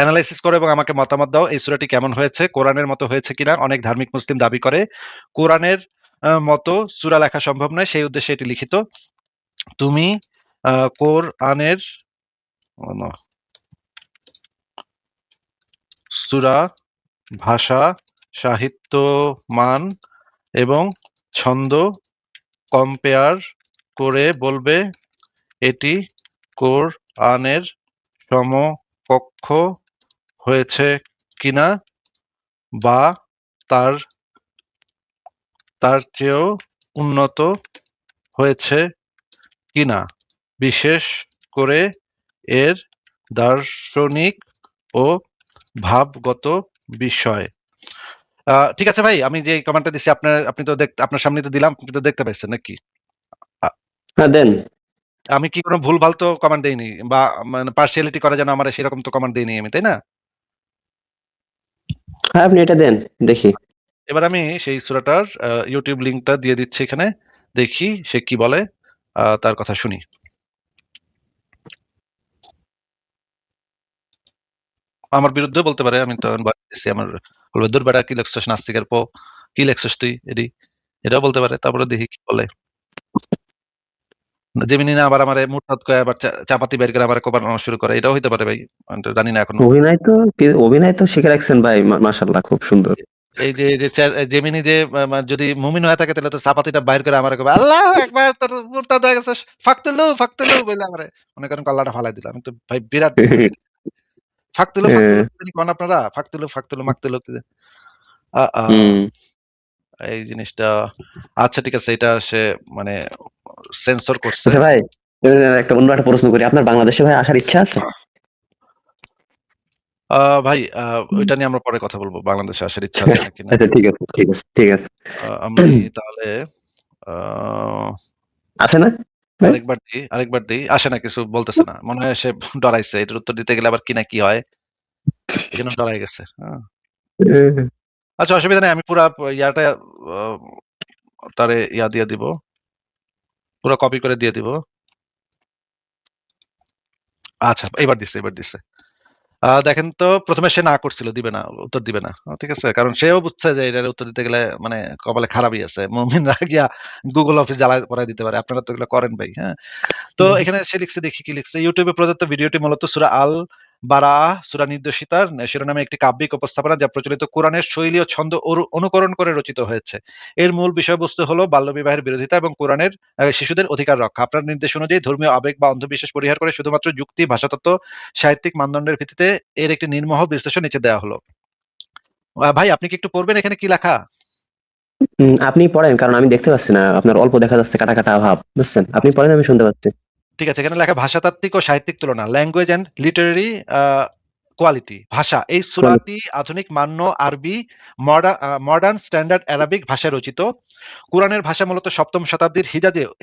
এনালাইসিস করো এবং আমাকে মতামত দাও। এই সূরাটি কেমন হয়েছে? কোরআনের মতো হয়েছে কিনা? অনেক ধার্মিক মুসলিম দাবি করে কোরআনের মতো সূরা লেখা সম্ভব নয়। সেই উদ্দেশ্যে এটি লিখিত। তুমি আ কোরআনের ও সূরা, ভাষা, সাহিত্য, মান এবং ছন্দ কম্পেয়ার করে বলবে এটি কোরআনের সমকক্ষ হয়েছে কিনা বা তার তার চেয়েও উন্নত হয়েছে কিনা, বিশেষ করে এর দার্শনিক ও ভাবগত বিষয়। ঠিক আছে ভাই, আমি যে কমেন্টটা দিচ্ছি আপনি তো আপনার সামনে তো দিলাম, আপনি তো দেখতে পাইছেন নাকি? হ্যাঁ দেন। আমি কি কোনো ভুলভাল তো কমেন্ট দেইনি, বা মানে পার্সিয়ালিটি করা যেন আমার সেরকম তো কমেন্ট দেইনি আমি, তাই না? হ্যাঁ আপনি এটা দেন, দেখি। এবার আমি সেই সূরাটার ইউটিউব লিংকটা দিয়ে দিচ্ছি এখানে, দেখি সে কি বলে, তার কথা শুনি। আমার বিরুদ্ধে বলতে পারে, আমি তো দিচ্ছি, আমার বলবে দূর বেটা কি লেখছিস নাস্তিকের পো, কি লেখছিস তুই এটাও বলতে পারে। তারপরে দেখি কি বলে। জেমিনি না আবার আমারে মুরতাদ কয়ে আবার চাপাতি বের করে আবার কোপানো শুরু করে, এটাও হইতে পারে ভাই, আমি তো জানি না এখনো। অভিনয় তো শিখে রাখছেন ভাই, মাশাআল্লাহ খুব সুন্দর। এই যে জেমিনি যে যদি মুমিন হয়ে থাকে তাহলে তো চাপাতিটা বাইর করে আমারে কবে আল্লাহ একবার তোর মুরতাদ হয়ে গেছিস, ফাকতুলু বলে আমারে মনে করেন কল্লাটা ফালাই দিল। আমি তো ভাই বিরাট ফাকতুলু জানি কোন আপনারা, ফাকতুলু মাকতুলু এই জিনিসটা। আচ্ছা ঠিক আছে, এটা সে মানে সেন্সর করছে। আচ্ছা ভাই, অন্য একটা প্রশ্ন করি, আপনার বাংলাদেশে ভাই আসার ইচ্ছা আছে? ভাই ওইটা নিয়ে আমরা পরে কথা বলবো, বাংলাদেশে আসার ইচ্ছা আছে নাকি না। আচ্ছা ঠিক আছে। আমি তাহলে আছে না? আরেকবার দিই, আসে না, কিছু বলতেছে না, মনে হয় সে ডরাইছে, এটার উত্তর দিতে গেলে আবার কি না কি হয়, এই জন্য ডরাই গেছে। আচ্ছা অসুবিধা নেই, আমি পুরা ইয়াটা তারে ইয়া দিয়ে দিব, পুরো কপি করে দিয়ে দিব। আচ্ছা এবার দিচ্ছে। দেখেন তো, প্রথমে সে না করছিল, উত্তর দিবে না। ঠিক আছে, কারণ সেও বুঝছে যে এটার উত্তর দিতে গেলে মানে কপালে খারাপই আছে, মুমিনরা গিয়া গুগল অফিস জ্বালায় পড়ায় দিতে পারে, আপনারা তো এগুলো করেন ভাই। হ্যাঁ, তো এখানে সে লিখছে, দেখি কি লিখছে। ইউটিউবে প্রদত্ত ভিডিওটি মূলত সূরা আল বারাআহ সূরা নির্দেশিতার শিরোনামে একটি কাব্যিক উপস্থাপনা, যা প্রচলিত কোরআনের শৈলী ও ছন্দ অনুকরণ করে রচিত হয়েছে। এর মূল বিষয়বস্তু হলো বাল্যবিবাহের বিরোধিতা এবং কোরআনের শিশুদের অধিকার রক্ষা। আপনার নির্দেশ অনুযায়ী ধর্মীয় আবেগ বা অন্ধবিশ্বাস পরিহার করে শুধুমাত্র যুক্তি, ভাষাতত্ত্ব, সাহিত্যিক মানদণ্ডের ভিত্তিতে এর একটি নির্মোহ বিশ্লেষণ নিচে দেওয়া হলো। ভাই আপনি কি একটু পড়বেন এখানে কি লেখা? আপনি পড়েন, কারণ আমি দেখতে পাচ্ছি না, আপনার অল্প দেখা যাচ্ছে, কাটা কাটা ভাব, বুঝছেন? আপনি পড়েন, আমি শুনতে পাচ্ছি। ঠিক আছে, এখানে লেখা ভাষাতাত্ত্বিক ও সাহিত্যিক তুলনা, ল্যাঙ্গুয়েজ অ্যান্ড লিটারেরি কোয়ালিটি। ভাষা, এই সূরাটি আধুনিক মান্য আরবি মডার্ন স্ট্যান্ডার্ড অ্যারাবিক ভাষায় রচিত। কুরআনের ভাষা মূলত সপ্তম শতাব্দীর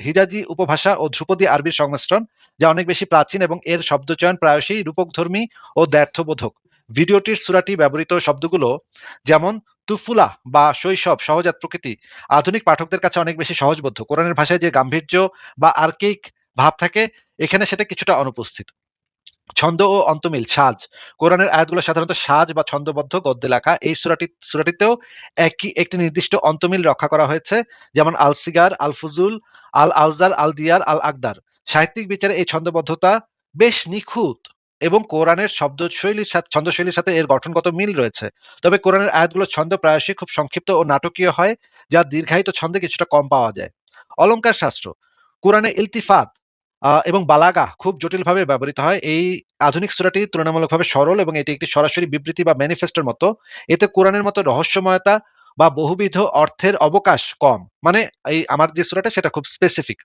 হিজাজি উপভাষা ও ধ্রুপদী আরবির সংমিশ্রণ, যা অনেক বেশি প্রাচীন এবং এর শব্দচয়ন প্রায়শই রূপকধর্মী ও দ্ব্যর্থবোধক। ভিডিওটির সূরাটি ব্যবহৃত শব্দগুলো যেমন তুফুলা বা শৈশব, সহজাত প্রকৃতি আধুনিক পাঠকদের কাছে অনেক বেশি সহজবোধ্য। কোরআনের ভাষায় যে গাম্ভীর্য বা আর্কেইক ভাব থাকে, এখানে সেটা কিছুটা অনুপস্থিত। ছন্দ ও অন্তমিল, সাজ, কোরআনের আয়াতগুলো সাধারণত সাজ বা ছন্দবদ্ধ গদ্যে লেখা। এই সূরাটিতেও একটি নির্দিষ্ট অন্তমিল রক্ষা করা হয়েছে, যেমন আল সিগার, আল ফুজুল, আল আউজার, আল দিয়ার, আল আকদার। সাহিত্যিক বিচারে এই ছন্দবদ্ধতা বেশ নিখুঁত এবং কোরআনের ছন্দশৈলীর সাথে এর গঠনগত মিল রয়েছে। তবে কোরআনের আয়াতগুলোর ছন্দ প্রায়শই খুব সংক্ষিপ্ত ও নাটকীয় হয়, যা দীর্ঘায়িত ছন্দে কিছুটা কম পাওয়া যায়। অলঙ্কার শাস্ত্র, কোরআনে ইলতিফাত এবং বালাগা খুব জটিলভাবে ব্যবহৃত হয়। এই আধুনিক সূরাটি তুলনামূলকভাবে সরল এবং এটি একটি সরাসরি বিবৃতি বা ম্যানিফেস্টোর মতো। এতে কোরআনের মতো রহস্যময়তা বা বহুবিধ অর্থের অবকাশ কম। মানে এই আমার যে সূরাটা সেটা খুব স্পেসিফিক।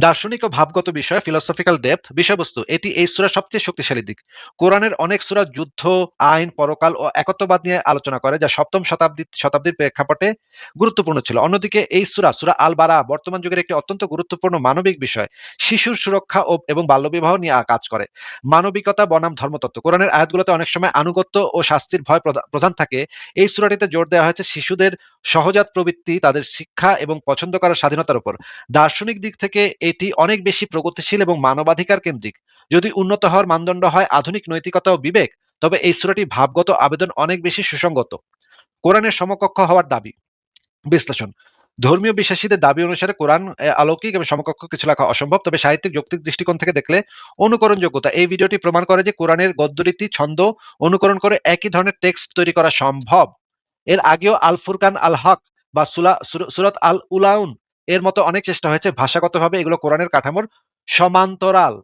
দার্শনিক ও ভাবগত বিষয়, ফিলোসফিক্যাল ডেপথ, বিষয়বস্তু, এটি এই সূরার সবচেয়ে শক্তিশালী দিক। কোরআনের অনেক সূরা যুদ্ধ, আইন, পরকাল ও একত্ববাদ নিয়ে আলোচনা করে, যা সপ্তম শতাব্দীর প্রেক্ষাপটে গুরুত্বপূর্ণ ছিল। অন্যদিকে এই সূরা আল বারাআহ বর্তমান যুগের একটি অত্যন্ত গুরুত্বপূর্ণ মানবিক বিষয়, শিশুর সুরক্ষা এবং বাল্যবিবাহ নিয়ে কাজ করে। মানবিকতা বনাম ধর্মতত্ত্ব, কোরআনের আয়াতগুলোতে অনেক সময় আনুগত্য ও শাস্তির ভয় প্রধান থাকে। এই সূরাটিতে জোর দেওয়া হয়েছে শিশুদের সহজাত প্রবৃত্তি, তাদের শিক্ষা এবং পছন্দ করার স্বাধীনতার উপর। দার্শনিক দিক থেকে এটি অনেক বেশি প্রগতিশীল এবং মানবাধিকার কেন্দ্রিক। যদি উন্নত হওয়ার মানদণ্ড হয় আধুনিক নৈতিকতা ও বিবেক, তবে এই সূরাটি ভাবগত আবেদন অনেক বেশি সুসংগত। কোরআনের সমকক্ষ হওয়ার দাবি, বিশ্লেষণ, ধর্মীয় বিশ্বাসীদের দাবি অনুসারে কোরআন অলৌকিক এবং সমকক্ষ কিছু লেখা অসম্ভব, তবে সাহিত্যিক যৌক্তিক দৃষ্টিকোণ থেকে দেখলে অনুকরণযোগ্যতা। এই ভিডিওটি প্রমাণ করে যে কোরআনের গদ্যরীতি ছন্দ অনুকরণ করে একই ধরনের টেক্সট তৈরি করা সম্ভব। এর আগেও আল ফুরকান, আল হক বা সূরাত আল উলাউন এর মতো অনেক চেষ্টা হয়েছে ভাষাগতভাবে এগুলো কোরআনের কাঠামোর সমান্তরাল।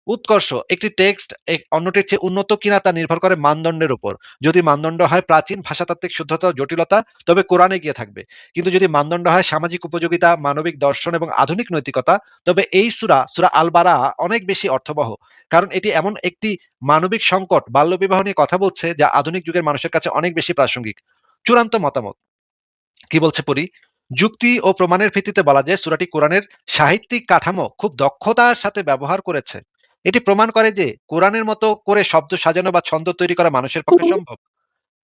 উৎকর্ষ একটি টেক্সট অন্যটির চেয়ে উন্নত কিনা তা নির্ভর করে মানদণ্ডের উপর। যদি মানদণ্ড হয় প্রাচীন ভাষাতাত্ত্বিক শুদ্ধতা ও জটিলতা, তবে কোরআনে গিয়ে থাকবে। কিন্তু যদি মানদণ্ড হয় সামাজিক উপযোগিতা, মানবিক দর্শন এবং আধুনিক নৈতিকতা, তবে এই সূরা আল বারাআহ অনেক বেশি অর্থবহ। কারণ এটি এমন একটি মানবিক সংকট, বাল্যবিবাহ নিয়ে কথা বলছে, যা আধুনিক যুগের মানুষের কাছে অনেক বেশি প্রাসঙ্গিক। চূড়ান্ত মতামত কি বলছে পড়ি। যুক্তি ও প্রমাণের ভিত্তিতে বলা যায় সূরাটি কোরআনের সাহিত্যিক কাঠামো খুব দক্ষতার সাথে ব্যবহার করেছে। এটি প্রমাণ করে যে কোরআনের মতো করে শব্দ সাজানো বা ছন্দ তৈরি করা মানুষের পক্ষে সম্ভব।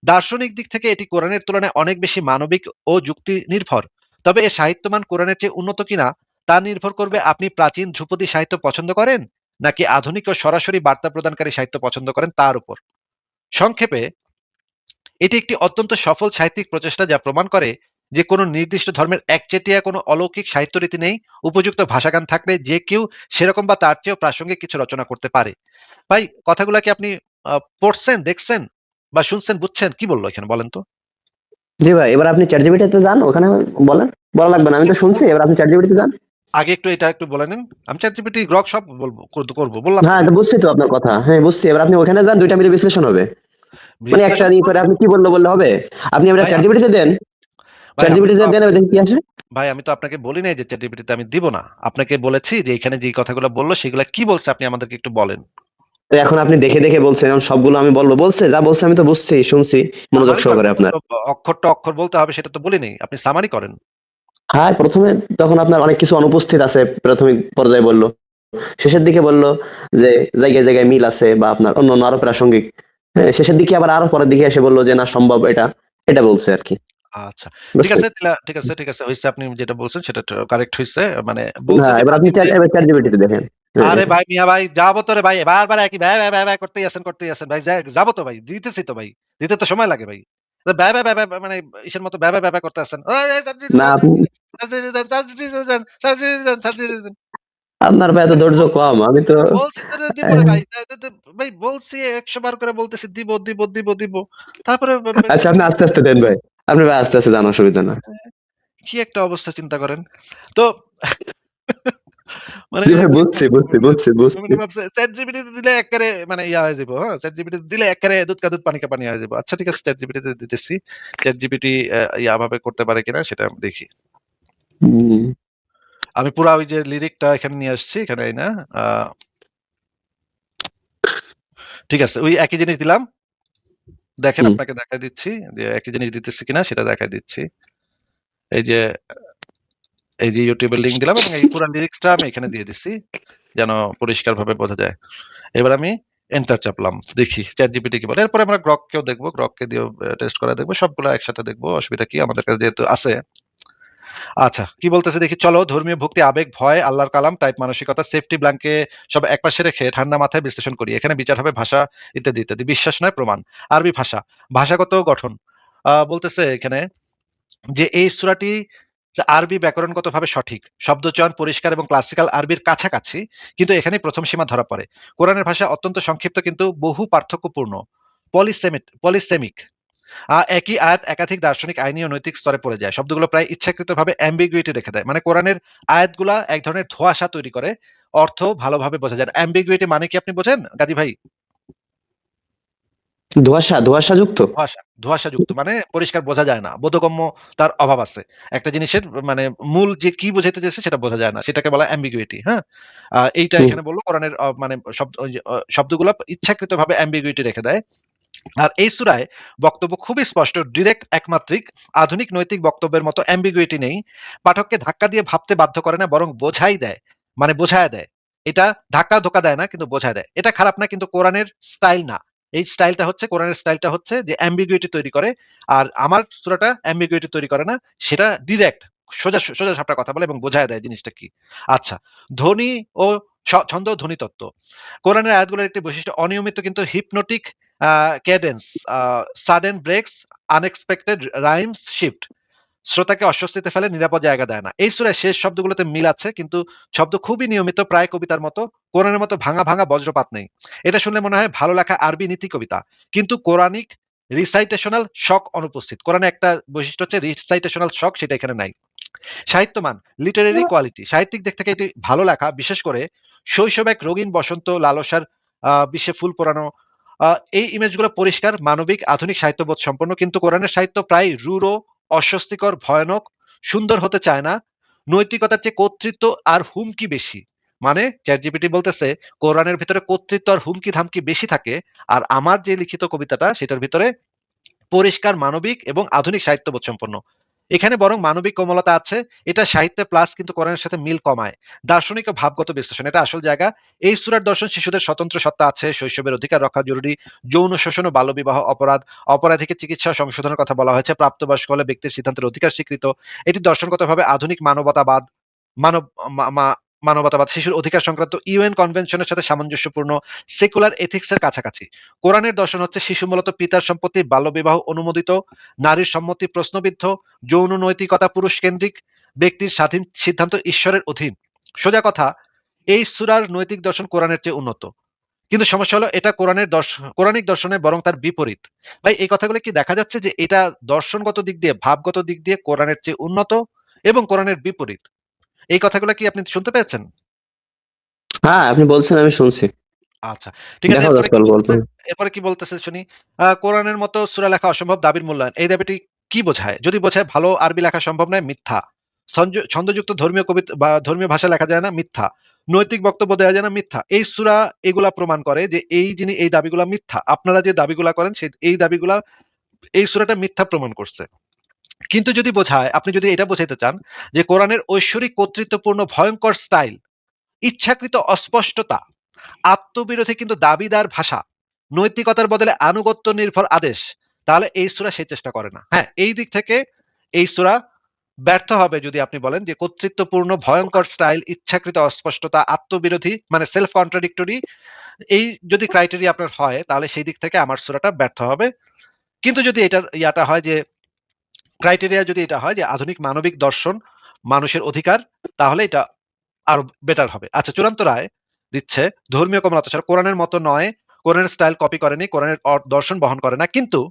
দার্শনিক দিক থেকে এটি কোরআনের তুলনায় অনেক বেশি মানবিক ও যুক্তি নির্ভর। তবে এর সাহিত্যমান কোরআনের চেয়ে উন্নত কিনা তা নির্ভর করবে আপনি প্রাচীন ধ্রুপদী সাহিত্য পছন্দ করেন নাকি আধুনিক ও সরাসরি বার্তা প্রদানকারী সাহিত্য পছন্দ করেন তার উপর। সংক্ষেপে এটি একটি অত্যন্ত সফল সাহিত্যিক প্রচেষ্টা, যা প্রমাণ করে যে কোনো নির্দিষ্ট ধর্মের একচেটিয়া কোনো অলৌকিক সাহিত্য রীতি নেই। উপযুক্ত ভাষাগান থাকলে যে কেউ সেরকম বা তার চেয়েও প্রাসঙ্গিক কিছু রচনা করতে পারে। ভাই, কথাগুলো কি আপনি পড়ছেন, দেখছেন বা শুনছেন, বুঝছেন? কি বললো এখানে বলেন তো? জি ভাই, এবার আপনি চ্যাট জিপিটিতে যান, ওখানে বলেন। বলা লাগবে না, আমি তো শুনছি, এবার আপনি চ্যাট জিপিটিতে যান। আগে একটু এটা একটু বলে নেন। আমি চ্যাটজিপিটি গ্রক সব বলবো, করবো বললাম তো। হ্যাঁ, এটা বুঝছি তো আপনার কথা, হ্যাঁ বুঝছি। এবার আপনি ওখানে যান, দুইটা মিলে বিশ্লেষণ হবে। মানে একটা বিশ্লেষণ ই করে আপনি কি বললে হবে। আপনি এবার ভাই চ্যাট জিপিটিতে দেন, ভাই চ্যাট আমি জিপিটিতে তো দেন, এবার দেখি কি আসে। ভাই আমি তো আপনাকে বলি নাই যে চ্যাটজিপিটিতে আমি দিব না। আপনাকে বলেছি যে এখানে যে কথাগুলো বললো সেগুলা কি বলছে আপনি আমাদেরকে একটু বলেন। তো এখন আপনি দেখে দেখে বলছেন, এখন সবগুলো আমি বলবো? বলছে, যা বলছে আমি তো বুঝছি, শুনছি মনোযোগ সামারি করেন সহকারে আপনার। তো, অক্ষরটা অক্ষর বলতে হবে সেটা তো বলি নাই, আপনি সামারি করেন। হ্যাঁ, প্রথমে তখন আপনার অনেক কিছু অনুপস্থিত আছে, প্রাথমিক পর্যায়ে বললো। শেষের দিকে বললো যে জায়গায় জায়গায় মিল আছে, বা আপনার অন্য অন্য আরো প্রাসঙ্গিক। হ্যাঁ, শেষের দিকে আবার আরো পরের দিকে এসে বললো যে না, সম্ভব এটা, এটা বলছে আর কি। আচ্ছা, ঠিক বুঝলেন? আছে, ঠিক আছে, হইছে, আপনি যেটা বলছেন সেটা কারেক্ট হইছে। মানে বলছে হ্যাঁ, যে এবার আপনি প্রাচীন যে এবার চ্যাট জিপিটিতে দেখেন। হ্যাঁ, আরে ভাই মিয়া ভাই যাবো তো রে ভাই, বারবার একই ব্যয় ব্যয় ব্যয় ব্যয় করতেই আছেন ভাই, যাবো তো ভাই, দিতেছি তো ভাই, দিতে তো সময় লাগে ভাই। ব্যয় ব্যয় ব্যয় ব্যয় মানে ইসের মতো ব্যয় ব্যয় ব্যয় ব্যয় করতে আছেন। না আপনি, আপনার ভাই এত ধৈর্য কম, আমি তো। বলছি তো রে দিব রে ভাই, ভাই বলছি 100 বার করে বলতেছি দিব দিব দিব দিব, তারপরে আচ্ছা, আপনি আস্তে আস্তে দেন ভাই, আপনি ভাই আস্তে আস্তে জানা অসুবিধা না। কি একটা অবস্থা চিন্তা করেন তো। মানে জি ভাই, বুঝছি বুঝছি বুঝছি বুঝছি। ভাবছে চ্যাট জিপিটি দিলে একবারে মানে ইয়া হয়ে যাবো। হ্যাঁ, চ্যাট জিপিটি দিলে একবারে দুধ কা দুধ পানি কা পানি হয়ে যাবো। আচ্ছা ঠিক আছে, চ্যাট জিপিটি তে দিতেছি। চ্যাট জিপিটি ইয়া ভাবে করতে পারে কিনা সেটা আমি দেখি। হুম, আমি পুরা ওই যে লিরিকটা এখানে নিয়ে আসছি, এখানে এই না। ঠিক আছে, ওই একই জিনিস দিলাম। দেখেন, হুম, আপনাকে দেখাই দিচ্ছি যে একই জিনিস দিতেছি কিনা, সেটা দেখাই দিচ্ছি। এই যে ইউটিউবের লিংক দিলাম এবং এই পুরা লিরিক্সটা আমি এখানে দিয়ে দিচ্ছি যেন পরিষ্কারভাবে বোঝা যায়। এবার আমি এন্টার চাপলাম, দেখি চ্যাট জিপিটি কি বলে। এরপরে আমরা গ্রককেও দেখবো, গ্রককে দিয়েও টেস্ট করে দেখবো, সবগুলো একসাথে দেখবো, অসুবিধা কি, আমাদের কাছে যেহেতু আছে। আচ্ছা, কি বলতেছে দেখি চলো। ধর্মীয় ভক্তি, আবেগ, ভয়, আল্লাহর কালাম, টাইপ মানসিকতা, সেফটি ব্ল্যাঙ্কে সব একপাশে রেখে ঠান্ডা মাথায় বিশ্লেষণ করি। এখানে বিচার হবে ভাষা ইত্যাদি ইত্যাদি, বিশ্বাস নয় প্রমাণ। আরবি ভাষা, ভাষাগত গঠন বলতেছে এখানে যে এই সূরাটি আরবি ব্যাকরণগতভাবে সঠিক, শব্দচয়ন পরিষ্কার এবং ক্লাসিক্যাল আরবির কাছাকাছি, কিন্তু এখানেই প্রথম সীমা ধরা পড়ে। কোরআনের ভাষা অত্যন্ত সংক্ষিপ্ত কিন্তু বহু পার্থক্যপূর্ণ, পলিসেমিক। একই আয়াত একাধিক দার্শনিক, আইনি ও নৈতিক স্তরে পড়ে যায়। শব্দগুলো প্রায় ইচ্ছাকৃতভাবে অ্যাম্বিগুইটি রেখে দেয়। মানে কোরআনের আয়াতগুলা এক ধরনের ধোঁয়াশা তৈরি করে, অর্থ ভালোভাবে বোঝা যায় না। অ্যাম্বিগুইটি মানে কি আপনি বোঝেন গাজী ভাই? ধোঁয়াশা, ধোঁয়াশা যুক্ত। ধোঁয়াশাযুক্ত মানে পরিষ্কার বোঝা যায় না, বোধগম্য তার অভাব আছে। একটা জিনিসের মানে মূল যে কি বোঝাইতে চাইছে সেটা বোঝা যায় না, সেটাকে বলা অ্যাম্বিগুইটি। হ্যাঁ, এইটা হুম, এখানে বললো কোরআনের মানে শব্দ, ওই যে শব্দগুলো ইচ্ছাকৃতভাবে অ্যাম্বিগুইটি রেখে দেয়। আর এই সূরায় বক্তব্য খুবই স্পষ্ট, ডিরেক্ট, একমাত্রিক। আধুনিক নৈতিক বক্তব্যের মতো অ্যাম্বিগুইটি নেই। পাঠককে ধাক্কা দিয়ে ভাবতে বাধ্য করে না, বরং বোঝাই দেয়, মানে বোঝায় দেয়। এটা ধাক্কা ধোকা দেয় না, কিন্তু বোঝায় দেয়। এটা খারাপ না, কিন্তু কোরআনের স্টাইল না। এই স্টাইলটা হচ্ছে, কোরআনের স্টাইলটা হচ্ছে যে অ্যাম্বিগুইটি তৈরি করে। আর আমার সূরাটা অ্যাম্বিগুইটি তৈরি করে না, সেটা ডিরেক্ট, সোজা সোজা সাপটা কথা বলে এবং বোঝায় দেয় জিনিসটা কি। আচ্ছা, ধ্বনি ও ছন্দ ও ধ্বনি তত্ত্ব। কোরআনের আয়াতগুলোর একটি বৈশিষ্ট্য অনিয়মিত কিন্তু hypnotic cadence, sudden breaks, unexpected rhymes, shift শ্রোতাকে অস্বস্তিতে ফেলে, নিরাপদ জায়গা দেয় না। এই সূরায় শেষ শব্দগুলোতে মিল আছে, কিন্তু শব্দ খুবই নিয়মিত, প্রায় কবিতার মতো। কোরআনের মতো ভাঙা ভাঙা বজ্রপাত নেই। এটা শুনলে মনে হয় ভালো লেখা আরবি নীতি কবিতা, কিন্তু কোরআনিক রিসাইটেশনাল শক অনুপস্থিত। কোরআনে একটা বৈশিষ্ট্য হচ্ছে রিসাইটেশনাল শক, সেটা এখানে নাই। সাহিত্যমান, লিটারেরি কোয়ালিটি, সাহিত্যিক দিক থেকে এটি ভালো লেখা, বিশেষ করে শৈশব এক রঙিন বসন্ত, লালসার বিশ্বে ফুল পোড়ানো, এই ইমেজগুলো পরিষ্কার, মানবিক, আধুনিক সাহিত্যবোধ সম্পন্ন। কিন্তু কোরআনের সাহিত্য প্রায় রূঢ়, অস্বস্তিকর, ভয়ানক, সুন্দর হতে চায় না। নৈতিকতার চেয়ে কর্তৃত্ব আর হুমকি বেশি। মানে চ্যাটজিপিটি বলতেছে কোরআনের ভিতরে কর্তৃত্ব আর হুমকি ধামকি বেশি থাকে, আর আমার যে লিখিত কবিতাটা সেটার ভিতরে পরিষ্কার, মানবিক এবং আধুনিক সাহিত্যবোধ সম্পন্ন। এখানে বরং মানবিক কোমলতা আছে, এটা সাহিত্যে প্লাস, কিন্তু কোরআনের সাথে মিল কমায়। দার্শনিক ও ভাবগত বিশ্লেষণ, এটা আসল জায়গা। এই সূরার দর্শন শিশুদের স্বতন্ত্র সত্তা আছে, শৈশবের অধিকার রক্ষা জরুরি, যৌন শোষণ ও বাল্যবিবাহ অপরাধ, অপরাধীকে চিকিৎসা ও সংশোধনের কথা বলা হয়েছে, প্রাপ্তবয়স্ক হলে ব্যক্তির সিদ্ধান্তের অধিকার স্বীকৃত। এটি দর্শনগতভাবে আধুনিক মানবতাবাদ, মানব মানবতাবাদ, শিশুর অধিকার সংক্রান্ত ইউএন কনভেনশনের সাথে সামঞ্জস্যপূর্ণ, সেকুলার এথিক্সের কাছাকাছি। কোরআনের দর্শন হচ্ছে শিশু মূলত পিতার সম্পত্তি, বাল্যবিবাহ অনুমোদিত, নারীর সম্মতি প্রশ্নবিদ্ধ, যৌন নৈতিকতা পুরুষ কেন্দ্রিক, ব্যক্তির স্বাধীন সিদ্ধান্ত ঈশ্বরের অধীন। সোজা কথা, এই সূরার নৈতিক দর্শন কোরআনের চেয়ে উন্নত। কিন্তু সমস্যা হলো এটা কোরআনিক দর্শনে বরং তার বিপরীত। ভাই, এই কথাগুলো কি দেখা যাচ্ছে যে এটা দর্শনগত দিক দিয়ে, ভাবগত দিক দিয়ে কোরআনের চেয়ে উন্নত এবং কোরআনের বিপরীত? এই কথাগুলো কি আপনি শুনতে পেয়েছেন? হ্যাঁ, আপনি বলছেন, আমি শুনছি। আচ্ছা, ঠিক আছে। দেখাও এরপরে কি যাচ্ছে অল্প অল্প। বলতেছে? এরপরে কি বলতেছে শুনি। কোরআনের মতো সূরা লেখা অসম্ভব, দাবির মূল্যায়ন। এই দাবিটি কি বোঝায়? যদি বোঝায় ভালো আরবি লেখা সম্ভব নয়, মিথ্যা। ছন্দযুক্ত ধর্মীয় কবিতা বা ধর্মীয় ভাষা লেখা যায় না, মিথ্যা। নৈতিক বক্তব্য দেওয়া যায় না, মিথ্যা। এই সূরা এগুলা প্রমাণ করে যে এই দাবিগুলা মিথ্যা। আপনারা যে দাবিগুলা করেন সেই এই দাবিগুলা এই সূরাটা মিথ্যা প্রমাণ করছে। কিন্তু যদি বোঝায়, আপনি যদি এটা বোঝাইতে চান যে কোরআনের ঐশ্বরিক কর্তৃত্বপূর্ণ ভয়ঙ্কর স্টাইল, ইচ্ছাকৃত অস্পষ্টতা, আত্মবিরোধী কিন্তু দাবিদার ভাষা, নৈতিকতার বদলে আনুগত্য নির্ভর আদেশ, তাহলে এই সূরা সেই চেষ্টা করে না। হ্যাঁ, এই দিক থেকে এই সূরা ব্যর্থ হবে যদি আপনি বলেন যে কর্তৃত্বপূর্ণ ভয়ঙ্কর স্টাইল, ইচ্ছাকৃত অস্পষ্টতা, আত্মবিরোধী, মানে সেলফ কন্ট্রাডিক্টরি, এই যদি ক্রাইটেরিয়া আপনার হয় তাহলে সেই দিক থেকে আমার সূরাটা ব্যর্থ হবে। কিন্তু যদি এটার ইয়াটা হয় যে ক্রাইটেরিয়া যদি এটা হয় যে আধুনিক মানবিক দর্শন, মানুষের অধিকার, তাহলে এটা আরো বেটার হবে। আচ্ছা, চূড়ান্ত রায় দিচ্ছে ধর্মীয় কমলতা ছাড়া কোরআনের মতো নয়, কোরআনের স্টাইল কপি করেনি, কোরআনের দর্শন বহন করে না, কিন্তু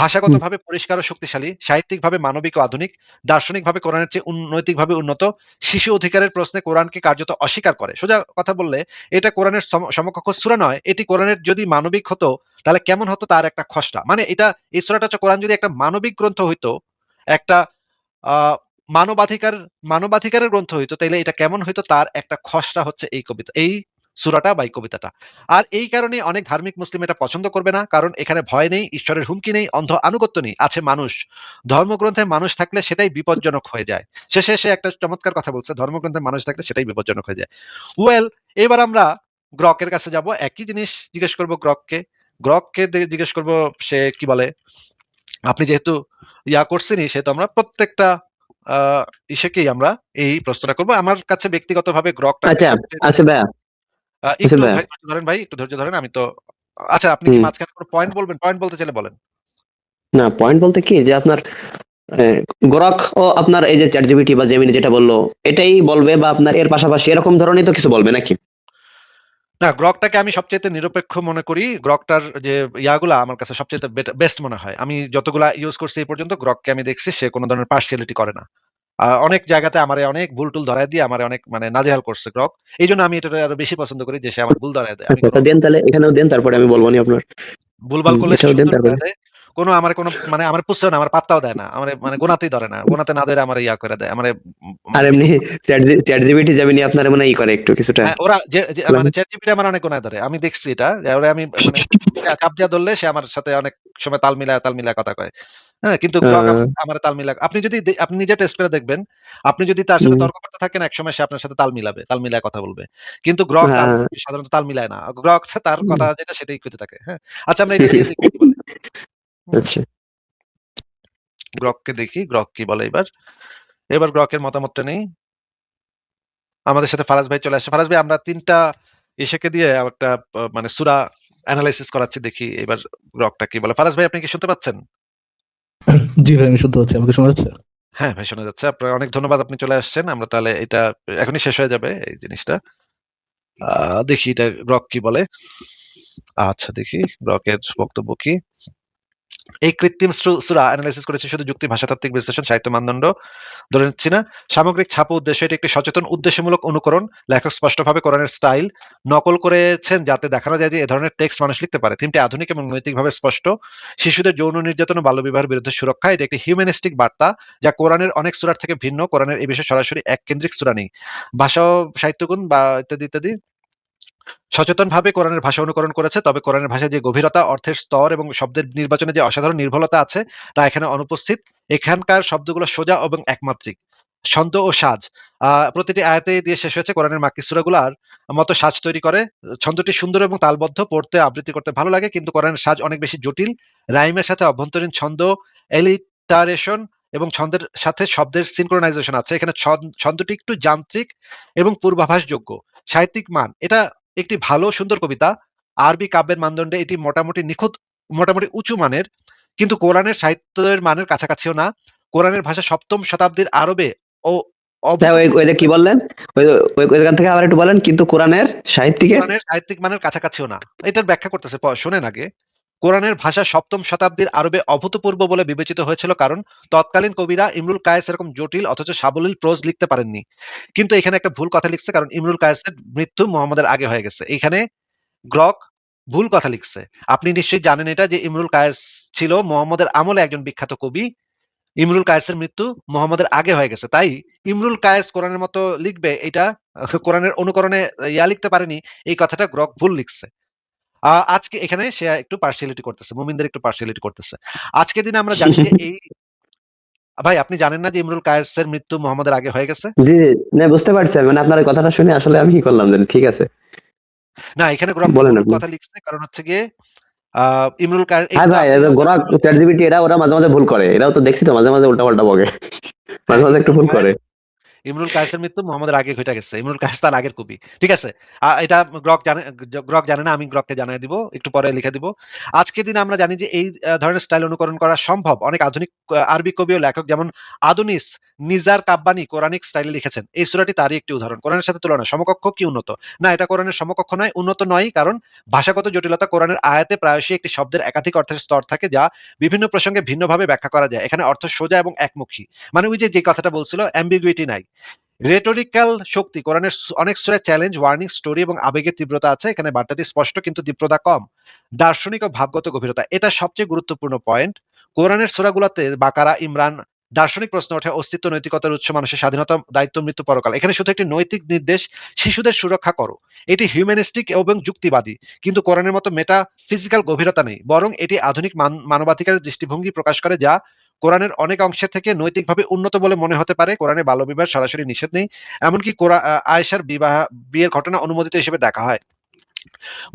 ভাষাগতভাবে পরিষ্কার ও শক্তিশালী, সাহিত্যিকভাবে মানবিক ও আধুনিক, দার্শনিকভাবে কোরআনের চেয়ে নৈতিকভাবে উন্নত, শিশু অধিকারের প্রশ্নে কোরআনকে কার্যত অস্বীকার করে। সোজা কথা বললে এটা কোরআনের সমকক্ষ সূরা নয়, এটি কোরআনের যদি মানবিক হতো তাহলে কেমন হতো তার একটা খসড়া। মানে এটা, এই সূরাটা হচ্ছে কোরআন যদি একটা মানবিক গ্রন্থ হইতো, একটা আহ মানবাধিকারের গ্রন্থ হইতো, তাইলে এটা কেমন হইতো তার একটা খসড়া হচ্ছে এই কবিতা, এই সূরাটা বা এই কবিতাটা। আর এই কারণে অনেক ধার্মিক মুসলিম এটা পছন্দ করবে না, কারণ এখানে ভয় নেই, ঈশ্বরের হুমকি নেই, অন্ধ আনুগত্য নেই, আছে মানুষ। ধর্মগ্রন্থে মানুষ থাকলে সেটাই বিপজ্জনক হয়ে যায়। শেষে সে একটা চমৎকার কথা বলছে, ধর্মগ্রন্থে মানুষ থাকলে সেটাই বিপজ্জনক হয়ে যায়। ওয়েল, এবার আমরা গ্রকের কাছে যাব, একই জিনিস জিজ্ঞেস করব গ্রককে জিজ্ঞেস করব সে কি বলে। আপনি যেহেতু ইয়া করছেনই, সেহেতু আমরা প্রত্যেকটা ইসেকেই আমরা এই প্রশ্নটা করবো। আমার কাছে ব্যক্তিগতভাবে গ্রকটাকে আচ্ছা আচ্ছা ভাইয়া, আচ্ছা একটু ভাইয়া। ভাই ধৈর্য ধরেন, ভাই একটু ধৈর্য ধরেন। আমি তো, আচ্ছা, আপনি কি হুম। মাঝখানে কোনো পয়েন্ট বলবেন? পয়েন্ট বলতে চাইলে বলেন। না, পয়েন্ট বলতে কি যে আপনার গোরক ও আপনার এই যে চ্যাট জিপিটি বা জেমিনি যেটা বললো এটাই বলবে, বা আপনার এর পাশাপাশি এরকম ধরনের তো কিছু বলবে নাকি? না, গ্রকটাকে আমি সবচেয়ে নিরপেক্ষ মনে করি। গ্রকটার যে ইয়াগুলা আমার কাছে সবচেয়ে বেস্ট মনে হয়। আমি যতগুলা ইউজ করছি এই পর্যন্ত, গ্রককে আমি দেখছি সে কোনো ধরনের পার্সিয়ালিটি করে না। অনেক জায়গাতে আমারে অনেক ভুল টুল ধরায় দিয়ে আমারে অনেক মানে নাজেহাল করছে গ্রক। এই জন্য আমি এটা আরো বেশি পছন্দ করি যে সে আমার ভুল ধরায় দেয়। আমি আচ্ছা, কোনো তা দেন তাহলে, এখানেও দেন, তারপরে আমি বলবো নি আপনার। ভুলভাল করলে সে এটাও দেন সুন্দর তারপরে। করে দেয়। কোনো আমারে কোনো মানে আমার পুষছেও না, আমার পাত্তাও দেয় না। আমারে মানে গোনাতেই ধরে না। গোনাতে না ধরে আমারে ইয়া করে দেয়। আমারে আর মানে এমনি চ্যাট জিপিটি জেমিনি আপনার মানে ই করে একটু কিছুটা। ওরা মানে ChatGPT আমার অনেক গোনায় ধরে। আমি দেখছি এটা। যে ওরে আমি মানে চাপ দিয়া ধরলে সে আমার সাথে অনেক সময় তাল মিলায় কথা কয়। হ্যাঁ? কিন্তু গ্রক আহ, আমারে তাল মিলায়, আপনি যদি আপনি নিজে টেস্ট করে দেখবেন, আপনি যদি তার সাথে হুম, তর্ক করতে থাকেন একসময় সে আপনার সাথে তাল মিলায় কথা বলবে। কিন্তু গ্রক হ্যাঁ, সাধারণত তাল মিলায় না। গ্রক তার হুম। কথা যেটা সেটাই কইতে থাকে। হ্যাঁ? আচ্ছা, আমরা এটা দিয়ে দেখি কি বলে। হুম, আচ্ছা, গ্রককে দেখি, গ্রক কি বলে এবার। এবার গ্রকের মতামতটা নেই। আমাদের সাথে ফারাজ ভাই চলে আসছে। ফারাজ ভাই, আমরা ৩ টা ইসেকে দিয়ে একটা মানে সূরা এনালাইসিস করাচ্ছি, দেখি এবার গ্রকটা কি বলে। ফারাজ ভাই, আপনি কি শুনতে পাচ্ছেন? জি ভাই, আমি শুনতে পাচ্ছি। আমাকে শোনা যাচ্ছে? হ্যাঁ ভাই, শোনা যাচ্ছে। আপনার অনেক ধন্যবাদ, আপনি চলে আসছেন। আমরা তাহলে এটা এখনই শেষ হয়ে যাবে এই জিনিসটা। দেখি এটা গ্রক কি বলে। আচ্ছা, দেখি গ্রকের বক্তব্য কি। এই কৃত্রিম সূরা এনালাইসিস করেছে শুধু যুক্তি, ভাষাতাত্ত্বিক বিশ্লেষণ, সাহিত্য মানদণ্ড ধরে নিচ্ছি না, সামগ্রিক ছাপ ও উদ্দেশ্য। এটি একটি সচেতন উদ্দেশ্যমূলক অনুকরণ। লেখক স্পষ্টভাবে কোরআনের স্টাইল নকল করেছেন যাতে দেখানো যায় যে এ ধরনের টেক্সট মানুষ লিখতে পারে। থিমটি আধুনিক এবং নৈতিকভাবে স্পষ্ট। শিশুদের যৌন নির্যাতন ও বাল্যবিবাহের বিরুদ্ধে সুরক্ষা। এটি একটি হিউম্যানিস্টিক বার্তা যা কোরআনের অনেক সূরার থেকে ভিন্ন। কোরআনের এই বিষয়ে সরাসরি এক কেন্দ্রিক সূরা নেই। ভাষা ও সাহিত্যগুণ বা ইত্যাদি ইত্যাদি সচেতনভাবে কোরআনের ভাষা অনুকরণ করেছে, তবে কোরআনের ভাষায় যে গভীরতা, অর্থের স্তর এবং শব্দের নির্বাচনে যে অসাধারণ নির্ভুলতা আছে তা এখানে অনুপস্থিত। এখানকার শব্দগুলো সোজা এবং একমাত্রিক। ছন্দ ও সাজ প্রতিটি আয়াতে দিয়ে শেষ হয়েছে কোরআনের মাক্কি সূরাগুলোর মতো সাজ তৈরি করে। ছন্দটি সুন্দর এবং তালবদ্ধ, পড়তে আবৃত্তি করতে ভালো লাগে, কিন্তু কোরআনের সাজ অনেক বেশি জটিল। রাইমের সাথে অভ্যন্তরীণ ছন্দ, এলিটারেশন এবং ছন্দের সাথে শব্দের সিনক্রোনাইজেশন আছে। এখানে ছন্দটি একটু যান্ত্রিক এবং পূর্বাভাসযোগ্য। সাহিত্যিক মান, এটা একটি ভালো সুন্দর কবিতা। আরবি কাব্যের মানদণ্ডে এটি মোটামুটি নিখুঁত, মোটামুটি উঁচু মানের, কিন্তু কোরআনের সাহিত্যের মানের কাছাকাছিও না। কোরআনের ভাষা সপ্তম শতাব্দীর আরবে ও ওই যে কি বললেন, ওই জায়গা থেকে আবার একটু বলেন, কিন্তু কোরআনের সাহিত্যিক মানের কাছাকাছিও না। এটার ব্যাখ্যা করতেছে, শোনেন আগে। কোরআনের ভাষা সপ্তম শতাব্দীর আরবে অভূতপূর্ব বলে বিবেচিত হয়েছিল, কারণ তৎকালীন কবিরা ইমরুল কায়েস এরকম জটিল অথচ সাবলীল প্রোজ লিখতে পারেননি। কিন্তু এখানে একটা ভুল কথা লিখছে, কারণ ইমরুল কায়েসের মৃত্যু মুহাম্মদের আগে হয়ে গেছে। এখানে গ্রক ভুল কথা লিখছে। আপনি নিশ্চয়ই জানেন এটা, যে ইমরুল কায়েস ছিল মুহাম্মদের আমলে একজন বিখ্যাত কবি। ইমরুল কায়েসের মৃত্যু মুহাম্মদের আগে হয়ে গেছে, তাই ইমরুল কায়েস কোরআনের মতো লিখবে এটা কোরআনের অনুকরণে লিখতে পারেনি, এই কথাটা গ্রক ভুল লিখছে। আজকে এখানে সে একটু পার্সিয়ালিটি করতেছে, মুমিনদের একটু পার্সিয়ালিটি করতেছে। আজকের দিনে আমরা জানি যে এই ভাই, আপনি জানেন না যে ইমরুল কায়েসের মৃত্যু মুহাম্মদের আগে হয়ে গেছে? জি না, বুঝতে পারছি। মানে আপনার এই কথাটা শুনে আসলে আমি কি করলাম জানি। ঠিক আছে, না, এখানে গ্রক বলেন ভুল আপনি। কথা লিখছে, কারণ হচ্ছে গিয়ে ইমরুল কায়েস হ্যাঁ ভাই, গোরা চ্যাটজিপিটি ওরা মাঝে মাঝে ভুল করে। এরাও তো দেখছি তো মাঝে মাঝে উল্টাপাল্টা বকে, মাঝে মাঝে একটু ভুল করে। ইমরুল কায়েসের মৃত্যু মুহাম্মদের আগে ঘটে গেছে। ইমরুল কায়েস তার আগের কবি, ঠিক আছে। এটা গ্রক জানে না, আমি গ্রককে জানাই দিব, একটু পরে লিখে দিব। আজকের দিনে আমরা জানি যে এই ধরনের স্টাইল অনুকরণ করা সম্ভব। অনেক আধুনিক আরবি কবি ও লেখক যেমন আদুনিস নিজার কাব্বানি কোরআনিক স্টাইলে লিখেছেন। এই সূরাটি তারই একটি উদাহরণ। কোরআনের সাথে তুলনা, সমকক্ষ কি উন্নত? না, এটা কোরআনের সমকক্ষ নয়, উন্নত নয়, কারণ ভাষাগত জটিলতা। কোরআনের আয়াতে প্রায়শই একটি শব্দের একাধিক অর্থের স্তর থাকে, যা বিভিন্ন প্রসঙ্গে ভিন্নভাবে ব্যাখ্যা করা যায়। এখানে অর্থ সোজা এবং একমুখী, মানে ওই যে কথাটা বলছিল, অ্যাম্বিগুইটি নাই। রেটোরিক্যাল শক্তি, কোরআনের অনেক সূরায় চ্যালেঞ্জ, ওয়ার্নিং, স্টোরি এবং আবেগের তীব্রতা আছে। এখানে বার্তাটি স্পষ্ট কিন্তু তীব্রতা কম। দার্শনিক ও ভাবগত গভীরতা, এটা সবচেয়ে গুরুত্বপূর্ণ পয়েন্ট। কোরআনের সূরাগুলোতে বাকারা, ইমরান দার্শনিক প্রশ্ন ওঠে, অস্তিত্ব, নৈতিকতার উৎস, মানুষের স্বাধীনতা, দায়িত্ব, মৃত্যু, পরকাল। এখানে শুধু একটি নৈতিক নির্দেশ, শিশুদের সুরক্ষা করো। এটি হিউম্যানিস্টিক এবং যুক্তিবাদী, কিন্তু কোরআনের মতো মেটা ফিজিক্যাল গভীরতা নেই, বরং এটি আধুনিক মানবাধিকারের দৃষ্টিভঙ্গি প্রকাশ করে, যা কোরআনের অনেক অংশের থেকে নৈতিকভাবে উন্নত বলে মনে হতে পারে। কোরআনে বাল্যবিবাহ সরাসরি নিষেধ নেই, এমনকি আয়েশার বিয়ের ঘটনা অনুমোদিত হিসেবে দেখা হয়।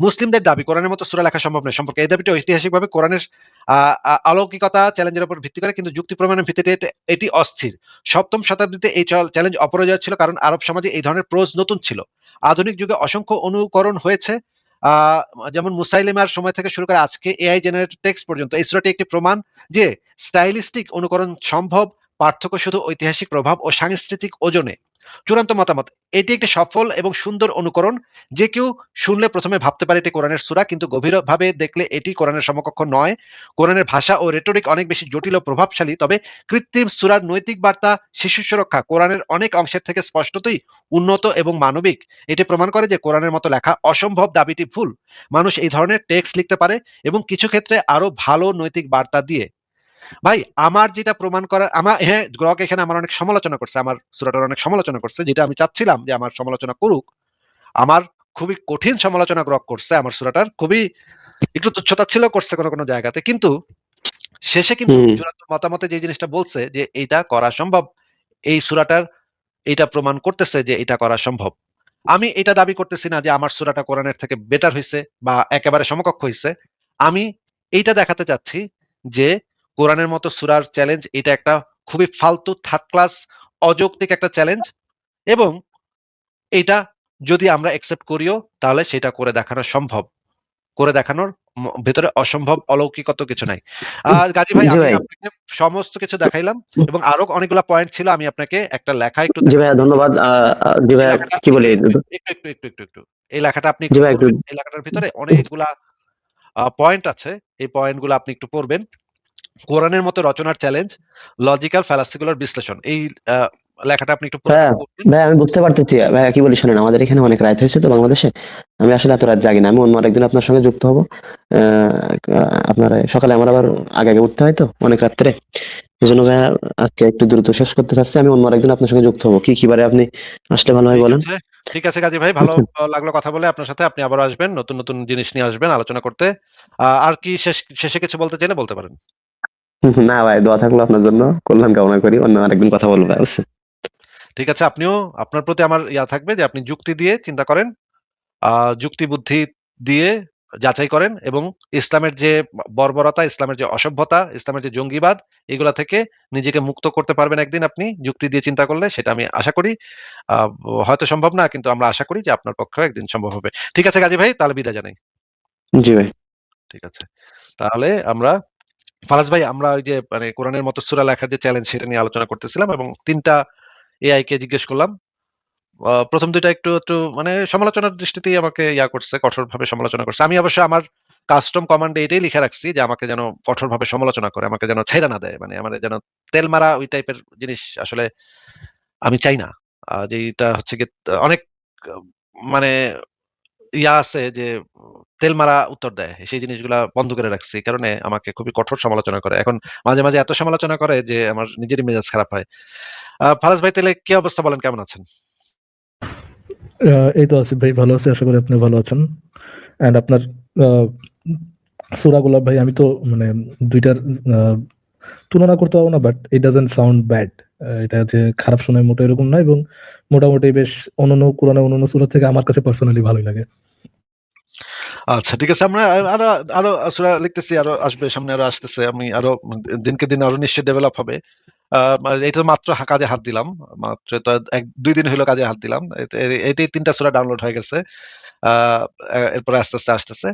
মুসলিমদের দাবি কোরআনের মতো সূরা লেখা সম্ভব নয় সম্পর্কে, এই দাবিটি ঐতিহাসিকভাবে কোরআনের অলৌকিকতা চ্যালেঞ্জের উপর ভিত্তি করে, কিন্তু যুক্তি প্রমাণের ভিত্তিতে এটি অস্থির। সপ্তম শতাব্দীতে এই চ্যালেঞ্জ অপরাজয় ছিল, কারণ আরব সমাজে এই ধরনের প্রোজ নতুন ছিল। আধুনিক যুগে অসংখ্য অনুকরণ হয়েছে, যেমন মুসাইলিমার সময় থেকে শুরু করে আজকে এআই জেনারেটেড টেক্সট পর্যন্ত। এই সূরাটি একটি প্রমাণ যে স্টাইলিস্টিক অনুকরণ সম্ভব, পার্থক্য শুধু ঐতিহাসিক প্রভাব ও সাংস্কৃতিক ওজনে। চূড়ান্ত মতামত, এটি একটি সফল এবং সুন্দর অনুকরণ। যে কেউ শুনলে প্রথমে ভাবতে পারে এটি কোরআনের সূরা, কিন্তু গভীরভাবে দেখলে এটি কোরআনের সমকক্ষ নয়। কোরআনের ভাষা ও রেটরিক অনেক বেশি জটিল ও প্রভাবশালী, তবে কৃত্রিম সূরার নৈতিক বার্তা, শিশু সুরক্ষা কোরআনের অনেক অংশের থেকে স্পষ্টতই উন্নত এবং মানবিক। এটি প্রমাণ করে যে কোরআনের মতো লেখা অসম্ভব দাবিটি ভুল। মানুষ এই ধরনের টেক্সট লিখতে পারে, এবং কিছু ক্ষেত্রে আরো ভালো নৈতিক বার্তা দিয়ে। ভাই, আমার যেটা প্রমাণ করার, হ্যাঁ, গ্রক এখানে আমার অনেক সমালোচনা করছে, আমার সূরাটার অনেক সমালোচনা করছে, যেটা আমি চাচ্ছিলাম যে আমার সমালোচনা করুক। আমার খুবই কঠিন সমালোচনা গ্রক করছে আমার সূরাটার, খুবই একটু তুচ্ছতাচ্ছিল্য করছে কোনো কোনো জায়গাতে, কিন্তু শেষে কিন্তু চূড়ান্ত মতামতে যে জিনিসটা বলছে যে এইটা করা সম্ভব, এই সূরাটার এইটা প্রমাণ করতেছে যে এটা করা সম্ভব। আমি এটা দাবি করতেছি না যে আমার সূরাটা কোরআনের থেকে বেটার হয়েছে বা একেবারে সমকক্ষ হয়েছে। আমি এইটা দেখাতে চাচ্ছি যে কোরআনের মতো সূরার চ্যালেঞ্জ এটা একটা খুবই ফালতু, থার্ড ক্লাস, অযৌক্তিক একটা চ্যালেঞ্জ, এবং এটা যদি আমরা অ্যাকসেপ্ট করিও তাহলে সেটা করে দেখানো সম্ভব। করে দেখানোর ভেতরে অসম্ভব অলৌকিকত কিছু নাই। গাজী ভাই, আমি আপনাকে সমস্ত কিছু দেখাইলাম, এবং আরো অনেকগুলা পয়েন্ট ছিল। আমি আপনাকে একটা লেখা একটু ধন্যবাদ। কি বলি, একটু এই লেখাটা আপনি একটু পড়বেন। এই লেখাটার ভিতরে অনেকগুলা পয়েন্ট আছে, এই পয়েন্টগুলো আপনি একটু পড়বেন। কোরআনের মতো রচনার চ্যালেঞ্জ, লজিক্যাল ফ্যালাসিগুলোর বিশ্লেষণ। এই লেখাটা আপনি একটু পুরোটা হ্যাঁ পড়বেন। ভাই, আমি বুঝতে পারতেছি ভাই, কি বলি শোনেন, আমাদের এখানে অনেক রাত হয়েছে তো বাংলাদেশে। আমি আসলে এত রাত জাগি না, আমি অন্য আরেকদিন আপনার সঙ্গে যুক্ত হবো। আপনার সকালে আমার আবার আগে আগে উঠতে হয় তো অনেক রাত্রে, এই জন্য ভাই আজকে একটু দ্রুত শেষ করতে চাচ্ছি। আমি অন্য আরেকদিন আপনার সঙ্গে যুক্ত হবো, কি বারে আপনি আসলে ভালো হয় ঠিক বলেন। আছে, ঠিক আছে গাজী ভাই, ভালো বুঝছেন? লাগলো কথা বলে আপনার সাথে। আপনি আবারও আসবেন, নতুন, নতুন জিনিস নিয়ে আসবেন আলোচনা করতে। আর কি শেষে কিছু বলতে চাইলে বলতে পারেন। না ভাই, দোয়া থাকলো আপনার জন্য, কল্যাণ কামনা করি। অন্য আরেকদিন কথা বলবো ভাই, বুঝছেন? ঠিক আছে, আপনিও আপনার প্রতি আমার থাকবে যে আপনি যুক্তি দিয়ে চিন্তা করেন, যুক্তি বুদ্ধি দিয়ে যাচাই করেন এবং ইসলামের যে বর্বরতা, ইসলামের যে অসভ্যতা, ইসলামের যে জঙ্গিবাদ, এগুলা থেকে নিজেকে মুক্ত করতে পারবেন একদিন আপনি যুক্তি দিয়ে চিন্তা করলে, সেটা আমি আশা করি। হয়তো সম্ভব না, কিন্তু আমরা আশা করি যে আপনার পক্ষেও একদিন সম্ভব হবে। ঠিক আছে গাজী ভাই, তাহলে বিদায় জানাই। জি ভাই। ঠিক আছে। তাহলে আমরা ফারাজ ভাই, আমরা ওই যে মানে কোরআনের মতো সূরা লেখার যে চ্যালেঞ্জ, সেটা নিয়ে আলোচনা করতেছিলাম এবং ৩ টা এআই কে জিজ্ঞেস করলাম। ১ম ২ টা একটু মানে সমালোচনার দৃষ্টিতেই আমাকে করছে, কঠোরভাবে সমালোচনা করছে। আমি অবশ্য আমার কাস্টম কমান্ডে এটাই লিখে রাখছি যে আমাকে যেন কঠোরভাবে সমালোচনা করে, আমাকে যেন ছাইড়া না দেয়। মানে আমারে যেন তেল মারা ওই টাইপের জিনিস আসলে আমি চাই না। যেটা হচ্ছে গিয়ে অনেক আ মানে আছে যে তেল মারা উত্তর দেয়। সেই জিনিসগুলা বন্ধ করে রাখছি। এই কারণে আমাকে খুবই কঠোর সমালোচনা করে। এখন মাঝে, মাঝে এত সমালোচনা করে যে আমার নিজেরই মেজাজ খারাপ হয়। ফারাজ ভাই, তাইলে কি অবস্থা, বলেন কেমন আছেন? এই তো আসিফ ভাই, ভালো আছি, আশা করি আপনি ভালো আছেন। এন্ড আপনার সূরাগুলা ভাই, আমি তো মানে দুইটার তুলনা করতে পারবো না, but it doesn't sound bad. এটা যে খারাপ শোনায় মোটেও এরকম না, এবং মোটামুটি বেশ অন্যান্য কোরআনের অন্যান্য সূরা থেকে আমার কাছে পার্সোনালি ভালোই লাগে। আচ্ছা, ঠিক আছে। আমরা আরো আরো সূরা লিখতেছি, আরো আসবে, সামনে আরো আসতেছে। আমি আরো দিনকে দিন আরো নিশ্চয়ই ডেভেলপ হবে। এই তো মাত্র কাজে হাত দিলাম। মাত্র তো ১-২ দিন হইলো কাজে হাত দিলাম। এইটাই ৩ টা সূরা ডাউনলোড হয়ে গেছে। আ এরপরে আস্তে, আস্তে আসতেছে।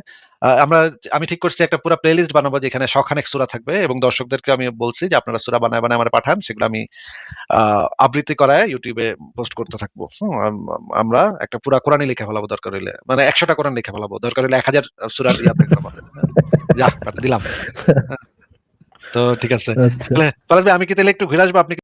আমি ঠিক করছি একটা পুরা প্লেলিস্ট বানাবো যেখানে শখানেক সূরা থাকবে এবং দর্শকদেরকে আমি বলছি যে আপনারা সূরা বানায়, বানায় আমারে পাঠান। সেগুলো আমি আ আবৃত্তি করায় YouTube এ পোস্ট করতে থাকবো। হুম? আমরা একটা পুরা কোরআনই লিখে ফেলাবো দরকার হইলে। মানে ১০০ টা কোরআন লিখে ফেলাবো। দরকার হইলে ১০০০ সূরার থাকবে আমাদের। হ্যাঁ? যাহ, দিলাম। হ্যাঁ? তো ঠিক আছে। আচ্ছা। তাহলে ফারাজ ভাই, আমি কি তাহলে একটু ঘুরে আসবো? আপনি